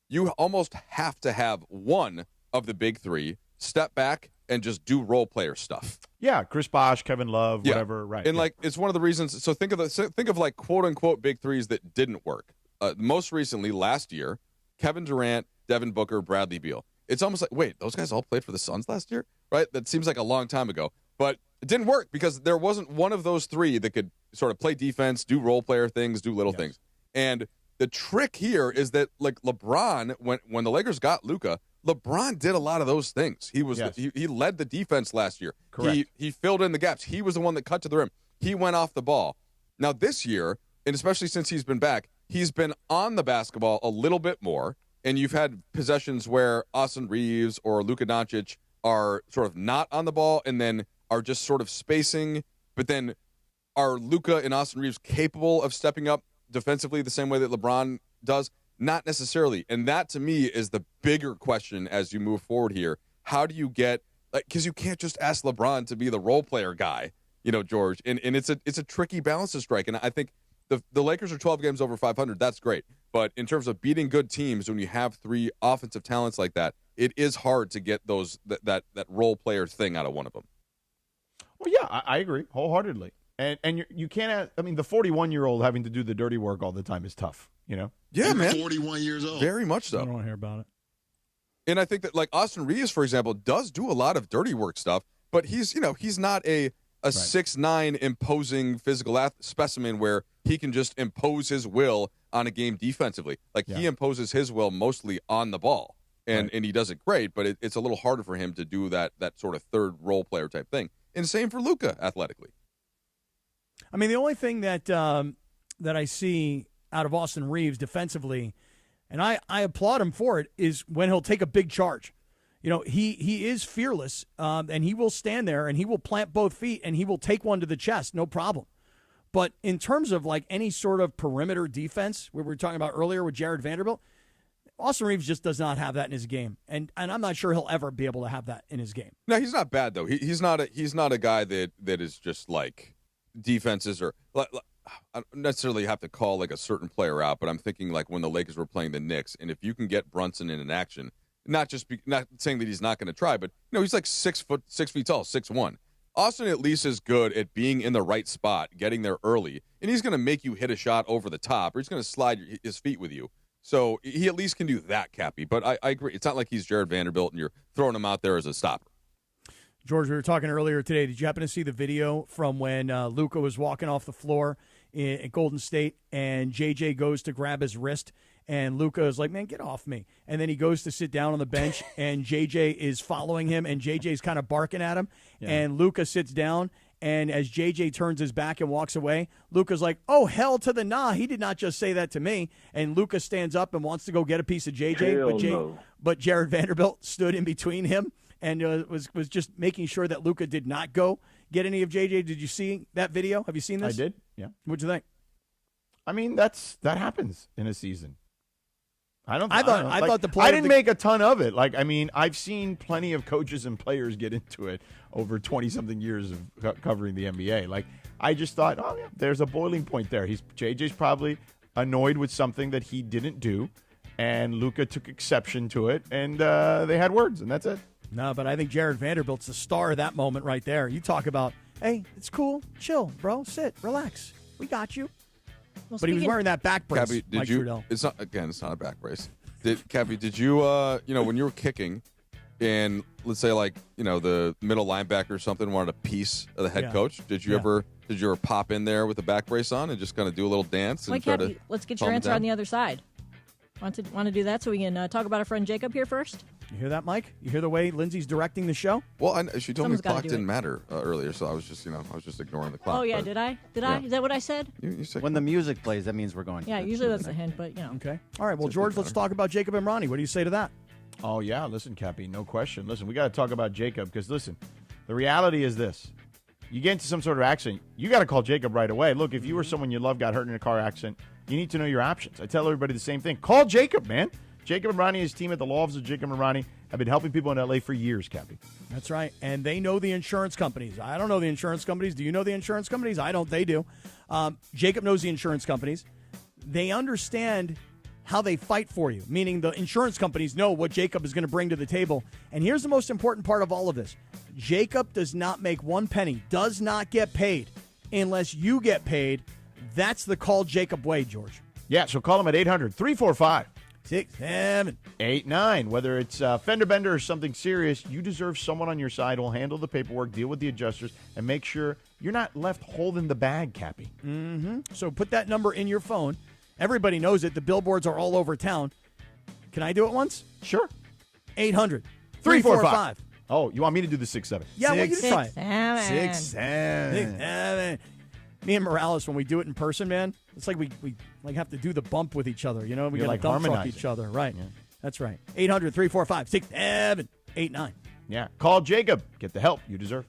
you almost have to have one of the big three step back and just do role player stuff. Yeah, Chris Bosh, Kevin Love, whatever. Right. And it's one of the reasons. So think of like quote unquote big threes that didn't work. Most recently, last year, Kevin Durant, Devin Booker, Bradley Beal. It's almost like, wait, those guys all played for the Suns last year, right? That seems like a long time ago, but it didn't work because there wasn't one of those three that could sort of play defense, do role player things, do little things. And the trick here is that like LeBron, when the Lakers got Luca, LeBron did a lot of those things. He was he led the defense last year. Correct. He filled in the gaps. He was the one that cut to the rim. He went off the ball. Now this year, and especially since he's been back, he's been on the basketball a little bit more. And you've had possessions where Austin Reaves or Luka Doncic are sort of not on the ball and then are just sort of spacing. But then are Luka and Austin Reaves capable of stepping up defensively the same way that LeBron does? Not necessarily. And that, to me, is the bigger question as you move forward here. How do you get – because you can't just ask LeBron to be the role player guy, George. And it's a tricky balance to strike. And I think the Lakers are 12 games over 500. That's great. But in terms of beating good teams, when you have three offensive talents like that, it is hard to get that role player thing out of one of them. Well, yeah, I agree wholeheartedly. And you can't – I mean, the 41-year-old having to do the dirty work all the time is tough, Yeah, He's man. 41 years old. Very much so. I don't want to hear about it. And I think that like Austin Reaves, for example, does do a lot of dirty work stuff, but he's not a 6'9" imposing physical specimen where he can just impose his will on a game defensively. Like he imposes his will mostly on the ball, and he does it great. But it's a little harder for him to do that sort of third role player type thing. And same for Luka athletically. I mean, the only thing that that I see out of Austin Reaves defensively, and I applaud him for it, is when he'll take a big charge. He is fearless, and he will stand there, and he will plant both feet, and he will take one to the chest, no problem. But in terms of like any sort of perimeter defense, we were talking about earlier with Jared Vanderbilt, Austin Reaves just does not have that in his game, and I'm not sure he'll ever be able to have that in his game. No, he's not bad though. He's not a guy that is just like defenses or. I don't necessarily have to call like a certain player out, but I'm thinking like when the Lakers were playing the Knicks, and if you can get Brunson in action, not saying that he's not going to try, but he's like 6 feet tall, 6'1". Austin at least is good at being in the right spot, getting there early, and he's going to make you hit a shot over the top, or he's going to slide his feet with you. So he at least can do that, Cappy. But I agree, it's not like he's Jared Vanderbilt and you're throwing him out there as a stopper. George, we were talking earlier today. Did you happen to see the video from when Luka was walking off the floor at Golden State and JJ goes to grab his wrist and Luka is like, man, get off me. And then he goes to sit down on the bench and JJ is following him and JJ's kind of barking at him. Yeah. And Luka sits down, and as JJ turns his back and walks away, Luka's like, oh, hell to the nah. He did not just say that to me. And Luka stands up and wants to go get a piece of JJ. But Jared Vanderbilt stood in between him and was just making sure that Luka did not go get any of JJ. Did you see that video? Have you seen this? I did, yeah. What'd you think? I mean, that happens in a season. I thought the play I didn't make a ton of it. Like, I mean, I've seen plenty of coaches and players get into it over 20-something years of covering the NBA. Like, I just thought, oh, yeah, there's a boiling point there. JJ's probably annoyed with something that he didn't do, and Luka took exception to it, and they had words, and that's it. No, but I think Jared Vanderbilt's the star of that moment right there. You talk about, hey, it's cool, chill, bro, sit, relax, we got you. Well, but he was wearing that back brace. Cappy, Mike Trudell. It's not a back brace. Cappy, did you when you were kicking, and let's say like the middle linebacker or something wanted a piece of the head coach? Did you ever pop in there with a back brace on and just kind of do a little dance and try to? Let's get your answer on the other side. Want to do that so we can talk about our friend Jacob here first? You hear that, Mike? You hear the way Lindsay's directing the show? Well, she told me the clock didn't matter earlier, so I was just ignoring the clock. Oh yeah, did I? Is that what I said? You said when the music plays, that means we're going. Yeah, usually that's a hint, but Okay. All right. Well, George, let's talk about Jacob and Ronnie. What do you say to that? Oh yeah, listen, Cappy, no question. Listen, we got to talk about Jacob because listen, the reality is this: you get into some sort of accident, you got to call Jacob right away. Look, if you or someone you love got hurt in a car accident, you need to know your options. I tell everybody the same thing: call Jacob, man. Jacob and Ronnie, his team at the law office of Jacob and Ronnie, have been helping people in L.A. for years, Cappy. That's right. And they know the insurance companies. I don't know the insurance companies. Do you know the insurance companies? I don't. They do. Jacob knows the insurance companies. They understand how they fight for you, meaning the insurance companies know what Jacob is going to bring to the table. And here's the most important part of all of this. Jacob does not make one penny, does not get paid unless you get paid. That's the Call Jacob way, George. Yeah, so call him at 800-345. 6789. Whether it's fender bender or something serious, you deserve someone on your side who will handle the paperwork, deal with the adjusters, and make sure you're not left holding the bag, Cappy. Mm-hmm. So put that number in your phone. Everybody knows it. The billboards are all over town. Can I do it once? Sure. 800-345. Oh, you want me to do the 6-7? Yeah, well, you try it. 6-7. 6-7. Me and Morales, when we do it in person, man, it's like we like have to do the bump with each other. You know, we got to like dump truck harmonizing. each other. Right. Yeah. That's right. 800-345-6789. Yeah. Call Jacob. Get the help you deserve.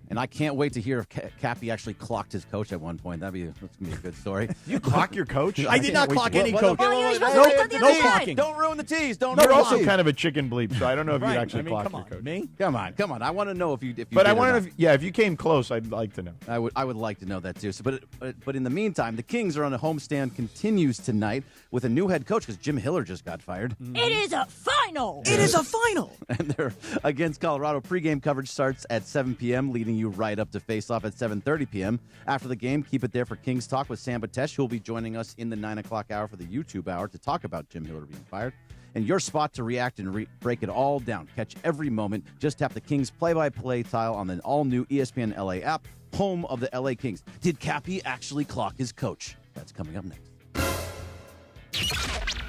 And I can't wait to hear if Cappy actually clocked his coach at one point. That's gonna be a good story. You clock your coach? I did not clock any coach. Oh, you're supposed to No, wait till the no end. clocking. Don't ruin the tease. Don't. You're ruin also the kind of a chicken bleep, so I don't know if you'd actually clock come your on, coach. me? Come on. I want to know if you. But I did or want not. to, if you came close, I'd like to know. I would like to know that too. So, but in the meantime, the Kings are on a homestand continues tonight with a new head coach because Jim Hiller just got fired. It is a final. It is a final. And they're against Colorado. Pregame coverage starts at 7 p.m., leading you right up to face-off at 7:30 p.m. After the game, keep it there for Kings Talk with Sam Batesh, who will be joining us in the 9 o'clock hour for the YouTube hour to talk about Jim Hiller being fired. And your spot to react and break it all down. Catch every moment. Just tap the Kings play-by-play tile on the all-new ESPN LA app, home of the LA Kings. Did Cappy actually clock his coach? That's coming up next.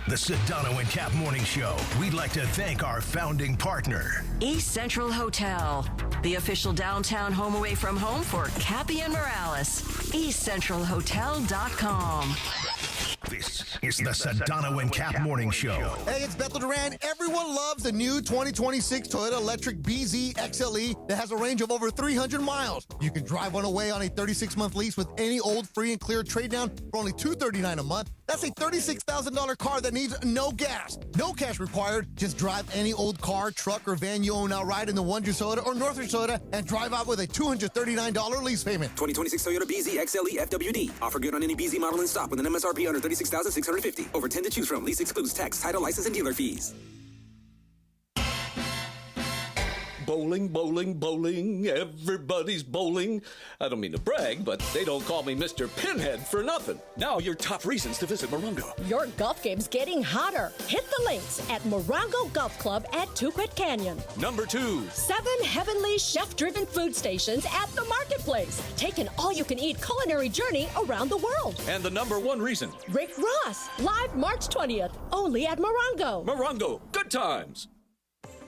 The Sedano and Kap Morning Show. We'd like to thank our founding partner, East Central Hotel, the official downtown home away from home for Cappy and Morales. EastCentralHotel.com. This is the Sedano and Kap Morning Show. Hey, it's Bethel Duran. Everyone loves the new 2026 Toyota Electric BZ XLE that has a range of over 300 miles. You can drive one away on a 36-month lease with any old free and clear trade down for only $239 a month. That's a $36,000 car that needs no gas. No cash required. Just drive any old car, truck, or van you own outright in the Wonders Toyota or Northridge Toyota and drive out with a $239 lease payment. 2026 Toyota BZ XLE FWD. Offer good on any BZ model in stock with an MSRP under $36,650. Over 10 to choose from. Lease excludes tax, title, license, and dealer fees. Bowling, bowling, bowling, everybody's bowling. I don't mean to brag, but they don't call me Mr. Pinhead for nothing. Now your top reasons to visit Morongo. Your golf game's getting hotter. Hit the links at Morongo Golf Club at Tuquit Canyon. Number 2. 7 heavenly chef-driven food stations at the marketplace. Take an all-you-can-eat culinary journey around the world. And the number 1 reason. Rick Ross, live March 20th, only at Morongo. Morongo, good times.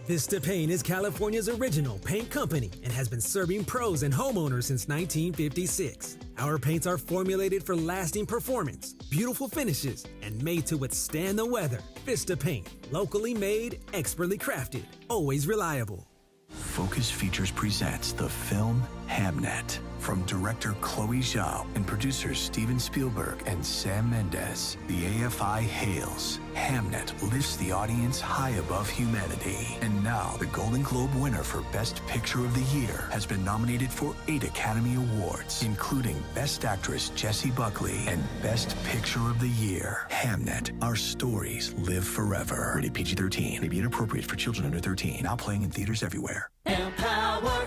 Vista Paint is California's original paint company and has been serving pros and homeowners since 1956. Our paints are formulated for lasting performance, beautiful finishes, and made to withstand the weather. Vista Paint, locally made, expertly crafted, always reliable. Focus Features presents the film Hamnet from director Chloe Zhao and producers Steven Spielberg and Sam Mendes. The AFI hails Hamnet lifts the audience high above humanity. And now the Golden Globe winner for Best Picture of the Year has been nominated for 8 Academy Awards, including Best Actress Jessie Buckley and Best Picture of the Year. Hamnet, our stories live forever. Rated PG-13, may be inappropriate for children under 13. Now playing in theaters everywhere. Empower.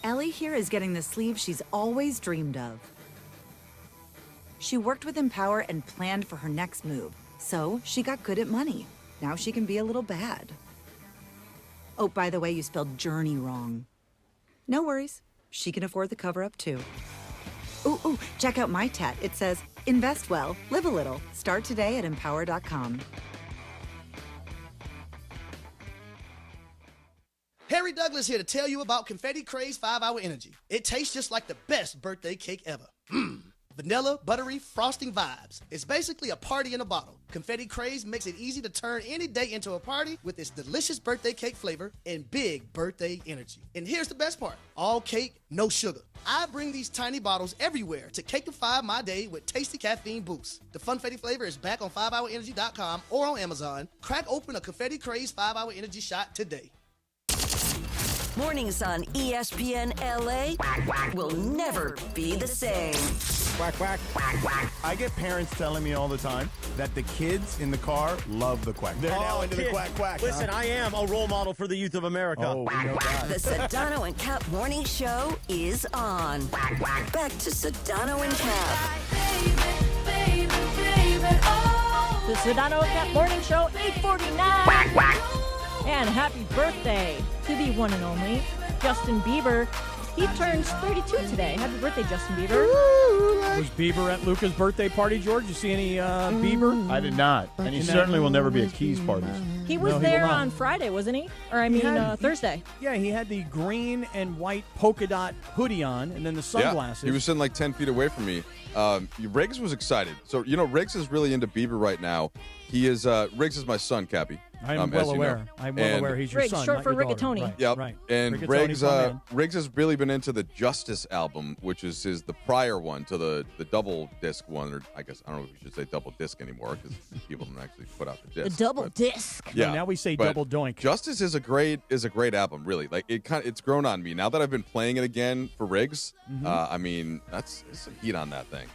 Ellie here is getting the sleeve she's always dreamed of. She worked with Empower and planned for her next move, so she got good at money. Now she can be a little bad. Oh, by the way, you spelled journey wrong. No worries. She can afford the cover-up, too. Ooh, check out my tat. It says, invest well, live a little. Start today at empower.com. Harry Douglas here to tell you about Confetti Craze 5-Hour Energy. It tastes just like the best birthday cake ever. Vanilla, buttery, frosting vibes. It's basically a party in a bottle. Confetti Craze makes it easy to turn any day into a party with its delicious birthday cake flavor and big birthday energy. And here's the best part. All cake, no sugar. I bring these tiny bottles everywhere to cakeify my day with tasty caffeine boosts. The Funfetti flavor is back on 5hourenergy.com or on Amazon. Crack open a Confetti Craze 5-Hour Energy shot today. Mornings on ESPN LA will never be the same. Quack, quack. I get parents telling me all the time that the kids in the car love the quack. They're now into the quack, quack. Listen, huh? I am a role model for the youth of America. Oh, we know that. The Sedano and Kap Morning Show is on. Back to Sedano and Kap. The Sedano Kap Morning Show, 8:49. And happy birthday to the one and only Justin Bieber. He turns 32 today. Happy birthday, Justin Bieber. Was Bieber at Luca's birthday party, George? You see any Bieber? I did not. And he certainly will never be at Keys parties. He was there on Friday, wasn't he? Or I mean Thursday. Yeah, he had the green and white polka dot hoodie on and then the sunglasses. Yeah, he was sitting like 10 feet away from me. Riggs was excited. So, Riggs is really into Bieber right now. He is, Riggs is my son, Cappy. I'm well aware. I'm well aware he's your Riggs, son. short for Rigatoni. Right, Yep. right. And Rigatoni Riggs has really been into the Justice album, which is the prior one to the double disc one, or I guess I don't know if we should say double disc anymore because people don't actually put out the disc. The double disc. Yeah. No, now we say but double doink. Justice is a great album, really. Like it's grown on me now that I've been playing it again for Riggs. I mean, that's some heat on that thing.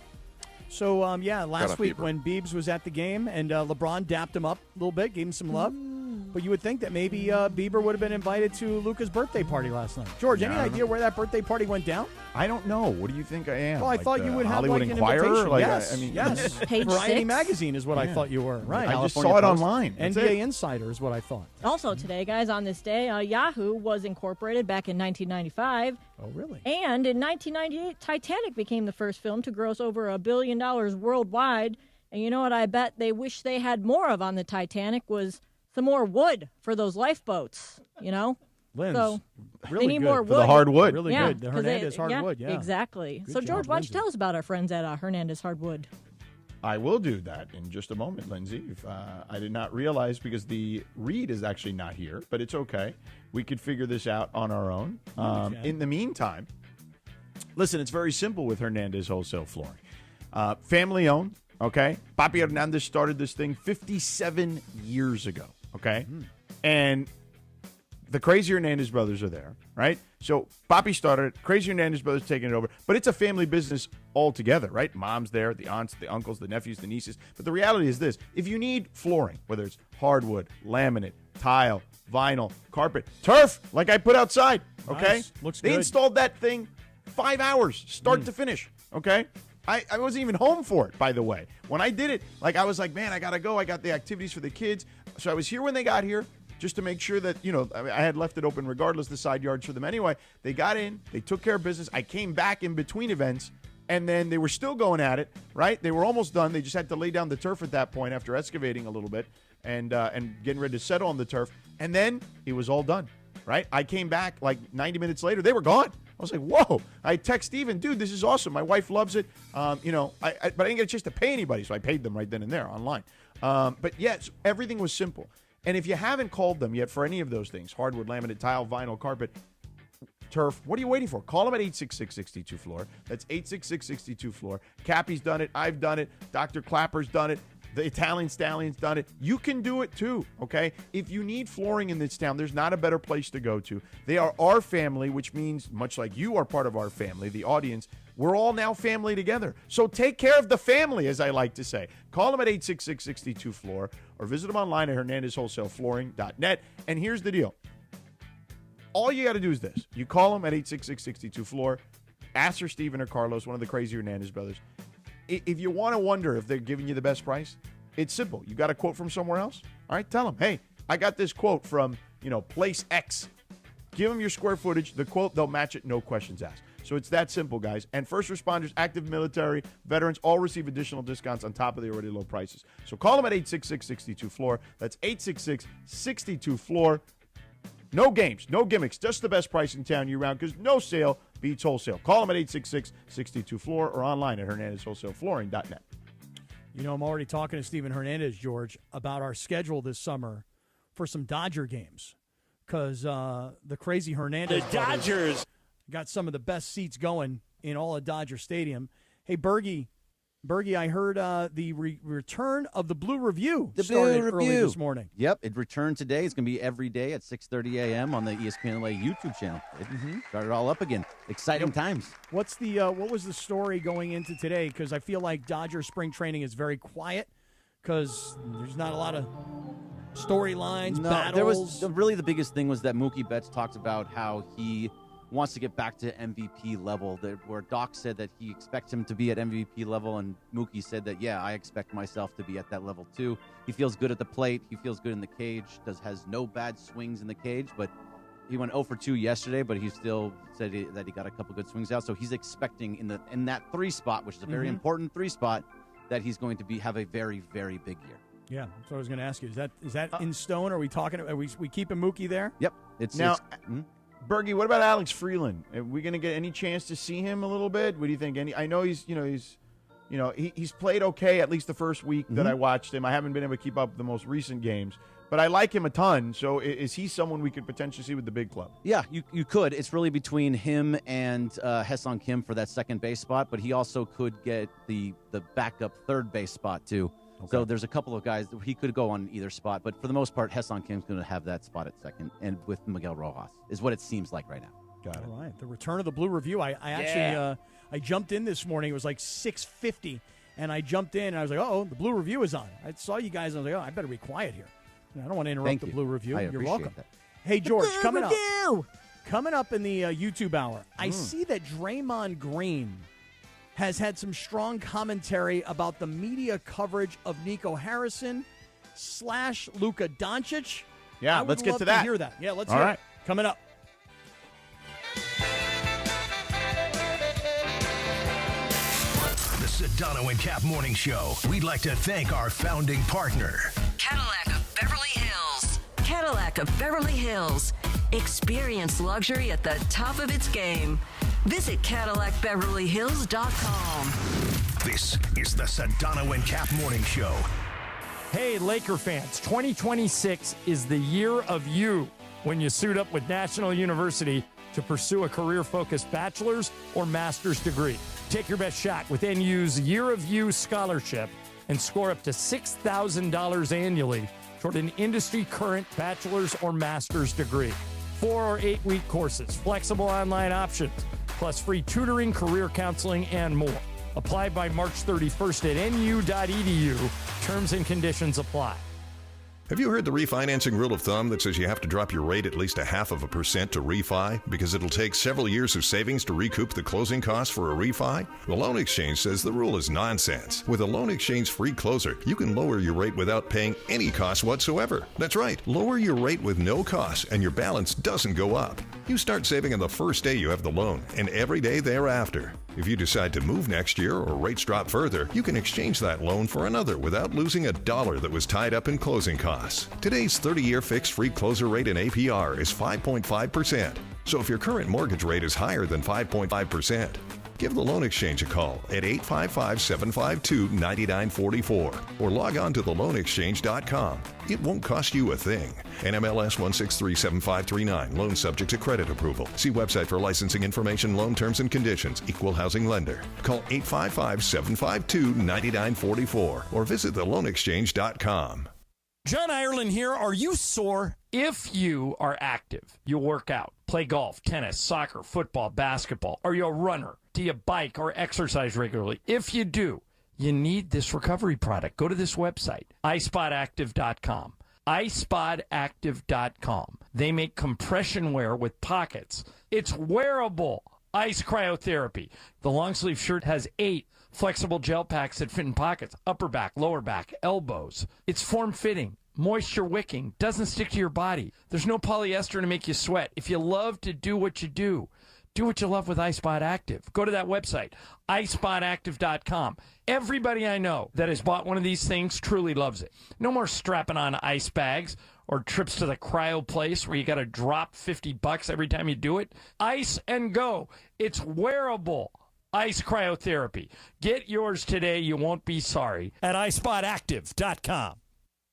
So, last week when Biebs was at the game and LeBron dapped him up a little bit, gave him some love. But you would think that maybe Bieber would have been invited to Luca's birthday party last night. George, any idea where that birthday party went down? I don't know. What do you think I am? Well, I thought you would have Hollywood like an Inquirer? invitation. Like, yes, I mean, yes. Page Variety 6? Magazine is what I thought you were. Right. I just saw it online. NBA Insider is what I thought. Also today, guys, on this day, Yahoo was incorporated back in 1995. Oh, really? And in 1998, Titanic became the first film to gross over $1 billion worldwide. And you know what I bet they wish they had more of on the Titanic was some more wood for those lifeboats, Linz, so really they need good. more For wood. the hardwood. Really good. The Hernandez hardwood, yeah. Exactly. Good So, job, George, why don't you Lindsay. tell us about our friends at Hernandez Hardwood? I will do that in just a moment, Lindsay. I did not realize because the read is actually not here, but it's okay. We could figure this out on our own. In the meantime, listen, it's very simple with Hernandez Wholesale Flooring. Family owned, okay? Papi Hernandez started this thing 57 years ago, okay? And the Crazy Hernandez brothers are there, right? So Papi started it, Crazy Hernandez brothers taking it over, but it's a family business altogether, right? Mom's there, the aunts, the uncles, the nephews, the nieces. But the reality is this: if you need flooring, whether it's hardwood, laminate, tile, vinyl, carpet, turf, like I put outside, okay? Nice. Looks they good. installed that thing 5 hours, start to finish, okay? I wasn't even home for it, by the way. When I did it, I was like, man, I got to go. I got the activities for the kids. So I was here when they got here just to make sure that, I had left it open regardless, the side yards for them anyway. They got in. They took care of business. I came back in between events, and then they were still going at it, right? They were almost done. They just had to lay down the turf at that point after excavating a little bit and getting ready to settle on the turf. And then it was all done, right? I came back 90 minutes later. They were gone. I was like, whoa. I text Steven, dude, this is awesome. My wife loves it. But I didn't get a chance to pay anybody, so I paid them right then and there online. But yes, everything was simple. And if you haven't called them yet for any of those things, hardwood, laminate, tile, vinyl, carpet, turf, what are you waiting for? Call them at 866-62-FLOOR. That's 866-62-FLOOR. Cappy's done it. I've done it. Dr. Clapper's done it. The Italian Stallion's done it. You can do it too, okay? If you need flooring in this town, there's not a better place to go to. They are our family, which means, much like you are part of our family, the audience, we're all now family together. So take care of the family, as I like to say. Call them at 866-62-FLOOR or visit them online at hernandezwholesaleflooring.net. And here's the deal. All you got to do is this. You call them at 866-62-FLOOR. Ask for Steven or Carlos, one of the Crazy Hernandez brothers. If you want to wonder if they're giving you the best price, it's simple. You got a quote from somewhere else? All right, tell them, hey, I got this quote from, place X. Give them your square footage. The quote, they'll match it, no questions asked. So it's that simple, guys. And first responders, active military, veterans all receive additional discounts on top of the already low prices. So call them at 866-62-FLOOR. That's 866-62-FLOOR. No games, no gimmicks, just the best price in town year-round because no sale beats wholesale. Call them at 866-62-FLOOR or online at hernandezwholesaleflooring.net. I'm already talking to Steven Hernandez, George, about our schedule this summer for some Dodger games because the Crazy Hernandez Dodgers got some of the best seats going in all of Dodger Stadium. Hey, Bergie, Bergie, I heard the return of the Blue Review The started Blue early Review. this morning. Yep, it returned today. It's going to be every day at 6:30 a.m. on the ESPN LA YouTube channel. It started all up again. Exciting times. What's the what was the story going into today? Because I feel like Dodger spring training is very quiet because there's not a lot of storylines, battles. There was really the biggest thing was that Mookie Betts talked about how he wants to get back to MVP level, where Doc said that he expects him to be at MVP level, and Mookie said that, yeah, I expect myself to be at that level too. He feels good at the plate. He feels good in the cage. Has no bad swings in the cage, but he went 0 for 2 yesterday, but he still said that he got a couple good swings out. So he's expecting in that 3 spot, which is a very important 3 spot, that he's going to have a very, very big year. Yeah, so I was going to ask you, is that in stone? Are we talking? Are we keeping Mookie there? Yep. Bergie, what about Alex Freeland? Are we going to get any chance to see him a little bit? What do you think? I know he's played okay at least the first week that I watched him. I haven't been able to keep up with the most recent games, but I like him a ton. So is he someone we could potentially see with the big club? Yeah, you could. It's really between him and Haesung Kim for that second base spot, but he also could get the backup third base spot too. Okay. So there's a couple of guys that he could go on either spot, but for the most part, Haesung Kim's going to have that spot at second, and with Miguel Rojas is what it seems like right now. Got it. All right, the return of the Blue Review. I actually I jumped in this morning. It was like 6:50, and I jumped in, and I was like, oh, the Blue Review is on. I saw you guys, and I was like, oh, I better be quiet here. I don't want to interrupt the Blue Review. You're welcome. That. Hey, George, coming up in the YouTube hour, I see that Draymond Green has had some strong commentary about the media coverage of Nico Harrison / Luca Doncic. Yeah, let's get to that. Hear that. Yeah, let's hear it. Coming up. The Sedano and Kap Morning Show. We'd like to thank our founding partner, Cadillac of Beverly Hills. Cadillac of Beverly Hills. Experience luxury at the top of its game. Visit CadillacBeverlyHills.com. This is the Sedano and Kap Morning Show. Hey, Laker fans, 2026 is the year of you when you suit up with National University to pursue a career-focused bachelor's or master's degree. Take your best shot with NU's Year of You scholarship and score up to $6,000 annually toward an industry-current bachelor's or master's degree. 4 or 8 week courses, flexible online options, plus free tutoring, career counseling, and more. Apply by March 31st at nu.edu. Terms and conditions apply. Have you heard the refinancing rule of thumb that says you have to drop your rate at least 0.5% to refi because it'll take several years of savings to recoup the closing costs for a refi? The Loan Exchange says the rule is nonsense. With a Loan Exchange free closer, you can lower your rate without paying any cost whatsoever. That's right, lower your rate with no cost and your balance doesn't go up. You start saving on the first day you have the loan and every day thereafter. If you decide to move next year or rates drop further, you can exchange that loan for another without losing a dollar that was tied up in closing costs. Today's 30-year fixed free closer rate in APR is 5.5%. So if your current mortgage rate is higher than 5.5%, give the Loan Exchange a call at 855-752-9944 or log on to theloanexchange.com. It won't cost you a thing. NMLS 1637539. Loan subject to credit approval. See website for licensing information, loan terms and conditions. Equal housing lender. Call 855-752-9944 or visit theloanexchange.com. John Ireland here. Are you sore? If you are active, you work out, play golf, tennis, soccer, football, basketball. Are you a runner? Do you bike or exercise regularly? If you do, you need this recovery product. Go to this website, iSpotActive.com. iSpotActive.com. They make compression wear with pockets. It's wearable. Ice cryotherapy. The long sleeve shirt has 8 flexible gel packs that fit in pockets, upper back, lower back, elbows. It's form-fitting, moisture wicking, doesn't stick to your body. There's no polyester to make you sweat. If you love to do what you do what you love with iSpot Active. Go to that website, iSpotActive.com. Everybody I know that has bought one of these things truly loves it. No more strapping on ice bags or trips to the cryo place where you got to drop $50 every time you do it. Ice and go. It's wearable. Ice cryotherapy. Get yours today. You won't be sorry at iSpotActive.com.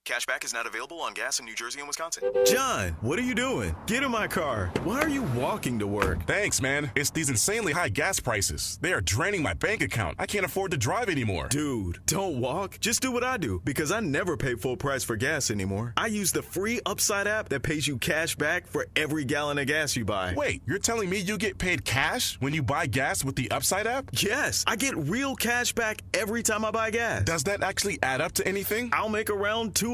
Cashback is not available on gas in New Jersey and Wisconsin. John, what are you doing? Get in my car. Why are you walking to work? Thanks, man. It's these insanely high gas prices. They are draining my bank account. I can't afford to drive anymore. Dude, don't walk. Just do what I do, because I never pay full price for gas anymore. I use the free Upside app that pays you cash back for every gallon of gas you buy. Wait, you're telling me you get paid cash when you buy gas with the Upside app? Yes, I get real cash back every time I buy gas. Does that actually add up to anything? I'll make around $200.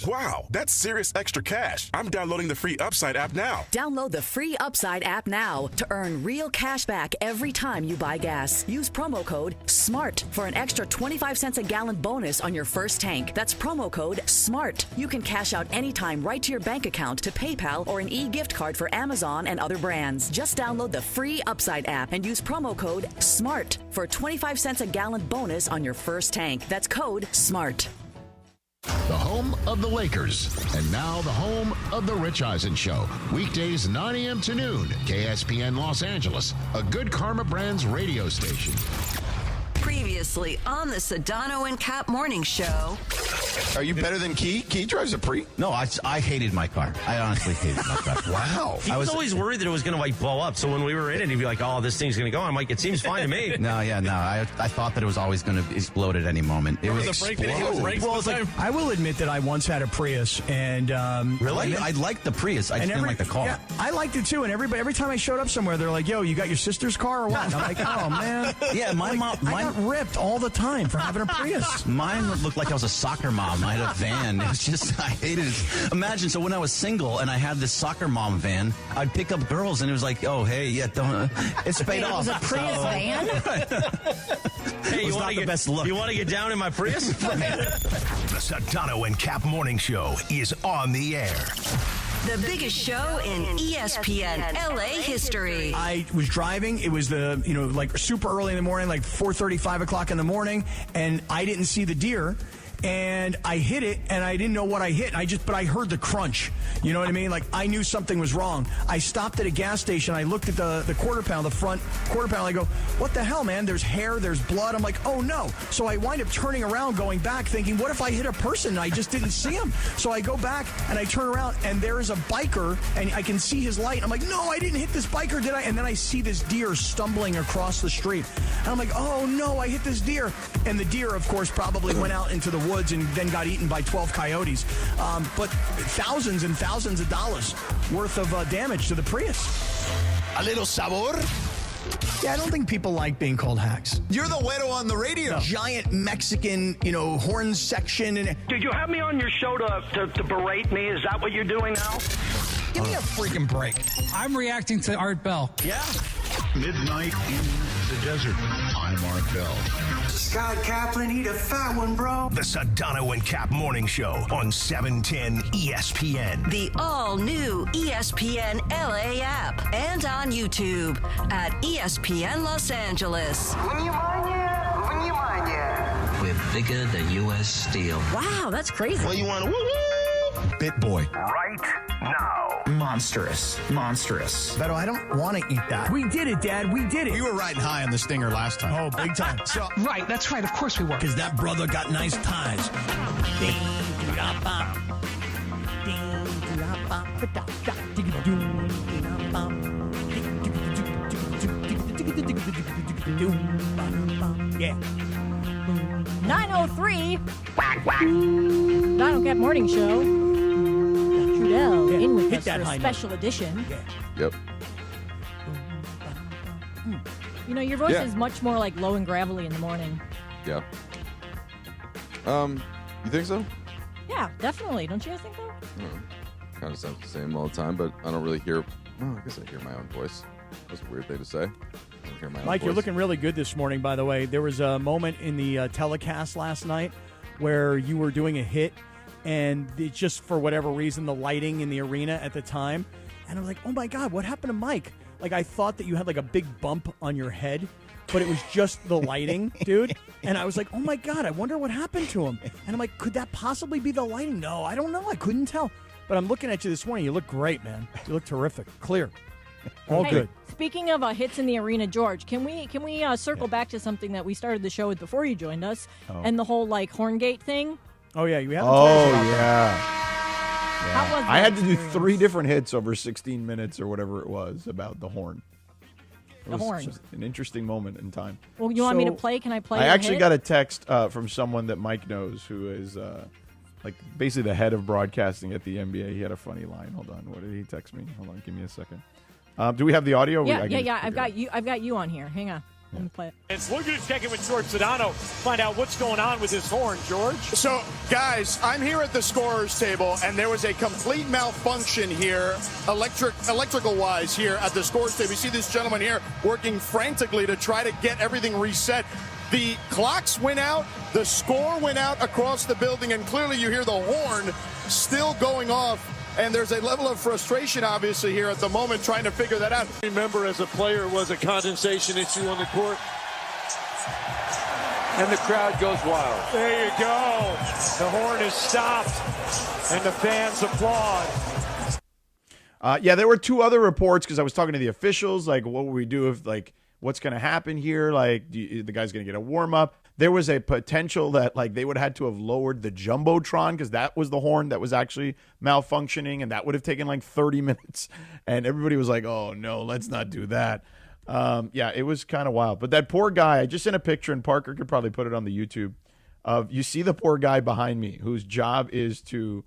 Wow, that's serious extra cash. I'm downloading the free Upside app now. Download the free Upside app now to earn real cash back every time you buy gas. Use promo code SMART for an extra 25 cents a gallon bonus on your first tank. That's promo code SMART. You can cash out anytime right to your bank account, to PayPal, or an e-gift card for Amazon and other brands. Just download the free Upside app and use promo code SMART for 25 cents a gallon bonus on your first tank. That's code SMART. The home of the Lakers, and now the home of the Rich Eisen Show. Weekdays 9 a.m. to noon, KSPN Los Angeles, a Good Karma Brands radio station. Previously on the Sedano and Kap Morning Show. Are you better than Key? Key drives a Pre. No, I hated my car. I honestly hated my car. Wow. He was always worried that it was going to like blow up. So when we were in it, he'd be like, "Oh, this thing's going to go." I'm like, "It seems fine to me." No. I thought that it was always going to explode at any moment. It was I will admit that I once had a Prius, and really, I liked the Prius. I didn't like the car. Yeah, I liked it too. And every time I showed up somewhere, they're like, "Yo, you got your sister's car or what?" And I'm like, "Oh man." Yeah, my mom. I got ripped all the time for having a Prius. Mine looked like I was a soccer mom. I had a van. It was just, I hated it. Imagine, so when I was single and I had this soccer mom van, I'd pick up girls and it was like, oh, hey, yeah, don't. It's paid off. It was a Prius van? Hey, you want to get down in my Prius? The Sedano and Kap Morning Show is on the air. The biggest show in ESPN LA history. I was driving. It was like super early in the morning, like 4:30, 5 o'clock in the morning, and I didn't see the deer. And I hit it, and I didn't know what I hit. But I heard the crunch. You know what I mean? Like, I knew something was wrong. I stopped at a gas station. I looked at the quarter pound, the front quarter pound. I go, what the hell, man? There's hair, there's blood. I'm like, oh, no. So I wind up turning around, going back, thinking, what if I hit a person and I just didn't see him? So I go back, and I turn around, and there is a biker, and I can see his light. I'm like, no, I didn't hit this biker, did I? And then I see this deer stumbling across the street. And I'm like, oh, no, I hit this deer. And the deer, of course, probably went out into the woods and then got eaten by 12 coyotes. But thousands and thousands of dollars worth of damage to the Prius. A little sabor. Yeah, I don't think people like being called hacks. You're the widow on the radio. No. Giant Mexican, horn section. Did you have me on your show to berate me? Is that what you're doing now? Give me a freaking break. I'm reacting to Art Bell. Yeah. Midnight in the desert. I'm Art Bell. Scott Kaplan, eat a fat one, bro. The Sedano and Kap Morning Show on 710 ESPN. The all-new ESPN LA app and on YouTube at ESPN Los Angeles. We're bigger than U.S. Steel. Wow, that's crazy. Well, you want to woo-woo? Bit boy. Right now. Monstrous. But I don't want to eat that. We did it, Dad. We did it. You were riding high on the Stinger last time. Oh, big time. So, Right, that's right. Of course we were. because that brother got nice ties. Yeah. 9:03. Sedano Kap Morning Show. Trudell in with us for a special edition. Yep. Your voice is much more like low and gravelly in the morning. Yeah. You think so? Yeah, definitely. Don't you guys think so? Kind of sounds the same all the time, but I don't really hear. Well, I guess I hear my own voice. That's a weird thing to say. I don't hear my own Mike, voice. you're looking really good this morning, by the way. There was a moment in the telecast last night where you were doing a hit, and it just, for whatever reason, the lighting in the arena at the time. And I was like, oh, my God, what happened to Mike? Like, I thought that you had, like, a big bump on your head, but it was just the lighting, dude. And I was like, oh, my God, I wonder what happened to him. And I'm like, could that possibly be the lighting? No, I don't know. I couldn't tell. But I'm looking at you this morning. You look great, man. You look terrific. Clear. All good. Speaking of hits in the arena, George, can we circle back to something that we started the show with before you joined us, and the whole Horngate thing? Oh, yeah. You have How was I that had to do experience? 3 different hits over 16 minutes or whatever it was about the horn. It The was horn. just an interesting moment in time. Well, you want me to So- play? Can I play? I your actually hit? got a text from someone that Mike knows who is like basically the head of broadcasting at the NBA. He had a funny line. Hold on. What did he text me? Hold on. Give me a second. Do we have the audio? Yeah, I can yeah, just yeah. figure I've it got out. you. I've got you on here. Hang on. Let me play it. It's we're going to check in with George Sedano, find out what's going on with this horn, George. So, guys, I'm here at the scorer's table, and there was a complete malfunction here, electrical-wise, here at the scorer's table. You see this gentleman here working frantically to try to get everything reset. The clocks went out, the score went out across the building, and clearly you hear the horn still going off. And there's a level of frustration, obviously, here at the moment, trying to figure that out. Remember, as a player, was a condensation issue on the court. And the crowd goes wild. There you go. The horn is stopped, and the fans applaud. Yeah, there were 2 other reports because I was talking to the officials, like, what will we do if, like, what's going to happen here? Like, the guy's going to get a warm-up. There was a potential that, like, they would have had to have lowered the Jumbotron because that was the horn that was actually malfunctioning, and that would have taken, like, 30 minutes. And everybody was like, oh, no, let's not do that. Yeah, it was kind of wild. But that poor guy, I just sent a picture, and Parker could probably put it on the YouTube, of you see the poor guy behind me whose job is to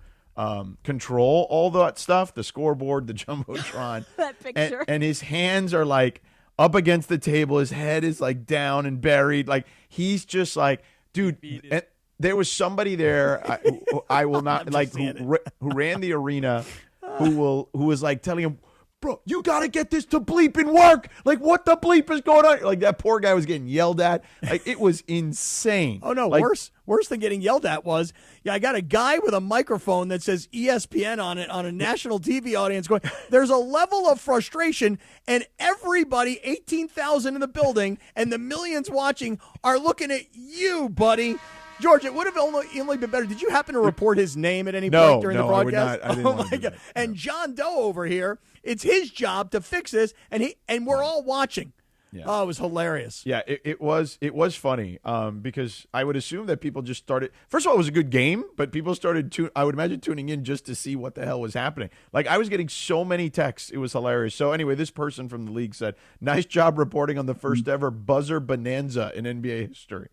control all that stuff, the scoreboard, the Jumbotron. That picture. And his hands are, like, up against the table. His head is like down and buried. Like he's just like, dude. And there was somebody there. I will not like who ran the arena, who was like telling him, bro, you got to get this to bleep and work. Like what the bleep is going on? Like that poor guy was getting yelled at. Like it was insane. Oh no, like, worse than getting yelled at was, I got a guy with a microphone that says ESPN on it on a national TV audience going, there's a level of frustration and everybody, 18,000 in the building and the millions watching are looking at you, buddy. George, it would have only been better. Did you happen to report his name at any point during the broadcast? I would not. I didn't want to do that. And John Doe over here, it's his job to fix this, and we're all watching. Yeah. Oh, it was hilarious. Yeah, it was funny because I would assume that people just started. First of all, it was a good game, but people started I would imagine tuning in just to see what the hell was happening. Like I was getting so many texts, it was hilarious. So anyway, this person from the league said, "Nice job reporting on the first ever buzzer bonanza in NBA history."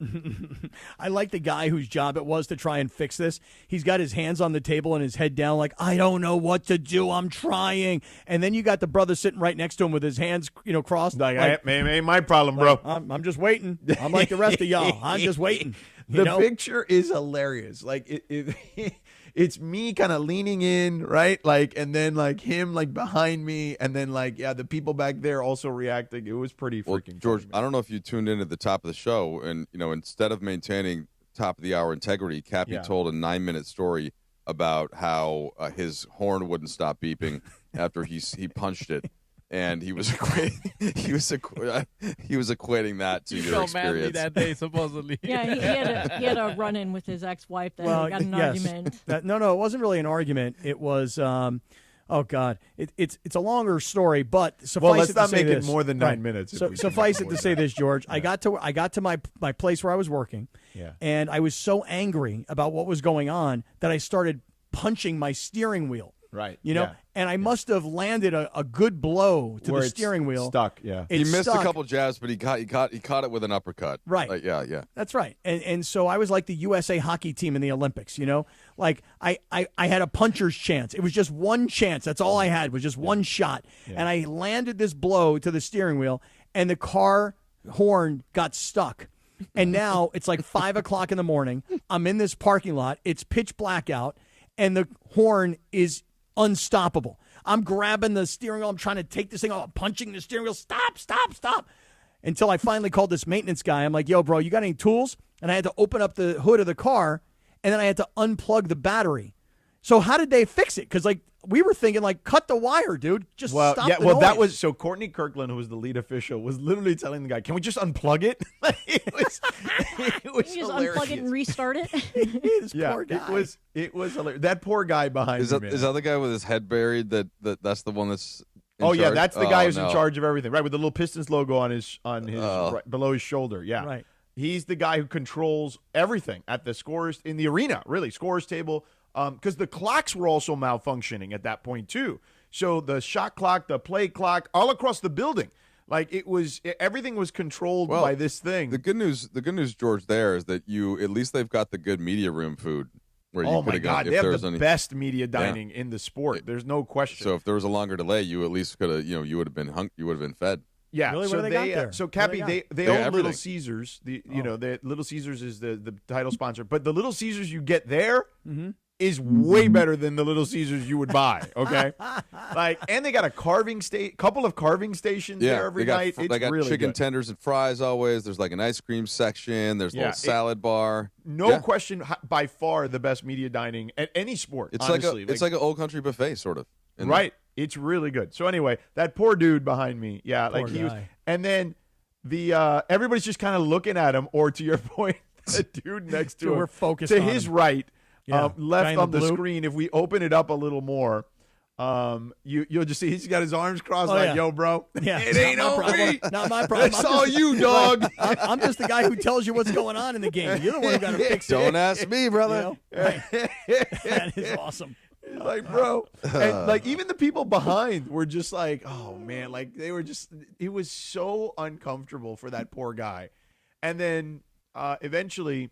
I like the guy whose job it was to try and fix this. He's got his hands on the table and his head down, like I don't know what to do. I'm trying. And then you got the brother sitting right next to him with his hands, crossed. Like ain't my problem, bro. I'm just waiting. I'm like the rest of y'all. I'm just waiting. The picture is hilarious. Like it's me kind of leaning in, right? Like, and then like him like behind me, and then like the people back there also reacting. It was pretty freaking. George, funny, I don't know if you tuned in at the top of the show, and instead of maintaining top of the hour integrity, Cappy told a 9-minute story about how his horn wouldn't stop beeping after he punched it. And he was equating that to your experience. Manly that day, supposedly. Yeah, he had a run-in with his ex-wife that got an argument. No, it wasn't really an argument. It was, oh God, it's a longer story, but suffice it to say this. Let's not make it more than 9 minutes. So suffice it to say this, George. Yeah. I got to my place where I was working, and I was so angry about what was going on that I started punching my steering wheel. Right. And I must have landed a good blow to the steering wheel. Stuck, yeah. He missed a couple jabs, but he caught it with an uppercut. Right. Yeah. That's right. And so I was like the USA hockey team in the Olympics, Like I had a puncher's chance. It was just one chance. That's all I had was just one shot. Yeah. And I landed this blow to the steering wheel, and the car horn got stuck. And now it's like 5 o'clock in the morning. I'm in this parking lot. It's pitch black out, and the horn is unstoppable. I'm grabbing the steering wheel. I'm trying to take this thing off. I'm punching the steering wheel. Stop. Until I finally called this maintenance guy. I'm like, yo, bro, you got any tools? And I had to open up the hood of the car, and then I had to unplug the battery. So how did they fix it? Because, we were thinking, cut the wire, dude. Just stop the noise. That was, so Courtney Kirkland, who was the lead official, was literally telling the guy, can we just unplug it? It was Can you just hilarious. Unplug it and restart it? Poor guy. It was hilarious. That poor guy behind me, man. Is that the guy with his head buried? That's the one that's in charge? Yeah, that's the guy who's in charge of everything, right? With the little Pistons logo on his right, below his shoulder. Yeah, right. He's the guy who controls everything at the scores in the arena, really, scores table, because the clocks were also malfunctioning at that point too. So the shot clock, the play clock, all across the building, like everything was controlled by this thing. The good news, George, there is that at least they've got the good media room food. Where oh my God, they have the best media dining in the sport. There's no question. So if there was a longer delay, you at least could have, you would have been fed. Yeah. Really? So what do they got there? So Cappy, they own everything. Little Caesars. The Little Caesars is the title sponsor, but the Little Caesars you get there is way better than the Little Caesars you would buy. Okay, and they got a couple of carving stations there every night. They got really chicken good. tenders and fries always. There's like an ice cream section. There's a little salad bar. No question, by far the best media dining at any sport. It's honestly. it's like an old country buffet sort of. Right. It's really good. So anyway, that poor dude behind me, Poor he was, guy. and then the everybody's just kind of looking at him, or to your point, the dude next to him, we're focused to on his him. right, Yeah. left Guy in on the the blue. screen. If we open it up a little more, you'll just see he's got his arms crossed, Oh, like, yeah. "Yo, bro, Yeah, it ain't not over my me. problem. Not my problem. That's I'm all just- you, dog." I'm just the guy who tells you what's going on in the game. You're the one who got to fix it. Don't ask me, brother. You know? Right. That is awesome. Like, bro, and like even the people behind were just like, oh man, like they were just, it was so uncomfortable for that poor guy. And then eventually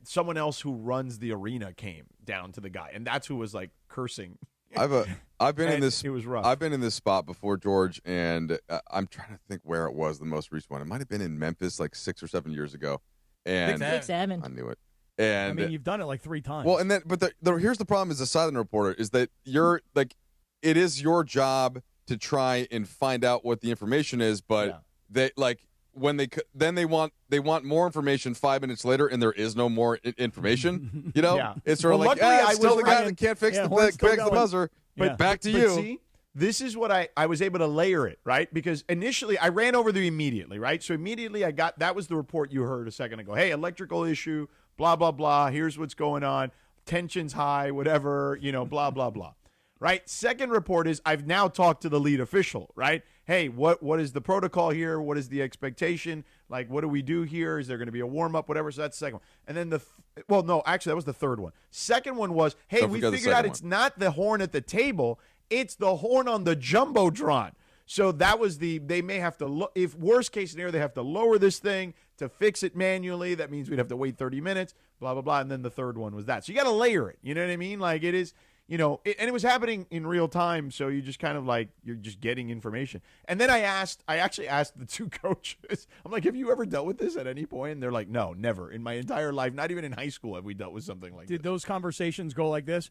someone else who runs the arena came down to the guy, and that's who was like cursing. I've been in this. It was rough. I've been in this spot before, George, and I'm trying to think where it was the most recent one. It might have been in Memphis like 6 or 7 years ago. And Big Seven. I knew it. I And mean, you've done it like 3 times. well, and then, but here's the problem: as a sideline reporter, is that you're like, it is your job to try and find out what the information is, but they like when they want more information 5 minutes later, and there is no more information. You know, Yeah. it's sort of Well, like, luckily, I still was the guy right. that can't fix the Horn's still fix the going. buzzer. Yeah. But back to But you. see, this is what I was able to layer it, right? Because initially I ran over them immediately, right? So immediately that was the report you heard a second ago. Hey, electrical issue, blah, blah, blah. Here's what's going on. Tension's high, whatever, blah, blah, blah. Right? Second report is I've now talked to the lead official, right? Hey, what is the protocol here? What is the expectation? Like, what do we do here? Is there going to be a warm-up, whatever? So that's the second one. And then that was the third one. Second one was, hey, Don't we forget the figured out second it's not the horn at the table. It's the horn on the Jumbotron. So that was they may have to, if worst case scenario, they have to lower this thing to fix it manually. That means we'd have to wait 30 minutes, blah, blah, blah. And then the third one was that. So you got to layer it. You know what I mean? Like it is, and it was happening in real time. So you just kind of like, you're just getting information. And then I actually asked the two coaches, I'm like, have you ever dealt with this at any point? And they're like, no, never in my entire life. Not even in high school have we dealt with something like Did this. those conversations go like this?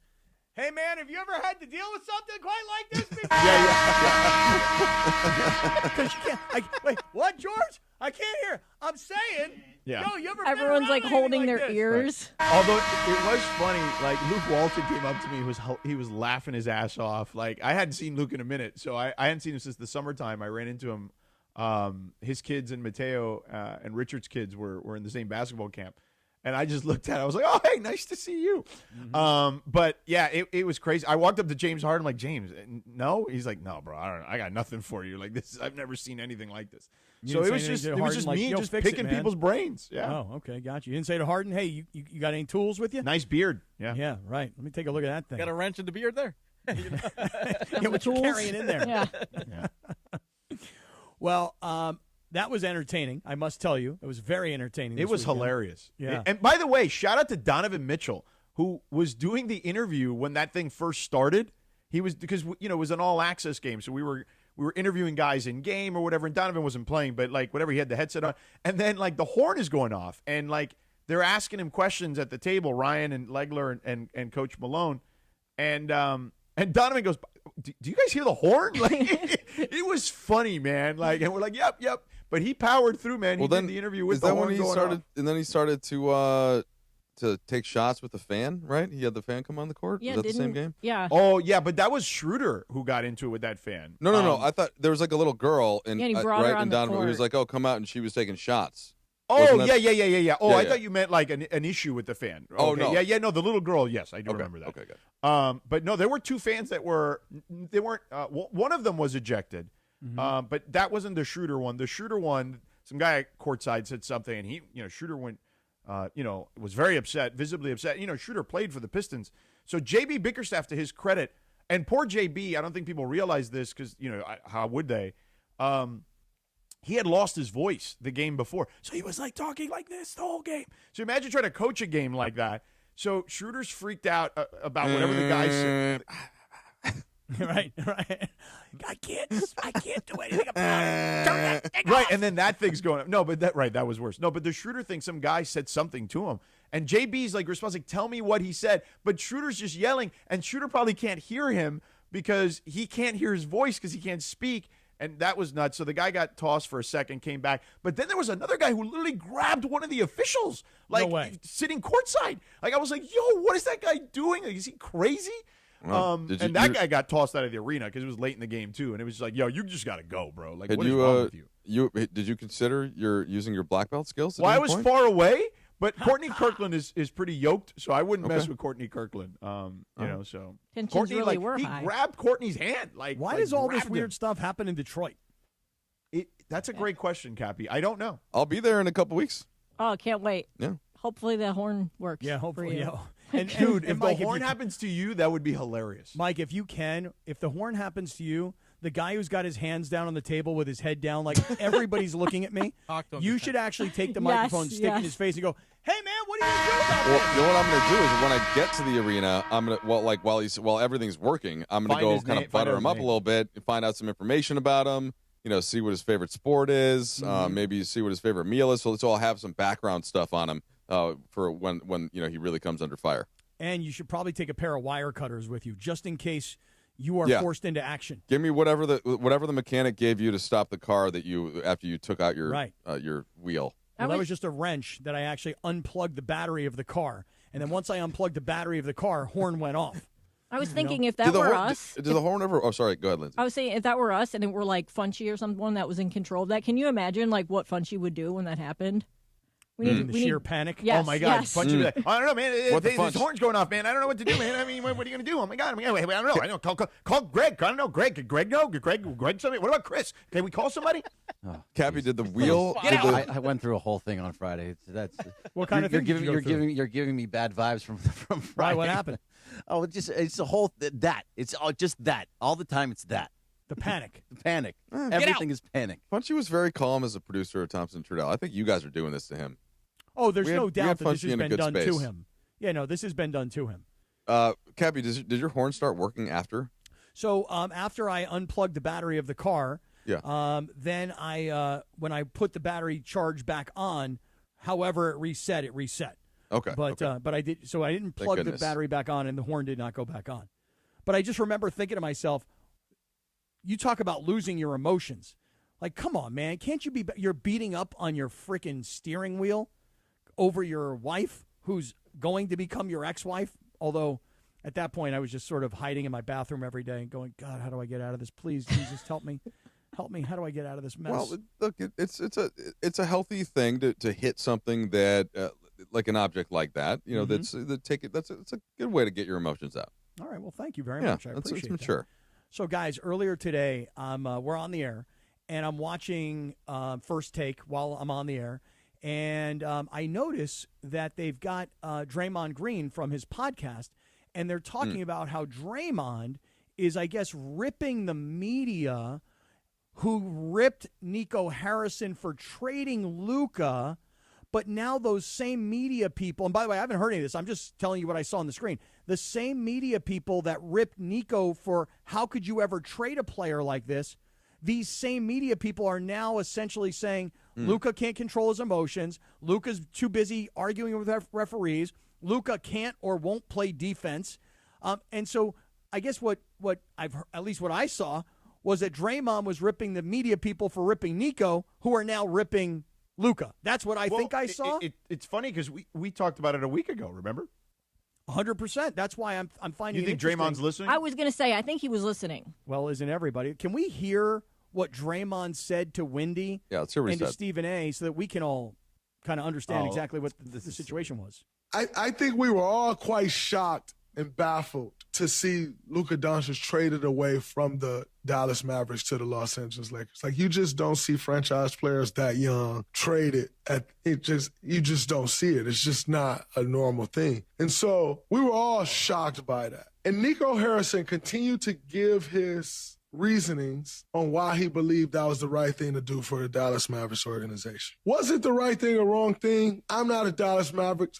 Hey, man, have you ever had to deal with something quite like this before? Because you can't. Wait, what, George? I can't hear. I'm saying. Yeah. No, you ever Everyone's like holding their ears. Although it was funny, like Luke Walton came up to me, he was laughing his ass off. Like I hadn't seen Luke in a minute, so I hadn't seen him since the summertime. I ran into him. His kids and Mateo and Richard's kids were in the same basketball camp. And I just looked at it. I was like, oh, hey, nice to see you. But, yeah, it was crazy. I walked up to James Harden like, James, no? He's like, no, bro, I got nothing for you. Like, I've never seen anything like this. So it was just me just picking people's brains. Yeah. Oh, okay, got you. You didn't say to Harden, hey, you got any tools with you? Nice beard. Yeah. Yeah, right. Let me take a look at that thing. Got a wrench in the beard there. Yeah, what you carrying in there? Yeah. Well, that was entertaining, I must tell you. It was very entertaining. It was weekend. hilarious. Yeah. And by the way, shout out to Donovan Mitchell, who was doing the interview when that thing first started. He was, because it was an all-access game, so we were interviewing guys in game or whatever, and Donovan wasn't playing, but like whatever, he had the headset on, and then like the horn is going off, and like they're asking him questions at the table, Ryan and Legler and Coach Malone, and Donovan goes, "Do you guys hear the horn?" Like it was funny, man. Like, and we're like, "Yep." But he powered through, man. He did the interview with the horn going off. And then he started to take shots with the fan, right? He had the fan come on the court. Yeah, was that the same game? Yeah. Oh, yeah, but that was Schroeder who got into it with that fan. No. I thought there was like a little girl, and Yeah, and he brought her right, on and the Donovan, he was court. like, "Oh, come out," and she was taking shots. Oh, Wasn't that- yeah. Oh, Yeah, I yeah. thought you meant like an issue with the fan. Oh, Okay. no. Yeah, no, the little girl, yes, I do remember that. Okay, good. But no, there were two fans that weren't, one of them was ejected, but that wasn't the Schroeder one. The Schroeder one, some guy courtside said something, and he, Schroeder went, was very upset, visibly upset. Schroeder played for the Pistons. So JB Bickerstaff, to his credit, and poor JB, I don't think people realize this because, how would they? He had lost his voice the game before. So he was like talking like this the whole game. So imagine trying to coach a game like that. So Schroeder's freaked out about whatever the guy said. right. I can't do anything about it. Right, and then that thing's going up. No, but that was worse. No, but the Schroeder thing, some guy said something to him. And JB's like responding, tell me what he said. But Schroeder's just yelling, and Schroeder probably can't hear him because he can't hear his voice because he can't speak. And that was nuts. So the guy got tossed for a second, came back. But then there was another guy who literally grabbed one of the officials, sitting courtside. Like, I was like, yo, what is that guy doing? Like, is he crazy? And that guy got tossed out of the arena because it was late in the game, too. And it was just like, yo, you just got to go, bro. Like, what is wrong with you? Did you consider using your black belt skills? Well, I was far away. But Courtney Kirkland is pretty yoked, so I wouldn't mess with Courtney Kirkland. So Courtney, really he high. grabbed Courtney's hand. Why does all this weird stuff happen in Detroit? That's a great question, Cappy. I don't know. I'll be there in a couple weeks. Oh, can't wait. Yeah. Hopefully the horn works. Yeah, hopefully. For you. And dude, if Mike, the horn happens to you, that would be hilarious. Mike, if the horn happens to you, the guy who's got his hands down on the table with his head down, like everybody's looking at me, you should actually take the microphone, stick it in his face, and go, "Hey, man, what are you going to do about Well, this?" you know what I'm going to do is when I get to the arena, I'm going to while everything's working, I'm going to go kind of butter him up a little bit, and find out some information about him. See what his favorite sport is. Maybe see what his favorite meal is. So let's all have some background stuff on him for when he really comes under fire. And you should probably take a pair of wire cutters with you, just in case you are forced into action. Give me whatever the mechanic gave you to stop the car after you took out your wheel. Well, that was just a wrench that I actually unplugged the battery of the car, and then once I unplugged the battery of the car, horn went off. I was thinking if that were us. Did the horn ever? Oh, sorry. Go ahead, Lindsay. I was saying if that were us and it were like Funchy or someone that was in control of that, can you imagine like what Funchy would do when that happened? We need sheer panic. Yes, oh my God! Yes. Funchy would be like, I don't know, man. This horn's going off, man. I don't know what to do, man. I mean, what are you going to do? Oh my God! Wait, I don't know. Call Greg. I don't know. Greg know. Greg. Somebody. What about Chris? Can we call somebody? Cappy, did the wheel? I went through a whole thing on Friday. That's what kind of thing you're giving me bad vibes from Friday. Right, what happened? Oh, it's the whole that. It's just that all the time. It's that. The panic. The panic. Everything is panic. Funchy was very calm as a producer of Thompson Trudell. I think you guys are doing this to him. Oh, there's no doubt that this has been done to him. Yeah, no, this has been done to him. Cappy, did your horn start working after? So after I unplugged the battery of the car, then when I put the battery charge back on, however it reset. Okay. But I did so I didn't plug the battery back on, and the horn did not go back on. But I just remember thinking to myself, you talk about losing your emotions. Like, come on, man, can't you you're beating up on your freaking steering wheel over your wife who's going to become your ex-wife? Although at that point I was just sort of hiding in my bathroom every day and going, God, how do I get out of this? Please, Jesus, help me. Help me. How do I get out of this mess? Well, look, it's a healthy thing to hit something that like an object like that. It's a good way to get your emotions out. All right. Well, thank you very much. I appreciate it's mature. That. So, guys, earlier today, we're on the air, and I'm watching First Take while I'm on the air. And I notice that they've got Draymond Green from his podcast, and they're talking about how Draymond is, I guess, ripping the media who ripped Nico Harrison for trading Luca. But now those same media people, and by the way, I haven't heard any of this. I'm just telling you what I saw on the screen. The same media people that ripped Nico for how could you ever trade a player like this, these same media people are now essentially saying Luca can't control his emotions. Luca's too busy arguing with referees. Luca can't or won't play defense. And so I guess what I've heard, at least what I saw, was that Draymond was ripping the media people for ripping Nico, who are now ripping Luca. That's what I think I saw. It's funny because we talked about it a week ago, remember? 100%. That's why I'm finding it interesting. You think Draymond's listening? I was going to say, I think he was listening. Well, isn't everybody? Can we hear what Draymond said to Wendy let's hear what and to Stephen A. so that we can all kind of understand exactly what the situation was? I think we were all quite shocked and baffled to see Luka Doncic traded away from the Dallas Mavericks to the Los Angeles Lakers. Like, you just don't see franchise players that young traded you just don't see it. It's just not a normal thing. And so we were all shocked by that. And Nico Harrison continued to give his reasonings on why he believed that was the right thing to do for the Dallas Mavericks organization. Was it the right thing or wrong thing? I'm not a Dallas Maverick.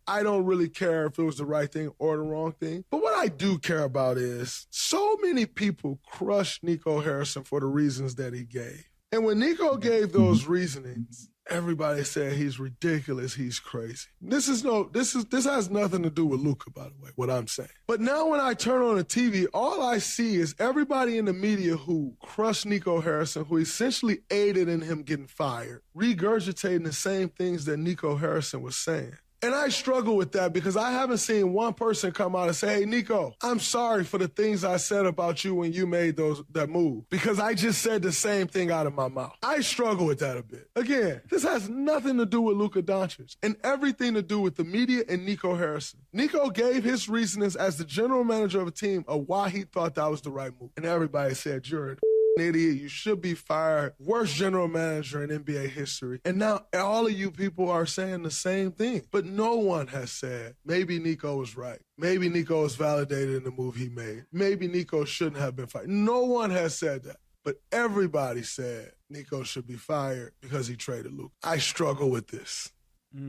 I don't really care if it was the right thing or the wrong thing. But what I do care about is so many people crushed Nico Harrison for the reasons that he gave. And when Nico gave those reasonings, everybody said he's ridiculous, he's crazy. This has nothing to do with Luka, by the way, what I'm saying. But now when I turn on the TV, all I see is everybody in the media who crushed Nico Harrison, who essentially aided in him getting fired, regurgitating the same things that Nico Harrison was saying. And I struggle with that because I haven't seen one person come out and say, hey, Nico, I'm sorry for the things I said about you when you made that move, because I just said the same thing out of my mouth. I struggle with that a bit. Again, this has nothing to do with Luka Doncic and everything to do with the media and Nico Harrison. Nico gave his reasonings as the general manager of a team of why he thought that was the right move. And everybody said, you're an idiot, you should be fired, worst general manager in NBA history. And now all of you people are saying the same thing. But no one has said, maybe Nico was right. Maybe Nico was validated in the move he made. Maybe Nico shouldn't have been fired. No one has said that. But everybody said Nico should be fired because he traded Luka. I struggle with this.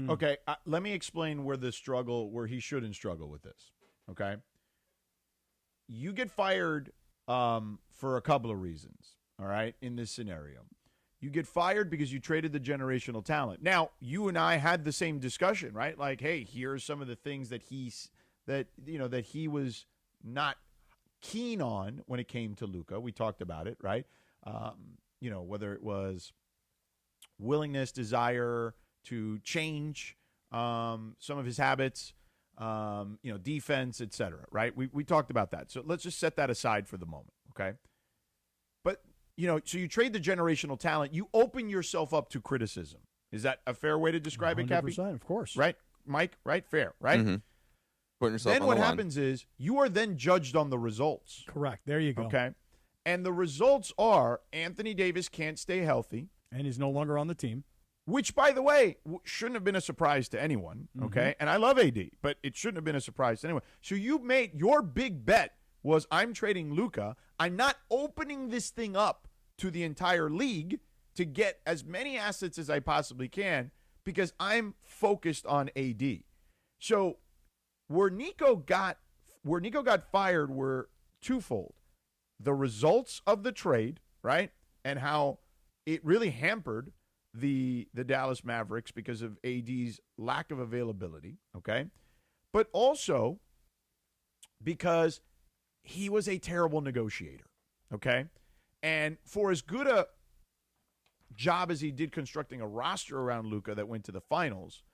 Okay, let me explain where he shouldn't struggle with this, okay? You get fired for a couple of reasons, all right, in this scenario. You get fired because you traded the generational talent. Now, you and I had the same discussion, right? Like, hey, here's some of the things that he was not keen on when it came to Luka. We talked about it, right? Whether it was willingness, desire to change some of his habits, defense, etc. Right? We talked about that. So let's just set that aside for the moment, okay? But, so you trade the generational talent, you open yourself up to criticism. Is that a fair way to describe it, Cappy? 100%, of course. Right, Mike? Right? Fair, right? Mm-hmm. Putting yourself then on what the line. happens is you are then judged on the results. Correct. There you go. Okay? And the results are Anthony Davis can't stay healthy. And he's no longer on the team. Which, by the way, shouldn't have been a surprise to anyone, okay? Mm-hmm. And I love AD, but it shouldn't have been a surprise to anyone. So you made your big bet was I'm trading Luka. I'm not opening this thing up to the entire league to get as many assets as I possibly can because I'm focused on AD. So where Nico got fired were twofold. The results of the trade, right? And how it really hampered the Dallas Mavericks because of AD's lack of availability, okay? But also because he was a terrible negotiator, okay? And for as good a job as he did constructing a roster around Luka that went to the finals,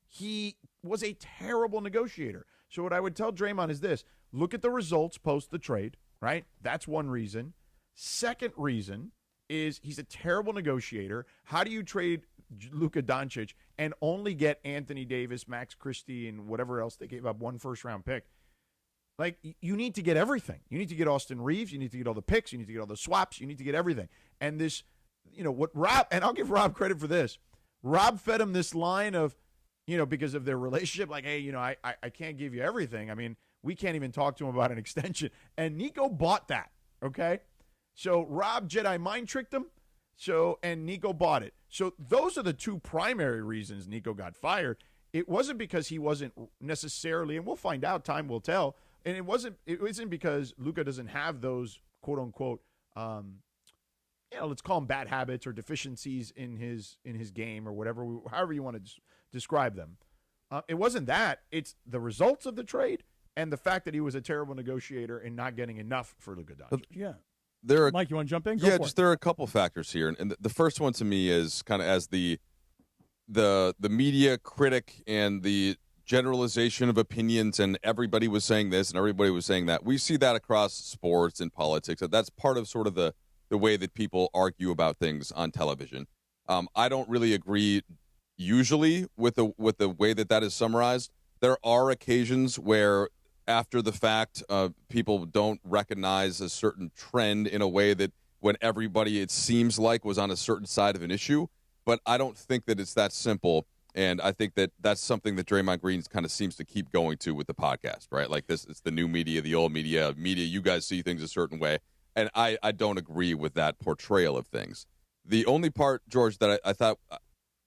he was a terrible negotiator. So what I would tell Draymond is this: look at the results post the trade, right? That's one reason. Second reason is he's a terrible negotiator. How do you trade Luka Doncic and only get Anthony Davis, Max Christie, and whatever else they gave up, one first-round pick? Like, you need to get everything. You need to get Austin Reaves. You need to get all the picks. You need to get all the swaps. You need to get everything. And this, what Rob, and I'll give Rob credit for this. Rob fed him this line of, because of their relationship, like, hey, I can't give you everything. I mean, we can't even talk to him about an extension. And Nico bought that, okay? So Rob Jedi mind tricked him, and Nico bought it. So those are the two primary reasons Nico got fired. It wasn't because he wasn't necessarily, and we'll find out, time will tell, and it wasn't because Luka doesn't have those quote unquote, let's call them bad habits or deficiencies in his game or whatever, however you want to describe them. It wasn't that. It's the results of the trade and the fact that he was a terrible negotiator and not getting enough for Luka Doncic. Yeah. Mike, you want to jump in? There are a couple factors here, and the first one to me is kind of as the media critic and the generalization of opinions, and everybody was saying this and everybody was saying that. We see that across sports and politics. That's part of sort of the way that people argue about things on television. I don't really agree usually with the way that is summarized, there are occasions where after the fact, people don't recognize a certain trend in a way that when everybody, it seems like, was on a certain side of an issue. But I don't think that it's that simple. And I think that that's something that Draymond Green kind of seems to keep going to with the podcast, right? Like this, it's the new media, the old media. You guys see things a certain way. And I don't agree with that portrayal of things. The only part, George, that I thought,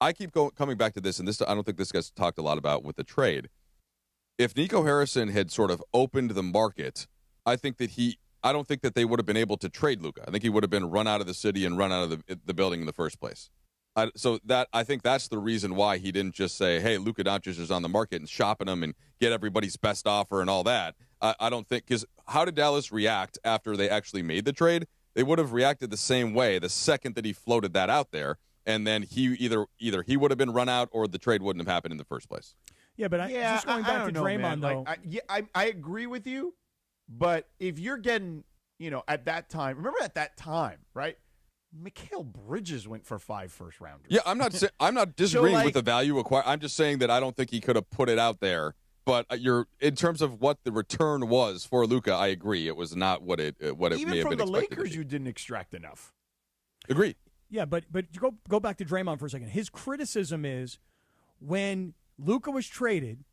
I keep coming back to this, and this I don't think this gets talked a lot about with the trade. If Nico Harrison had sort of opened the market, I don't think that they would have been able to trade Luca. I think he would have been run out of the city and run out of the building in the first place. I think that's the reason why he didn't just say, hey, Luka Doncic is on the market and shopping him and get everybody's best offer and all that. I don't think, because how did Dallas react after they actually made the trade? They would have reacted the same way the second that he floated that out there, and then he either he would have been run out or the trade wouldn't have happened in the first place. Yeah, but just going back to Draymond, though. I agree with you, but if you're getting, at that time, remember at that time, right? Mikal Bridges went for 5 first-rounders. Yeah, I'm not disagreeing with the value acquired. I'm just saying that I don't think he could have put it out there. But in terms of what the return was for Luka, I agree. It was not what it may have been expected. Even from the Lakers, you didn't extract enough. Agreed. Yeah, but go back to Draymond for a second. His criticism is when Luka was traded,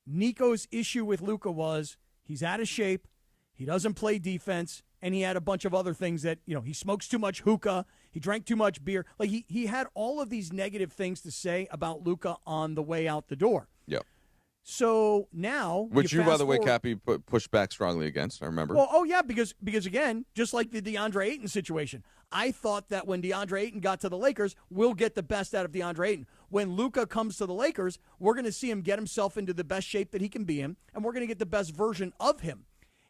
Nico's issue with Luka was he's out of shape, he doesn't play defense, and he had a bunch of other things that, he smokes too much hookah, he drank too much beer. Like he had all of these negative things to say about Luka on the way out the door. Yep. So now, which you by the way, Cappy, pushed back strongly against. I remember. Well, because again, just like the DeAndre Ayton situation, I thought that when DeAndre Ayton got to the Lakers, we'll get the best out of DeAndre Ayton. When Luka comes to the Lakers, we're going to see him get himself into the best shape that he can be in, and we're going to get the best version of him.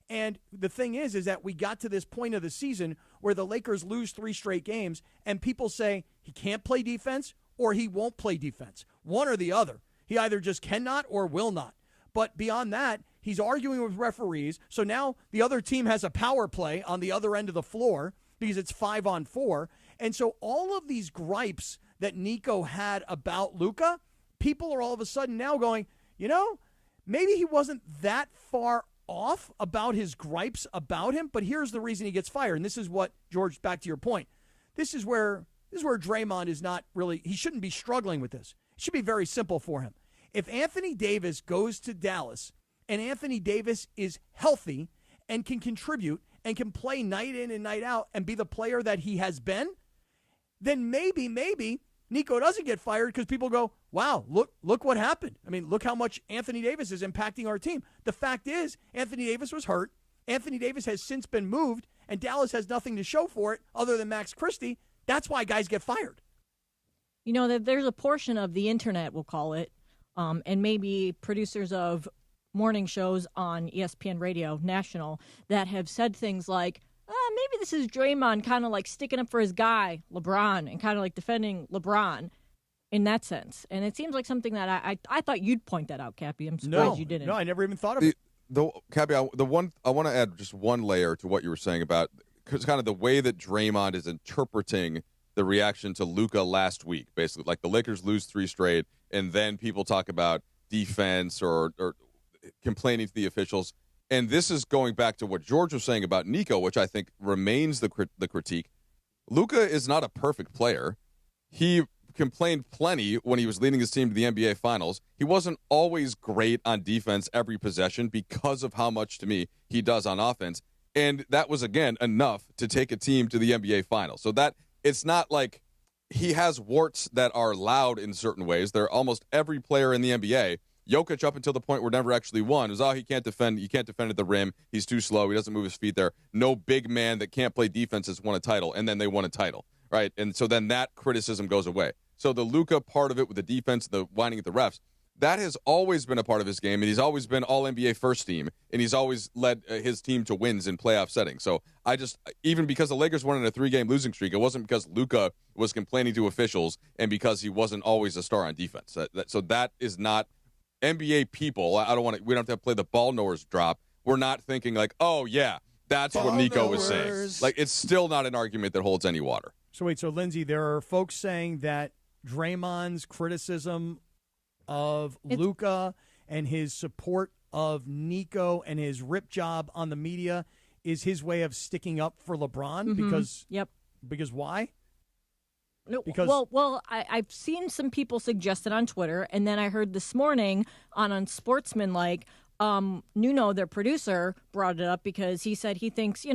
And the thing is that we got to this point of the season where the Lakers lose 3 straight games, and people say he can't play defense or he won't play defense. One or the other. He either just cannot or will not. But beyond that, he's arguing with referees. So now the other team has a power play on the other end of the floor because it's 5-on-4. And so all of these gripes that Nico had about Luka, people are all of a sudden now going, maybe he wasn't that far off about his gripes about him, but here's the reason he gets fired. And this is what, George, back to your point. This is where Draymond is not really, he shouldn't be struggling with this. It should be very simple for him. If Anthony Davis goes to Dallas and Anthony Davis is healthy and can contribute and can play night in and night out and be the player that he has been, then maybe Nico doesn't get fired because people go, wow, look what happened. I mean, look how much Anthony Davis is impacting our team. The fact is, Anthony Davis was hurt. Anthony Davis has since been moved, and Dallas has nothing to show for it other than Max Christie. That's why guys get fired. That there's a portion of the internet, we'll call it, and maybe producers of morning shows on ESPN Radio National that have said things like, maybe this is Draymond kind of like sticking up for his guy, LeBron, and kind of like defending LeBron in that sense. And it seems like something that I thought you'd point that out, Cappy. I'm surprised you didn't. No, I never even thought of it. Cappy, I want to add just one layer to what you were saying about because kind of the way that Draymond is interpreting the reaction to Luka last week, basically. Like the Lakers lose 3 straight, and then people talk about defense or complaining to the officials. And this is going back to what George was saying about Nico, which I think remains the critique. Luka is not a perfect player. He complained plenty when he was leading his team to the NBA Finals. He wasn't always great on defense every possession because of how much, to me, he does on offense. And that was, again, enough to take a team to the NBA Finals. So that it's not like he has warts that are loud in certain ways. They're almost every player in the NBA. Jokic, up until the point where never actually won, was, he can't defend. You can't defend at the rim. He's too slow. He doesn't move his feet there. No big man that can't play defense has won a title, and then they won a title, right? And so then that criticism goes away. So the Luka part of it with the defense, the whining at the refs, that has always been a part of his game, and he's always been all-NBA first team, and he's always led his team to wins in playoff settings. So even because the Lakers won in a 3-game losing streak, it wasn't because Luka was complaining to officials and because he wasn't always a star on defense. So that is not NBA people. We don't have to play the ball knowers drop. We're not thinking like, oh, yeah, that's what Nico was saying. Like, it's still not an argument that holds any water. So Lindsay, there are folks saying that Draymond's criticism of Luka and his support of Nico and his rip job on the media is his way of sticking up for LeBron because why? No, because I've seen some people suggest it on Twitter, and then I heard this morning on Unsportsmanlike, Nuno, their producer, brought it up because he said he thinks,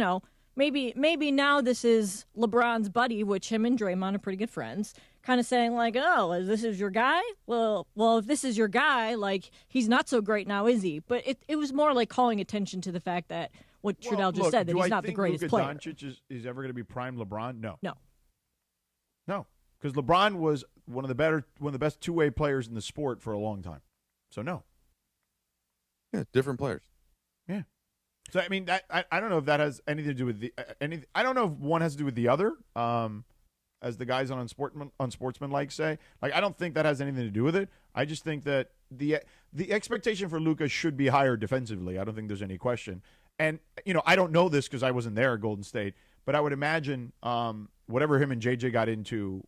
maybe now this is LeBron's buddy, which him and Draymond are pretty good friends, kind of saying like, oh, this is your guy? Well, if this is your guy, like, he's not so great now, is he? But it was more like calling attention to the fact that what Trudell just said, that he's not the greatest player. Do I think Luka Doncic is ever going to be prime LeBron? No. No, because LeBron was one of the best two-way players in the sport for a long time. So no. Yeah, different players. Yeah. So I mean, I don't know if that has anything to do with I don't know if one has to do with the other. As the guys on Unsportsmanlike say, like, I don't think that has anything to do with it. I just think that the expectation for Luka should be higher defensively. I don't think there's any question. And I don't know this because I wasn't there at Golden State, but I would imagine whatever him and JJ got into,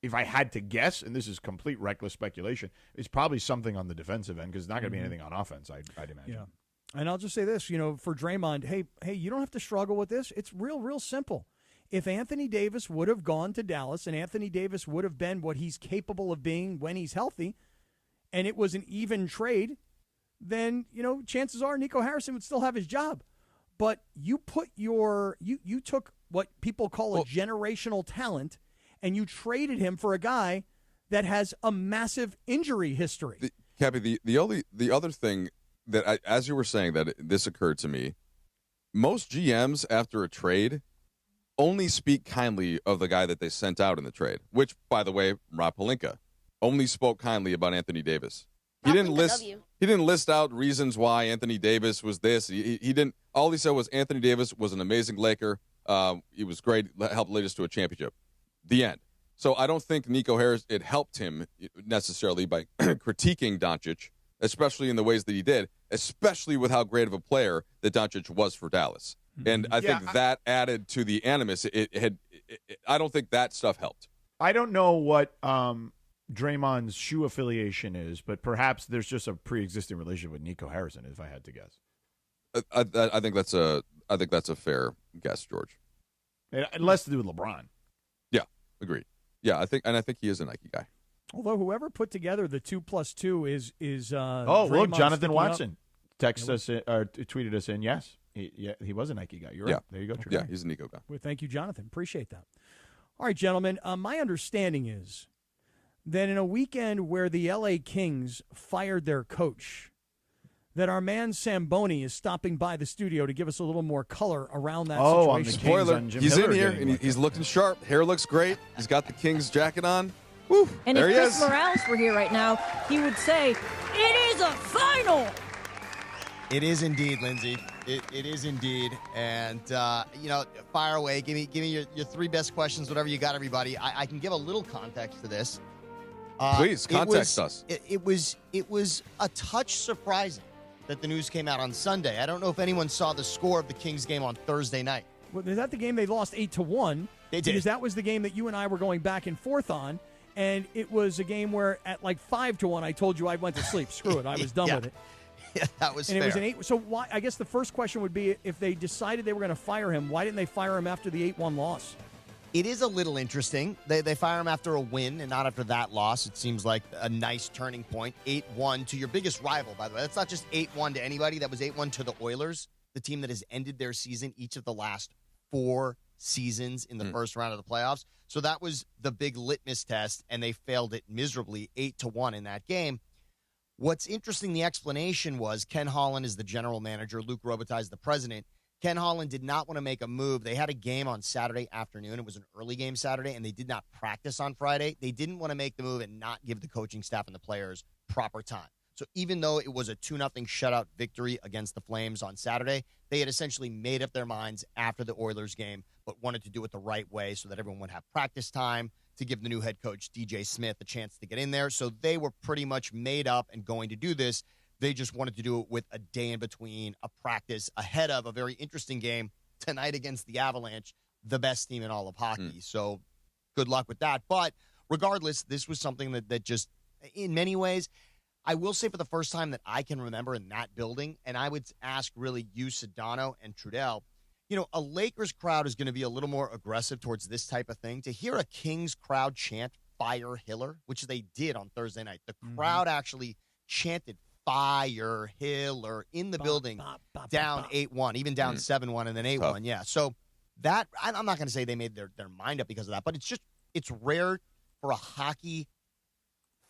if I had to guess, and this is complete reckless speculation, is probably something on the defensive end because it's not going to be anything on offense, I'd imagine. Yeah. And I'll just say this, for Draymond, hey, you don't have to struggle with this. It's real simple. If Anthony Davis would have gone to Dallas and Anthony Davis would have been what he's capable of being when he's healthy, and it was an even trade, then, chances are Nico Harrison would still have his job. But you put you took what people call a generational talent, and you traded him for a guy that has a massive injury history. Cappy, the other thing that as you were saying that this occurred to me, most GMs after a trade only speak kindly of the guy that they sent out in the trade, which, by the way, Rob Pelinka only spoke kindly about Anthony Davis. He didn't list out reasons why Anthony Davis was this. He didn't. All he said was Anthony Davis was an amazing Laker. He was great, helped lead us to a championship. The end. So I don't think Nico Harris, it helped him necessarily by critiquing Doncic, especially in the ways that he did, especially with how great of a player that Doncic was for Dallas. And I think that added to the animus. I don't think that stuff helped. I don't know what Draymond's shoe affiliation is, but perhaps there's just a pre-existing relationship with Nico Harrison, if I had to guess. I think that's a fair guess, George. It less to do with LeBron. Yeah, agreed. Yeah, I think he is a Nike guy. Although whoever put together the 2+2 is look, Jonathan Watson texted us or tweeted us in. Yes, he was a Nike guy. You're right. There you go. True. Yeah, he's a Nico guy. Well, thank you, Jonathan. Appreciate that. All right, gentlemen. My understanding is that in a weekend where the L.A. Kings fired their coach, that our man Samboni is stopping by the studio to give us a little more color around that situation. On the Spoiler, he's in here, and he's looking sharp. Hair looks great. He's got the Kings jacket on. Woo, and there if he Chris is. Morales were here right now, he would say, it is a final. It is indeed, Lindsay. It is indeed. And, fire away. Give me your three best questions, whatever you got, everybody. I can give a little context to this. Please, context us. It was a touch surprising that the news came out on Sunday. I don't know if anyone saw the score of the Kings game on Thursday night. Well, is that the game they lost 8-1? They did. Because that was the game that you and I were going back and forth on, and it was a game where at like 5-1, I told you I went to sleep. Screw it, I was done with it. Yeah, that was and fair. It was an 8. So why? I guess the first question would be, if they decided they were going to fire him, why didn't they fire him after the 8-1 loss? It is a little interesting. They fire him after a win and not after that loss. It seems like a nice turning point. 8-1 to your biggest rival, by the way. That's not just 8-1 to anybody. That was 8-1 to the Oilers, the team that has ended their season each of the last 4 seasons in the first round of the playoffs. So that was the big litmus test, and they failed it miserably, 8-1 in that game. What's interesting, the explanation was Ken Holland is the general manager. Luke Robitaille is the president. Ken Holland did not want to make a move. They had a game on Saturday afternoon. It was an early game Saturday, and they did not practice on Friday. They didn't want to make the move and not give the coaching staff and the players proper time. So even though it was a 2-0 shutout victory against the Flames on Saturday, they had essentially made up their minds after the Oilers game, but wanted to do it the right way so that everyone would have practice time to give the new head coach, DJ Smith, a chance to get in there. So they were pretty much made up and going to do this. They just wanted to do it with a day in between, a practice ahead of a very interesting game tonight against the Avalanche, the best team in all of hockey. So good luck with that. But regardless, this was something that just, in many ways, I will say for the first time that I can remember in that building, and I would ask really you, Sedano, and Trudell, a Lakers crowd is going to be a little more aggressive towards this type of thing. To hear a Kings crowd chant "Fire Hiller," which they did on Thursday night, the crowd actually chanted "Fire Hiller" in the building, down 8-1, even down 7-1, and then 8-1. Yeah, so that I'm not going to say they made their mind up because of that, but it's rare for a hockey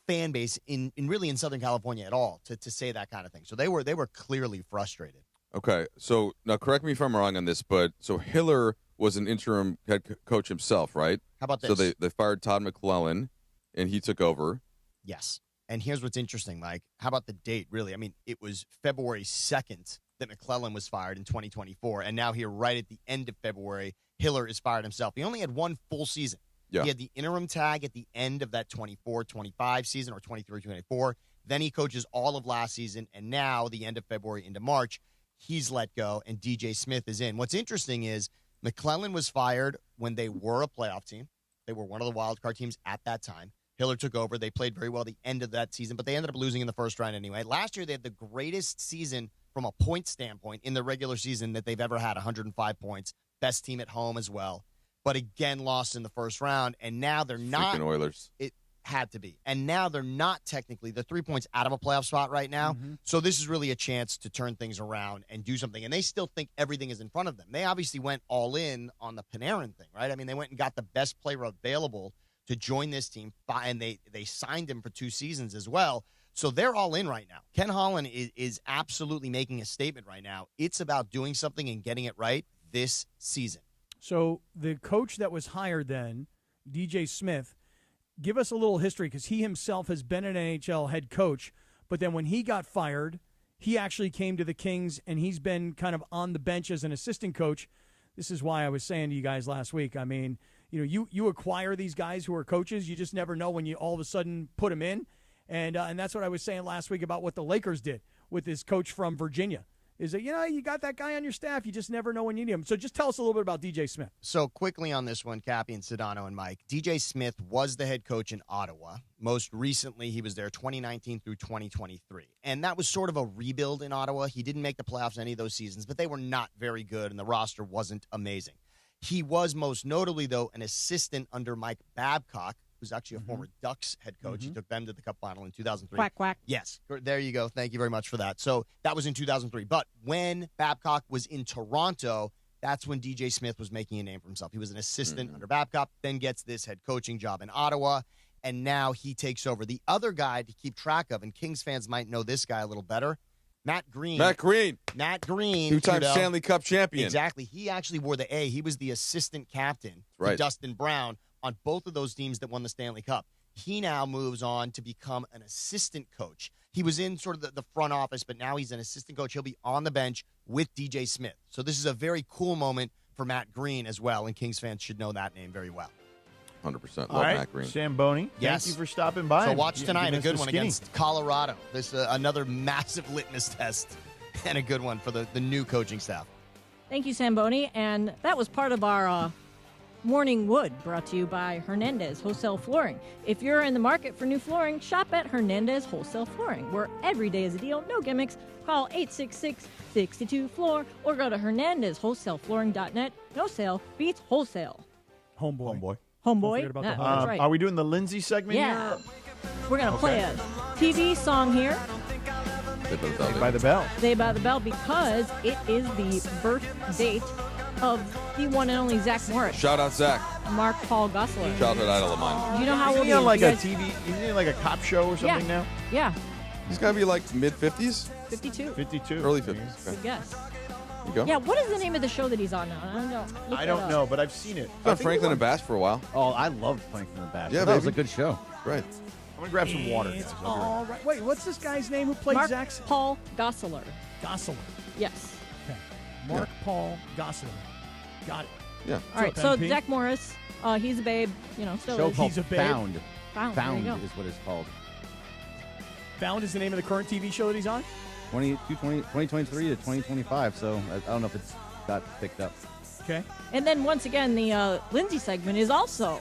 fan base in Southern California at all to say that kind of thing. So they were clearly frustrated. Okay, so now correct me if I'm wrong on this, but so Hiller was an interim head coach himself, right? How about this? So they fired Todd McClellan, and he took over. Yes. And here's what's interesting, Mike. How about the date, really? I mean, it was February 2nd that McClellan was fired in 2024, and now here right at the end of February, Hiller is fired himself. He only had one full season. Yeah. He had the interim tag at the end of that 24-25 season, or 23-24. Then he coaches all of last season, and now the end of February into March, he's let go, and DJ Smith is in. What's interesting is McClellan was fired when they were a playoff team. They were one of the wild card teams at that time. Hiller took over. They played very well the end of that season, but they ended up losing in the first round anyway. Last year, they had the greatest season from a point standpoint in the regular season that they've ever had, 105 points. Best team at home as well. But again, lost in the first round, and now they're not. Freaking Oilers. It had to be. And now they're not technically. They're 3 points out of a playoff spot right now. So this is really a chance to turn things around and do something. And they still think everything is in front of them. They obviously went all in on the Panarin thing, right? I mean, they went and got the best player available to join this team, and they signed him for 2 seasons as well. So they're all in right now. Ken Holland is absolutely making a statement right now. It's about doing something and getting it right this season. So the coach that was hired then, DJ Smith, give us a little history, because he himself has been an NHL head coach, but then when he got fired, he actually came to the Kings, and he's been kind of on the bench as an assistant coach. This is why I was saying to you guys last week, I mean, you acquire these guys who are coaches. You just never know when you all of a sudden put them in. And that's what I was saying last week about what the Lakers did with this coach from Virginia. Is that, you got that guy on your staff. You just never know when you need him. So just tell us a little bit about DJ Smith. So quickly on this one, Cappy and Sedano and Mike. DJ Smith was the head coach in Ottawa. Most recently, he was there 2019 through 2023. And that was sort of a rebuild in Ottawa. He didn't make the playoffs any of those seasons, but they were not very good, and the roster wasn't amazing. He was most notably, though, an assistant under Mike Babcock, who's actually a former Ducks head coach. He took them to the Cup final in 2003. Quack, quack. Yes, there you go. Thank you very much for that. So that was in 2003. But when Babcock was in Toronto, that's when DJ Smith was making a name for himself. He was an assistant under Babcock, then gets this head coaching job in Ottawa, and now he takes over. The other guy to keep track of, and Kings fans might know this guy a little better, Matt Green. 2-time Stanley Cup champion. Exactly. He actually wore the A. He was the assistant captain to Dustin Brown on both of those teams that won the Stanley Cup. He now moves on to become an assistant coach. He was in sort of the front office, but now he's an assistant coach. He'll be on the bench with DJ Smith. So this is a very cool moment for Matt Green as well, and Kings fans should know that name very well. 100%. All right, Matt Green. Sam Boney, yes. Thank you for stopping by. So watch tonight, a good one against Colorado. This another massive litmus test, and a good one for the new coaching staff. Thank you, Samboni. And that was part of our Morning Wood, brought to you by Hernandez Wholesale Flooring. If you're in the market for new flooring, shop at Hernandez Wholesale Flooring, where every day is a deal, no gimmicks. Call 866-62-FLOOR or go to hernandezwholesaleflooring.net. No sale beats wholesale. Homeboy. That's right. Are we doing the Lindsay segment here? We're going to play a TV song here. Saved by the Bell. Saved by the Bell, because it is the birth date of the one and only Zach Morris. Shout out Zach. Mark Paul Gosselaar. Childhood idol of mine. Do you know how old he is? Like a TV, isn't he like a cop show or something now? Yeah. He's got to be like mid-50s? 52. Early 50s. Good guess. You go. Yeah, what is the name of the show that he's on now? I don't know, but I've seen it. He's on Franklin and Bash for a while. Oh, I loved Franklin and Bash. Yeah, that was a good show. Right. I'm going to grab some water. It's all right. Wait, what's this guy's name who played Mark Zach's? Paul Gosselaar. Gosselaar. Yes. Okay. Mark Paul Gosselaar. Got it. Yeah. All right, so Zach Morris, he's a babe, still show is. called He's a babe. Found. Found, there you go. is what it's called. Found is the name of the current TV show that he's on? 2023 to 2025, so I don't know if it's got picked up. Okay. And then once again, the Lindsay segment is also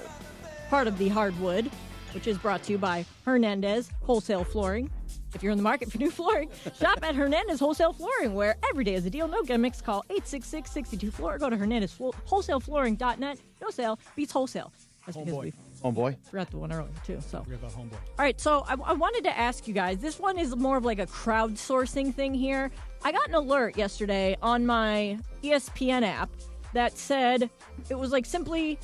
part of the Hardwood, which is brought to you by Hernandez Wholesale Flooring. If you're in the market for new flooring, shop at Hernandez Wholesale Flooring, where every day is a deal. No gimmicks. Call 866-62-FLOOR. Go to HernandezWholesaleFlooring.net. No sale beats wholesale. That's because we forgot the one earlier, too. So. Forget about Homeboy. All right, so I wanted to ask you guys. This one is more of like a crowdsourcing thing here. I got an alert yesterday on my ESPN app that said it was like simply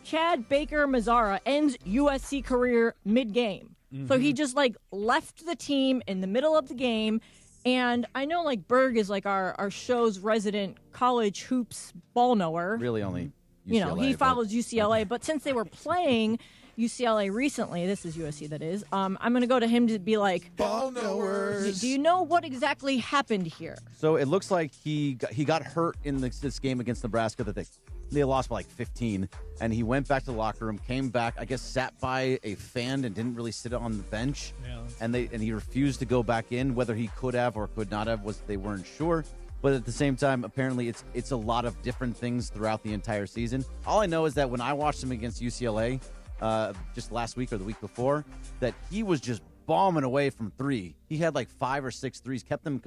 Chad Baker Mazzara ends USC career mid-game. So he just like left the team in the middle of the game. And I know like Berg is like our show's resident college hoops ball knower. Really only UCLA. You know, he follows UCLA. But since they were playing UCLA recently, this is USC that is, I'm going to go to him to be like, ball knowers. Do you know what exactly happened here? So it looks like he got hurt in this game against Nebraska that they lost by like 15, and he went back to the locker room, came back, I guess sat by a fan and didn't really sit on the bench, and he refused to go back in. Whether he could have or could not have, they weren't sure. But at the same time, apparently it's a lot of different things throughout the entire season. All I know is that when I watched him against UCLA just last week or the week before, that he was just bombing away from three. He had like 5 or 6 threes, kept them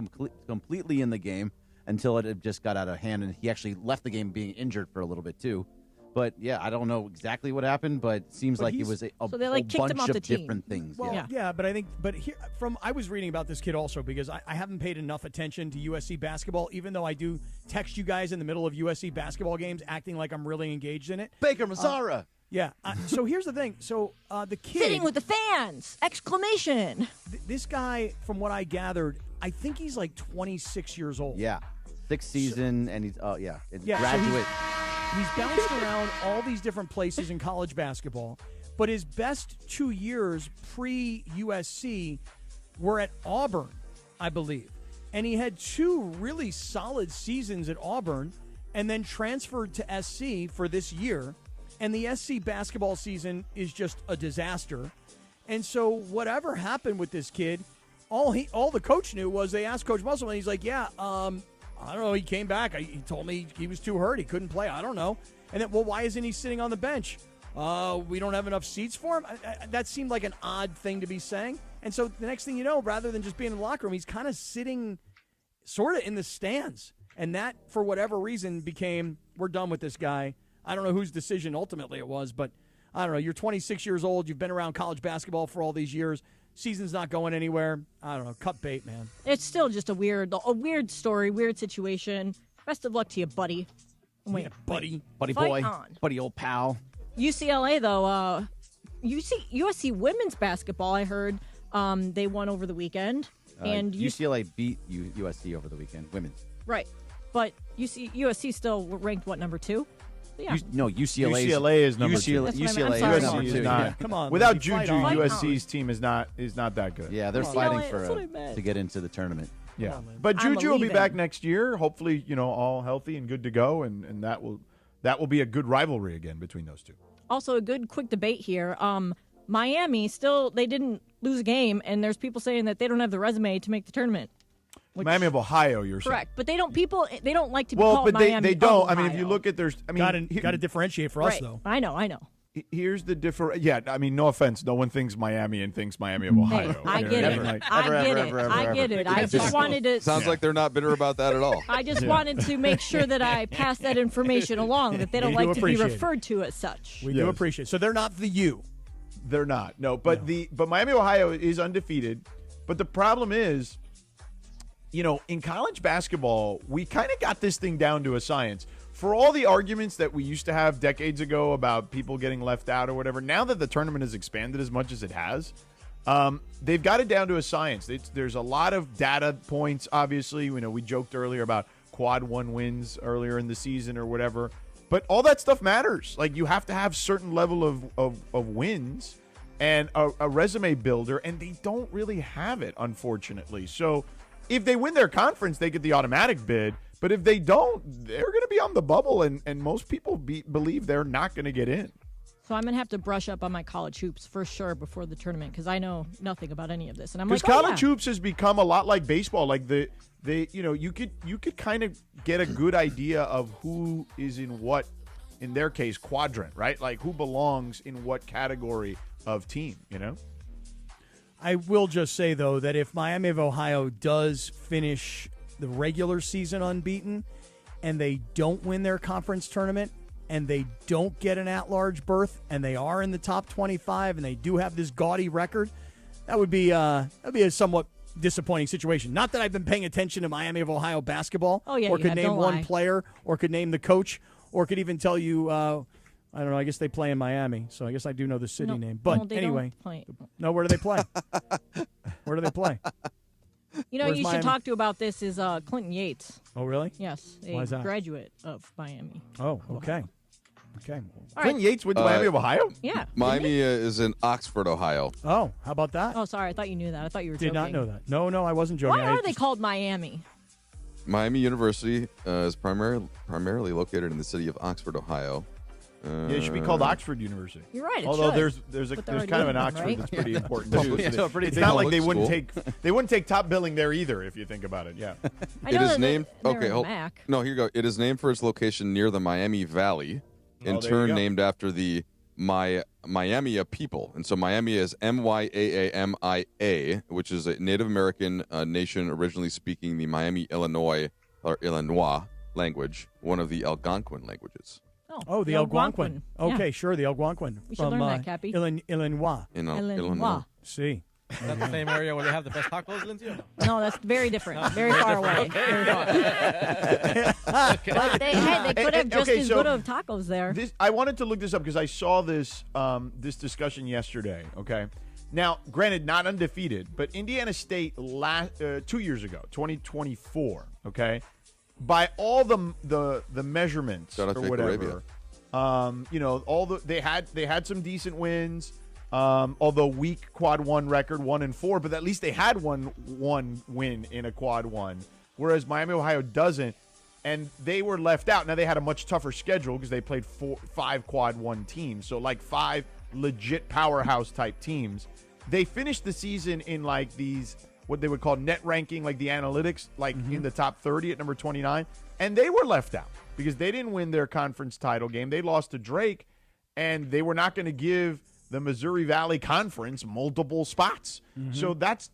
completely in the game until it just got out of hand, and he actually left the game being injured for a little bit too. But yeah, I don't know exactly what happened, but it seems like it was a so they like kicked bunch him off of the team. different things. Well, yeah, but I think, here, I was reading about this kid also because I haven't paid enough attention to USC basketball, even though I do text you guys in the middle of USC basketball games, acting like I'm really engaged in it. Baker Mazzara. Yeah. So here's the thing. So the kid Sitting with the fans! Exclamation! This guy, from what I gathered, I think he's like 26 years old. Yeah. 6th season, and he's graduate. So he's bounced around all these different places in college basketball, but his best 2 years pre-USC were at Auburn, I believe. And he had 2 really solid seasons at Auburn and then transferred to SC for this year. And the SC basketball season is just a disaster. And so whatever happened with this kid, all the coach knew was they asked Coach Musselman, he's like, I don't know. He came back. He told me he was too hurt. He couldn't play. I don't know. And then, why isn't he sitting on the bench? We don't have enough seats for him. That seemed like an odd thing to be saying. And so the next thing you know, rather than just being in the locker room, he's kind of sitting sort of in the stands. And that, for whatever reason, became, we're done with this guy. I don't know whose decision ultimately it was, but I don't know. You're 26 years old. You've been around college basketball for all these years. Season's not going anywhere. I don't know. Cut bait, man. It's still just a weird story, weird situation. Best of luck to you, buddy. Buddy Fight boy, on. Buddy old pal. UCLA though, USC women's basketball. I heard they won over the weekend, and UCLA beat USC over the weekend. Women's. Right, but USC still ranked number 2. Yeah. UCLA is number 2. UCLA is number 2. Not, yeah. Come on, without Lucky, Juju, USC's team is not that good. Yeah, they're fighting to get into the tournament. Yeah, but Juju will be back next year. Hopefully, all healthy and good to go, and that will be a good rivalry again between those two. Also, a good quick debate here. Miami they didn't lose a game, and there's people saying that they don't have the resume to make the tournament. Miami of Ohio, you're saying. Correct, but they don't like to be called Miami. Well, but they don't. of I mean, if you look at their, got to differentiate for us though. I know. Here's the difference. Yeah, I mean, no offense. No one thinks Miami and thinks Miami of Ohio. Hey, I get it. I just wanted to. Sounds like they're not bitter about that at all. I just wanted to make sure that I pass that information along, that they don't like to be referred to as such. We do appreciate it. So they're not the U. They're not. No, but Miami, Ohio is undefeated. But the problem is, in college basketball, we kind of got this thing down to a science. For all the arguments that we used to have decades ago about people getting left out or whatever, now that the tournament has expanded as much as it has, they've got it down to a science. There's a lot of data points, obviously. We joked earlier about quad 1 wins earlier in the season or whatever. But all that stuff matters. Like, you have to have certain level of wins and a resume builder, and they don't really have it, unfortunately. So if they win their conference, they get the automatic bid. But if they don't, they're going to be on the bubble, and most people believe they're not going to get in. So I'm going to have to brush up on my college hoops for sure before the tournament, because I know nothing about any of this. And I'm like, college hoops has become a lot like baseball. Like you could kind of get a good idea of who is in what, in their case, quadrant, right? Like who belongs in what category of team, I will just say, though, that if Miami of Ohio does finish the regular season unbeaten and they don't win their conference tournament and they don't get an at-large berth and they are in the top 25 and they do have this gaudy record, that would be a somewhat disappointing situation. Not that I've been paying attention to Miami of Ohio basketball or could name one player or could name the coach or could even tell you, I don't know, I guess they play in Miami, so I guess I do know the city name. But anyway, no, where do they play? Where do they play? You know, Where's you Miami? should talk to about this is Clinton Yates. Oh, really? Yes, Why is a that? graduate of Miami. Oh, okay. Okay. Clinton Yates went to Miami of Ohio? Yeah. Miami is in Oxford, Ohio. Oh, how about that? Oh, sorry. I thought you knew that. I thought you were Did joking. not know that. No, I wasn't joking. Why are they called Miami? Miami University is primarily located in the city of Oxford, Ohio. Yeah, it should be called Oxford University. You're right. It Although should. there's But kind they're of an already Oxford right? that's pretty important too. Yeah, So pretty it's big not like they public wouldn't take top billing there either. If you think about it, yeah. I It know is that named. they're Okay, in hold. Mac. No, here you go. It is named for its location near the Miami Valley, in Oh, there you turn go. named after the Miami people. And so Miami is Myaamia, which is a Native American nation originally speaking the Miami, Illinois language, one of the Algonquin languages. Oh, the Algonquin. Okay, Yeah. sure, the Algonquin. We should learn that, Cappy. Illinois. Illinois. See. Is that the same area where they have the best tacos, Lindsay? Or no? No, that's very different. Very far away. Very far. But they could have just as good of tacos there. I wanted to look this up because I saw this discussion yesterday. Okay, now granted, not undefeated, but Indiana State 2 years ago, 2024. Okay, by all the measurements Shout out or to whatever, they had some decent wins. Although weak quad one record 1-4, but at least they had one win in a quad one, whereas Miami Ohio doesn't, and they were left out. Now they had a much tougher schedule because they played 5 quad one teams, so like 5 legit powerhouse type teams. They finished the season in like these what they would call net ranking, like the analytics, like in the top 30 at number 29, and they were left out because they didn't win their conference title game. They lost to Drake, and they were not going to give the Missouri Valley Conference multiple spots. So that's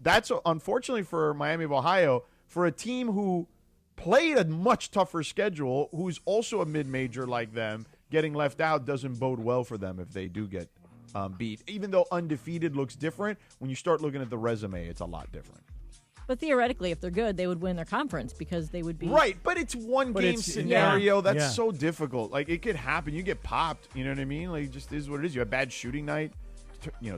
unfortunately for Miami of Ohio, for a team who played a much tougher schedule, who's also a mid-major like them, getting left out doesn't bode well for them if they do get beat. Even though undefeated looks different, when you start looking at the resume, it's a lot different. But theoretically, if they're good, they would win their conference because they would be Right, but it's one game scenario. That's so difficult. Like, it could happen. You get popped. You know what I mean? Like, it just is what it is. You have a bad shooting night,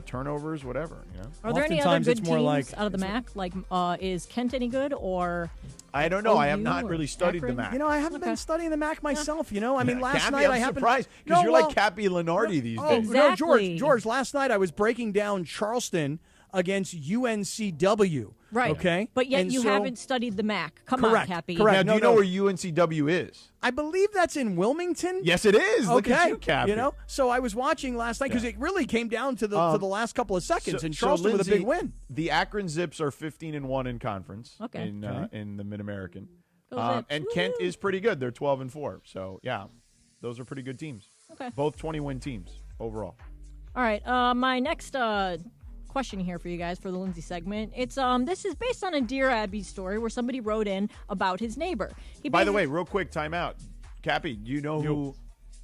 turnovers, whatever. You know. Are there any other good teams out of the MAC? Like, is Kent any good or? I don't know. I have OU not or really studied the Akron? MAC. You know, I haven't been studying the MAC myself. You know, I mean, last Cappy, night I'm surprised because you're like Cappy Lenardi these days. No, George. Last night I was breaking down Charleston against UNCW. Right. Okay. But yet And you so- haven't studied the MAC. Come Correct. on, Cappy. Correct. Now, do you know where UNCW is? I believe that's in Wilmington. Yes, it is. Look at you, Cappy. You know, so I was watching last night because it really came down to the last couple of seconds, and Charleston with a big Lindsay, win. The Akron Zips are 15-1 in conference. Okay. In the Mid American, Go Zips. and Kent is pretty good. They're 12-4. So yeah, those are pretty good teams. Okay. Both 20-win teams overall. All right. My next question here for you guys for the Lindsay segment. It's this is based on a Dear Abby story where somebody wrote in about his neighbor. By the way, real quick timeout. Cappy, do you know who?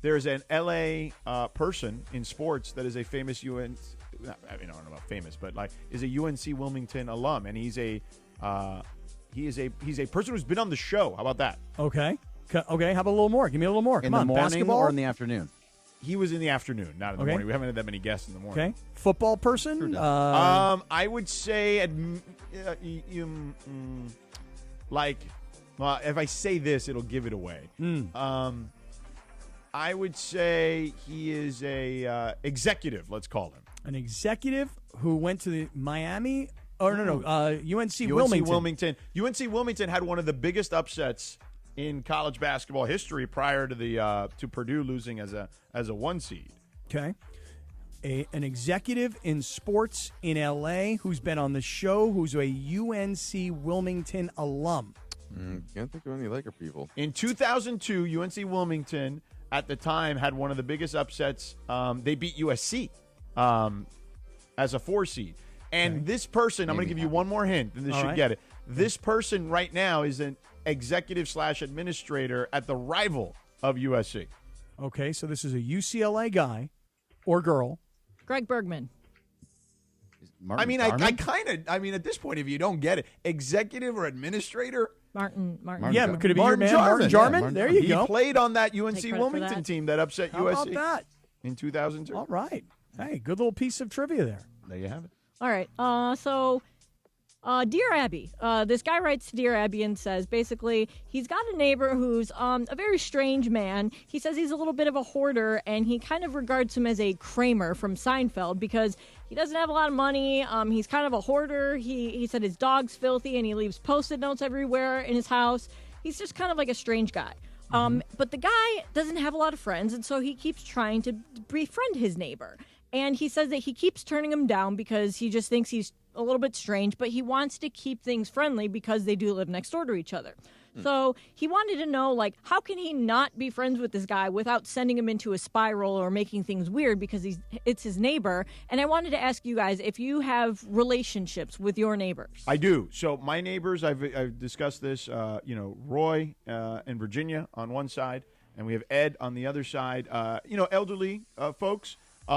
There's an LA person in sports that is a famous UNC. I mean, I don't know about famous, but like is a UNC Wilmington alum, and he's a person who's been on the show. How about that? Okay. Okay. How about a little more? Give me a little more. In Come the on, morning basketball or in the afternoon? He was in the afternoon, not in the Okay. morning. We haven't had that many guests in the morning. Okay. Football person. I would say, well, if I say this, it'll give it away. I would say he is a executive. Let's call him An executive who went to the Miami. Or no, UNC Wilmington. UNC Wilmington had one of the biggest upsets in college basketball history prior to the to Purdue losing as a 1 seed. Okay. An executive in sports in LA who's been on the show, who's a UNC Wilmington alum. Can't think of any Laker people. In 2002, UNC Wilmington at the time had one of the biggest upsets. They beat USC as a 4 seed. And this person, I'm going to give you one more hint, and this should get it. This person right now is an executive/administrator at the rival of USC. Okay, so this is a UCLA guy or girl. Greg Bergman. I mean, at this point, if you don't get it, executive or administrator. Martin. Yeah, could it be Martin your man, Jarman. Martin Jarman? Yeah, there you go. He played on that UNC Take credit for Wilmington that. team that upset How USC about that? in 2002. All right. Hey, good little piece of trivia there. There you have it. All right. Dear Abby, this guy writes to Dear Abby and says, basically, he's got a neighbor who's a very strange man. He says he's a little bit of a hoarder, and he kind of regards him as a Kramer from Seinfeld because he doesn't have a lot of money. He's kind of a hoarder. He said his dog's filthy, and he leaves Post-it notes everywhere in his house. He's just kind of like a strange guy. But the guy doesn't have a lot of friends, and so he keeps trying to befriend his neighbor. And he says that he keeps turning him down because he just thinks he's a little bit strange, but he wants to keep things friendly because they do live next door to each other. So he wanted to know, like, how can he not be friends with this guy without sending him into a spiral or making things weird because it's his neighbor? And I wanted to ask you guys if you have relationships with your neighbors. I do. So my neighbors, I've discussed this, Roy and Virginia on one side, and we have Ed on the other side. Elderly folks,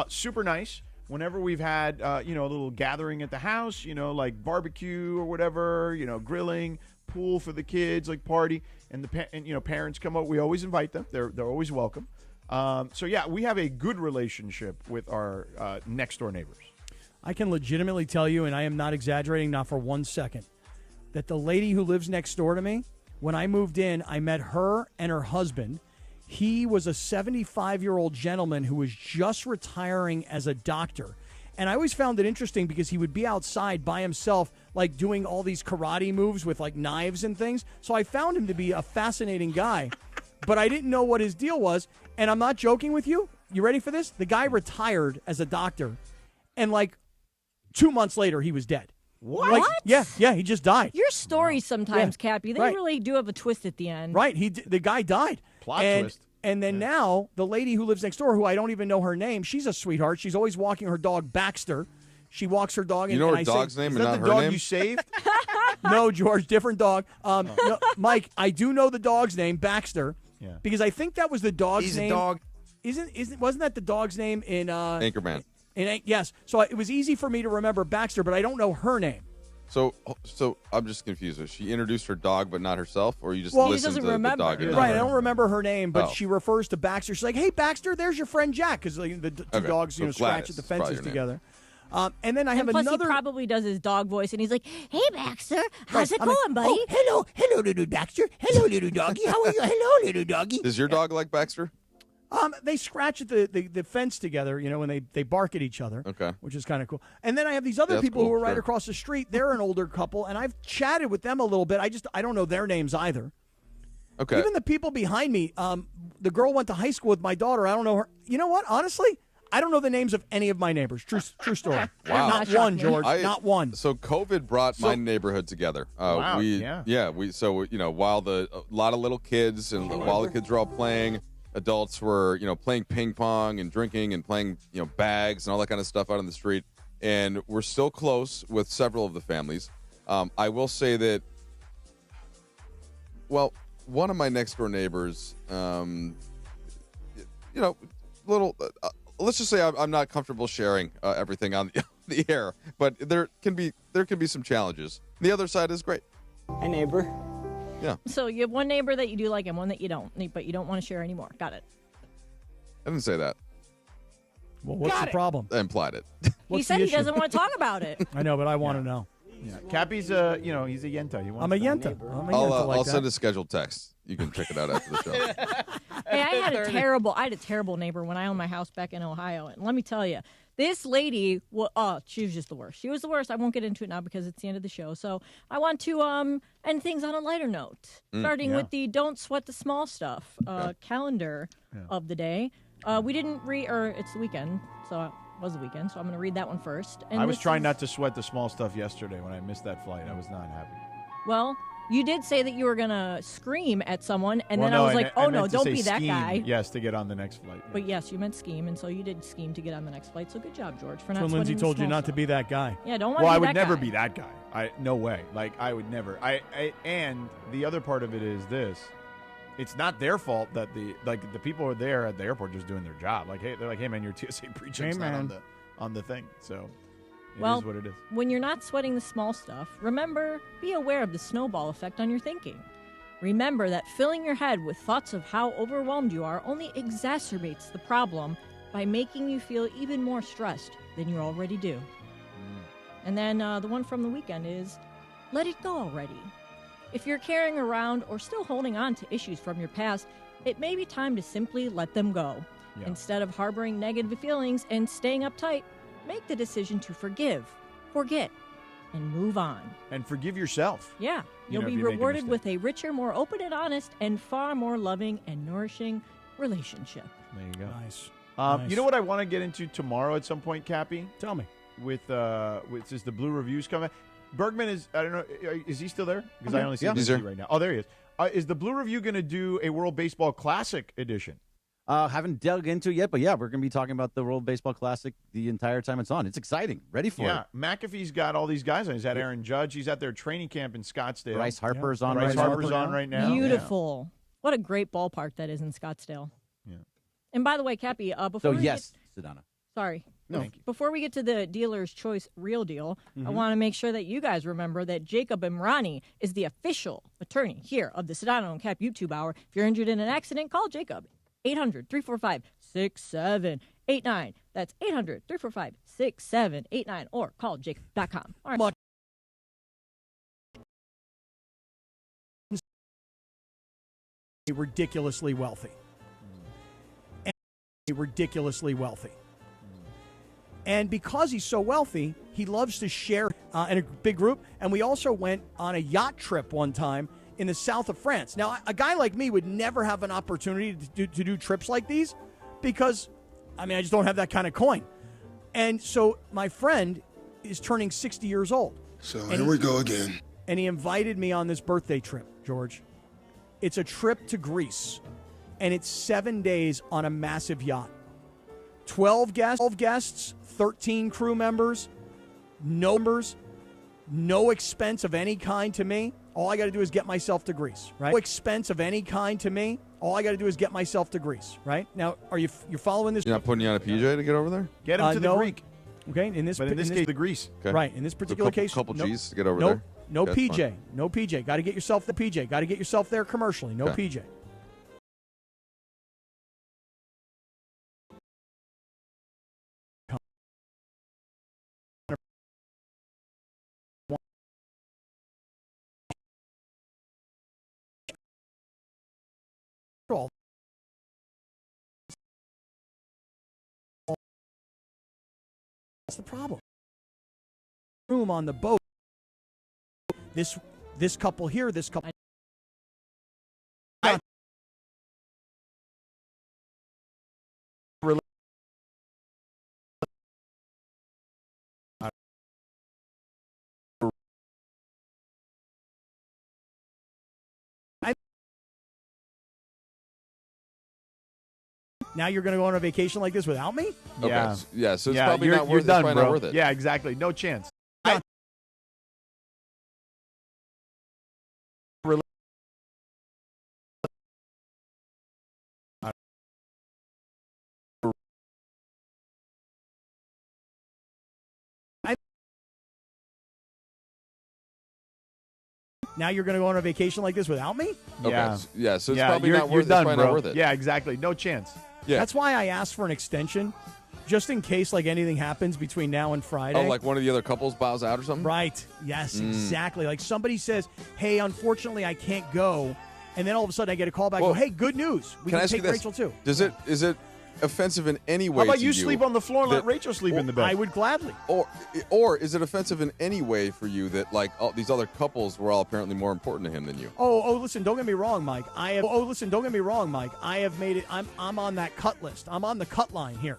super nice. Whenever we've had, a little gathering at the house, like barbecue or whatever, grilling, pool for the kids, like party, and parents come up, we always invite them. They're always welcome. We have a good relationship with our next door neighbors. I can legitimately tell you, and I am not exaggerating, not for 1 second, that the lady who lives next door to me, when I moved in, I met her and her husband. He was a 75-year-old gentleman who was just retiring as a doctor. And I always found it interesting because he would be outside by himself, like doing all these karate moves with like knives and things. So I found him to be a fascinating guy, but I didn't know what his deal was. And I'm not joking with you. You ready for this? The guy retired as a doctor, and like 2 months later, he was dead. What? Like, yeah, he just died. Your stories sometimes, Cappy, they really do have a twist at the end. Right, the guy died. Plot twist. And then now, the lady who lives next door, who I don't even know her name, she's a sweetheart. She's always walking her dog, Baxter. She walks her dog. You know her dog's name and not her dog name? you saved? No, George, different dog. No, Mike, I do know the dog's name, Baxter, because I think that was the dog's name. He's a dog. Wasn't that the dog's name in Anchorman? Yes. So it was easy for me to remember Baxter, but I don't know her name. So I'm just confused. She introduced her dog, but not herself, or you just Well, listened to the dog? and not Right, I her? don't remember her name, but Oh. she refers to Baxter. She's like, "Hey, Baxter, there's your friend Jack," because the two Okay, dogs, so scratch Gladys at the is probably fences her name. together. And then I have And plus another. he probably does his dog voice, and he's like, "Hey, Baxter, how's it I'm like, going, buddy?" "Oh, hello, little Baxter. Hello, little doggy. How are you? Hello, little doggy." Does your dog like Baxter? They scratch at the fence together, when they bark at each other. Okay. Which is kind of cool. And then I have these other Yeah, that's people who cool, are right sure. across the street. They're an older couple, and I've chatted with them a little bit. I don't know their names either. Okay. Even the people behind me, the girl went to high school with my daughter. I don't know her. You know what? Honestly, I don't know the names of any of my neighbors. True story. Wow. Not one, George. Not one. So COVID brought my neighborhood together. Wow, While a lot of little kids and while the kids were all playing, adults were, playing ping pong and drinking and playing, bags and all that kind of stuff out on the street. And we're still close with several of the families. I will say that, one of my next door neighbors, let's just say I'm not comfortable sharing everything on the air, but there can be some challenges. The other side is great. Hi, neighbor. Yeah. So you have one neighbor that you do like and one that you don't, but you don't want to share anymore. Got it. I didn't say that. Well, what's the problem? I implied it. He said he doesn't want to talk about it. I know, but I want to know. Yeah. Cappy's he's a yenta. I'm a yenta. I'll send a scheduled text. You can check it out after the show. Hey, I had a terrible neighbor when I owned my house back in Ohio, and let me tell you, this lady, she was just the worst. She was the worst. I won't get into it now because it's the end of the show. So I want to end things on a lighter note, starting with the "Don't Sweat the Small Stuff" calendar of the day. We didn't read, or it's the weekend, so it was the weekend. So I'm going to read that one first. And I was trying not to sweat the small stuff yesterday when I missed that flight. I was not happy. Well, You did say that you were going to scream at someone, and then I was like, oh, no, don't be that guy. Yes, to get on the next flight. Yeah. But yes, you meant scheme, and so you did scheme to get on the next flight. So good job, George, for not So Lindsay sweating the told you small not to stuff. be that guy. Yeah, don't want Well, to I be would that never guy. be that guy. No way. Like, I would never. And the other part of it is this. It's not their fault that the people are there at the airport just doing their job. Like, hey, they're like, hey, man, your TSA pre-check's not on the thing. So it is what it is. When you're not sweating the small stuff, remember, be aware of the snowball effect on your thinking. Remember that filling your head with thoughts of how overwhelmed you are only exacerbates the problem by making you feel even more stressed than you already do. And then the one from the weekend is, let it go already. If you're carrying around or still holding on to issues from your past, it may be time to simply let them go. Yeah. Instead of harboring negative feelings and staying uptight, make the decision to forgive, forget, and move on. And forgive yourself. Yeah, you'll be if you make a rewarded mistake. with a richer, more open and honest, and far more loving and nourishing relationship. There you go. Nice. You know what I want to get into tomorrow at some point, Cappy? Tell me. With is the Blue Reviews coming? Bergman is, I don't know, is he still there? Because I only see he's Lindsay there. right now. Oh, there he is. Is the Blue Review going to do a World Baseball Classic edition? Haven't dug into it yet, but yeah, we're going to be talking about the World Baseball Classic the entire time it's on. It's exciting. Ready for it. Yeah, McAfee's got all these guys on. He's at Aaron Judge. He's at their training camp in Scottsdale. Bryce Harper's on Bryce right Harper's on right now. Beautiful. What a great ballpark that is in Scottsdale. Yeah. And by the way, Cappy, before So, we yes, get, Sedano. sorry. No. Thank you. Before we get to the dealer's choice real deal, I want to make sure that you guys remember that Jacob Imrani is the official attorney here of the Sedano and Cap YouTube Hour. If you're injured in an accident, call Jacob. 800-345-6789. That's 800-345-6789. Or call jacob.com. All right. Ridiculously wealthy. Ridiculously wealthy. And because he's so wealthy, he loves to share in a big group. And we also went on a yacht trip one time in the south of France. Now, a guy like me would never have an opportunity to do trips like these because, I just don't have that kind of coin. And so my friend is turning 60 years old. So here we go again. And he invited me on this birthday trip, George. It's a trip to Greece, and it's 7 days on a massive yacht. 12 guests, 13 crew members, no expense of any kind to me. All I got to do is get myself to Greece, right? No expense of any kind to me. All I got to do is get myself to Greece, right? Now, you're following this? You're not putting you on a PJ to get over there? Get him to the no. Greek. Okay, in this case, the Greece. Okay. Right, in this particular case, couple no, G's to get over no, there. No That's PJ, fine. no PJ. Got to get yourself the PJ. Got to get yourself there commercially. No Okay. PJ. That's the problem. Room on the boat. This couple here, this couple. Now you're going to go on a vacation like this without me? Okay. Yeah. Yeah, so it's probably not worth it. Done, It's probably bro. not worth it. Yeah, exactly. No chance. Now you're going to go on a vacation like this without me? Okay. Yeah. Yeah, so it's Yeah, probably you're not worth it. done, It's probably bro. not worth it. Yeah, exactly. No chance. Yeah. That's why I asked for an extension, just in case like anything happens between now and Friday. Oh, like one of the other couples bows out or something? Right. Yes, exactly. Like somebody says, hey, unfortunately, I can't go. And then all of a sudden I get a call back, Well, go, hey, good news. We Can I can ask you take this? Rachel too. Is it offensive in any way How about to you sleep on the floor and let Rachel sleep in the bed? I would gladly. Or is it offensive in any way for you that like all these other couples were all apparently more important to him than you? Listen, don't get me wrong, Mike. Don't get me wrong, Mike. I have made it. I'm on that cut list. I'm on the cut line here.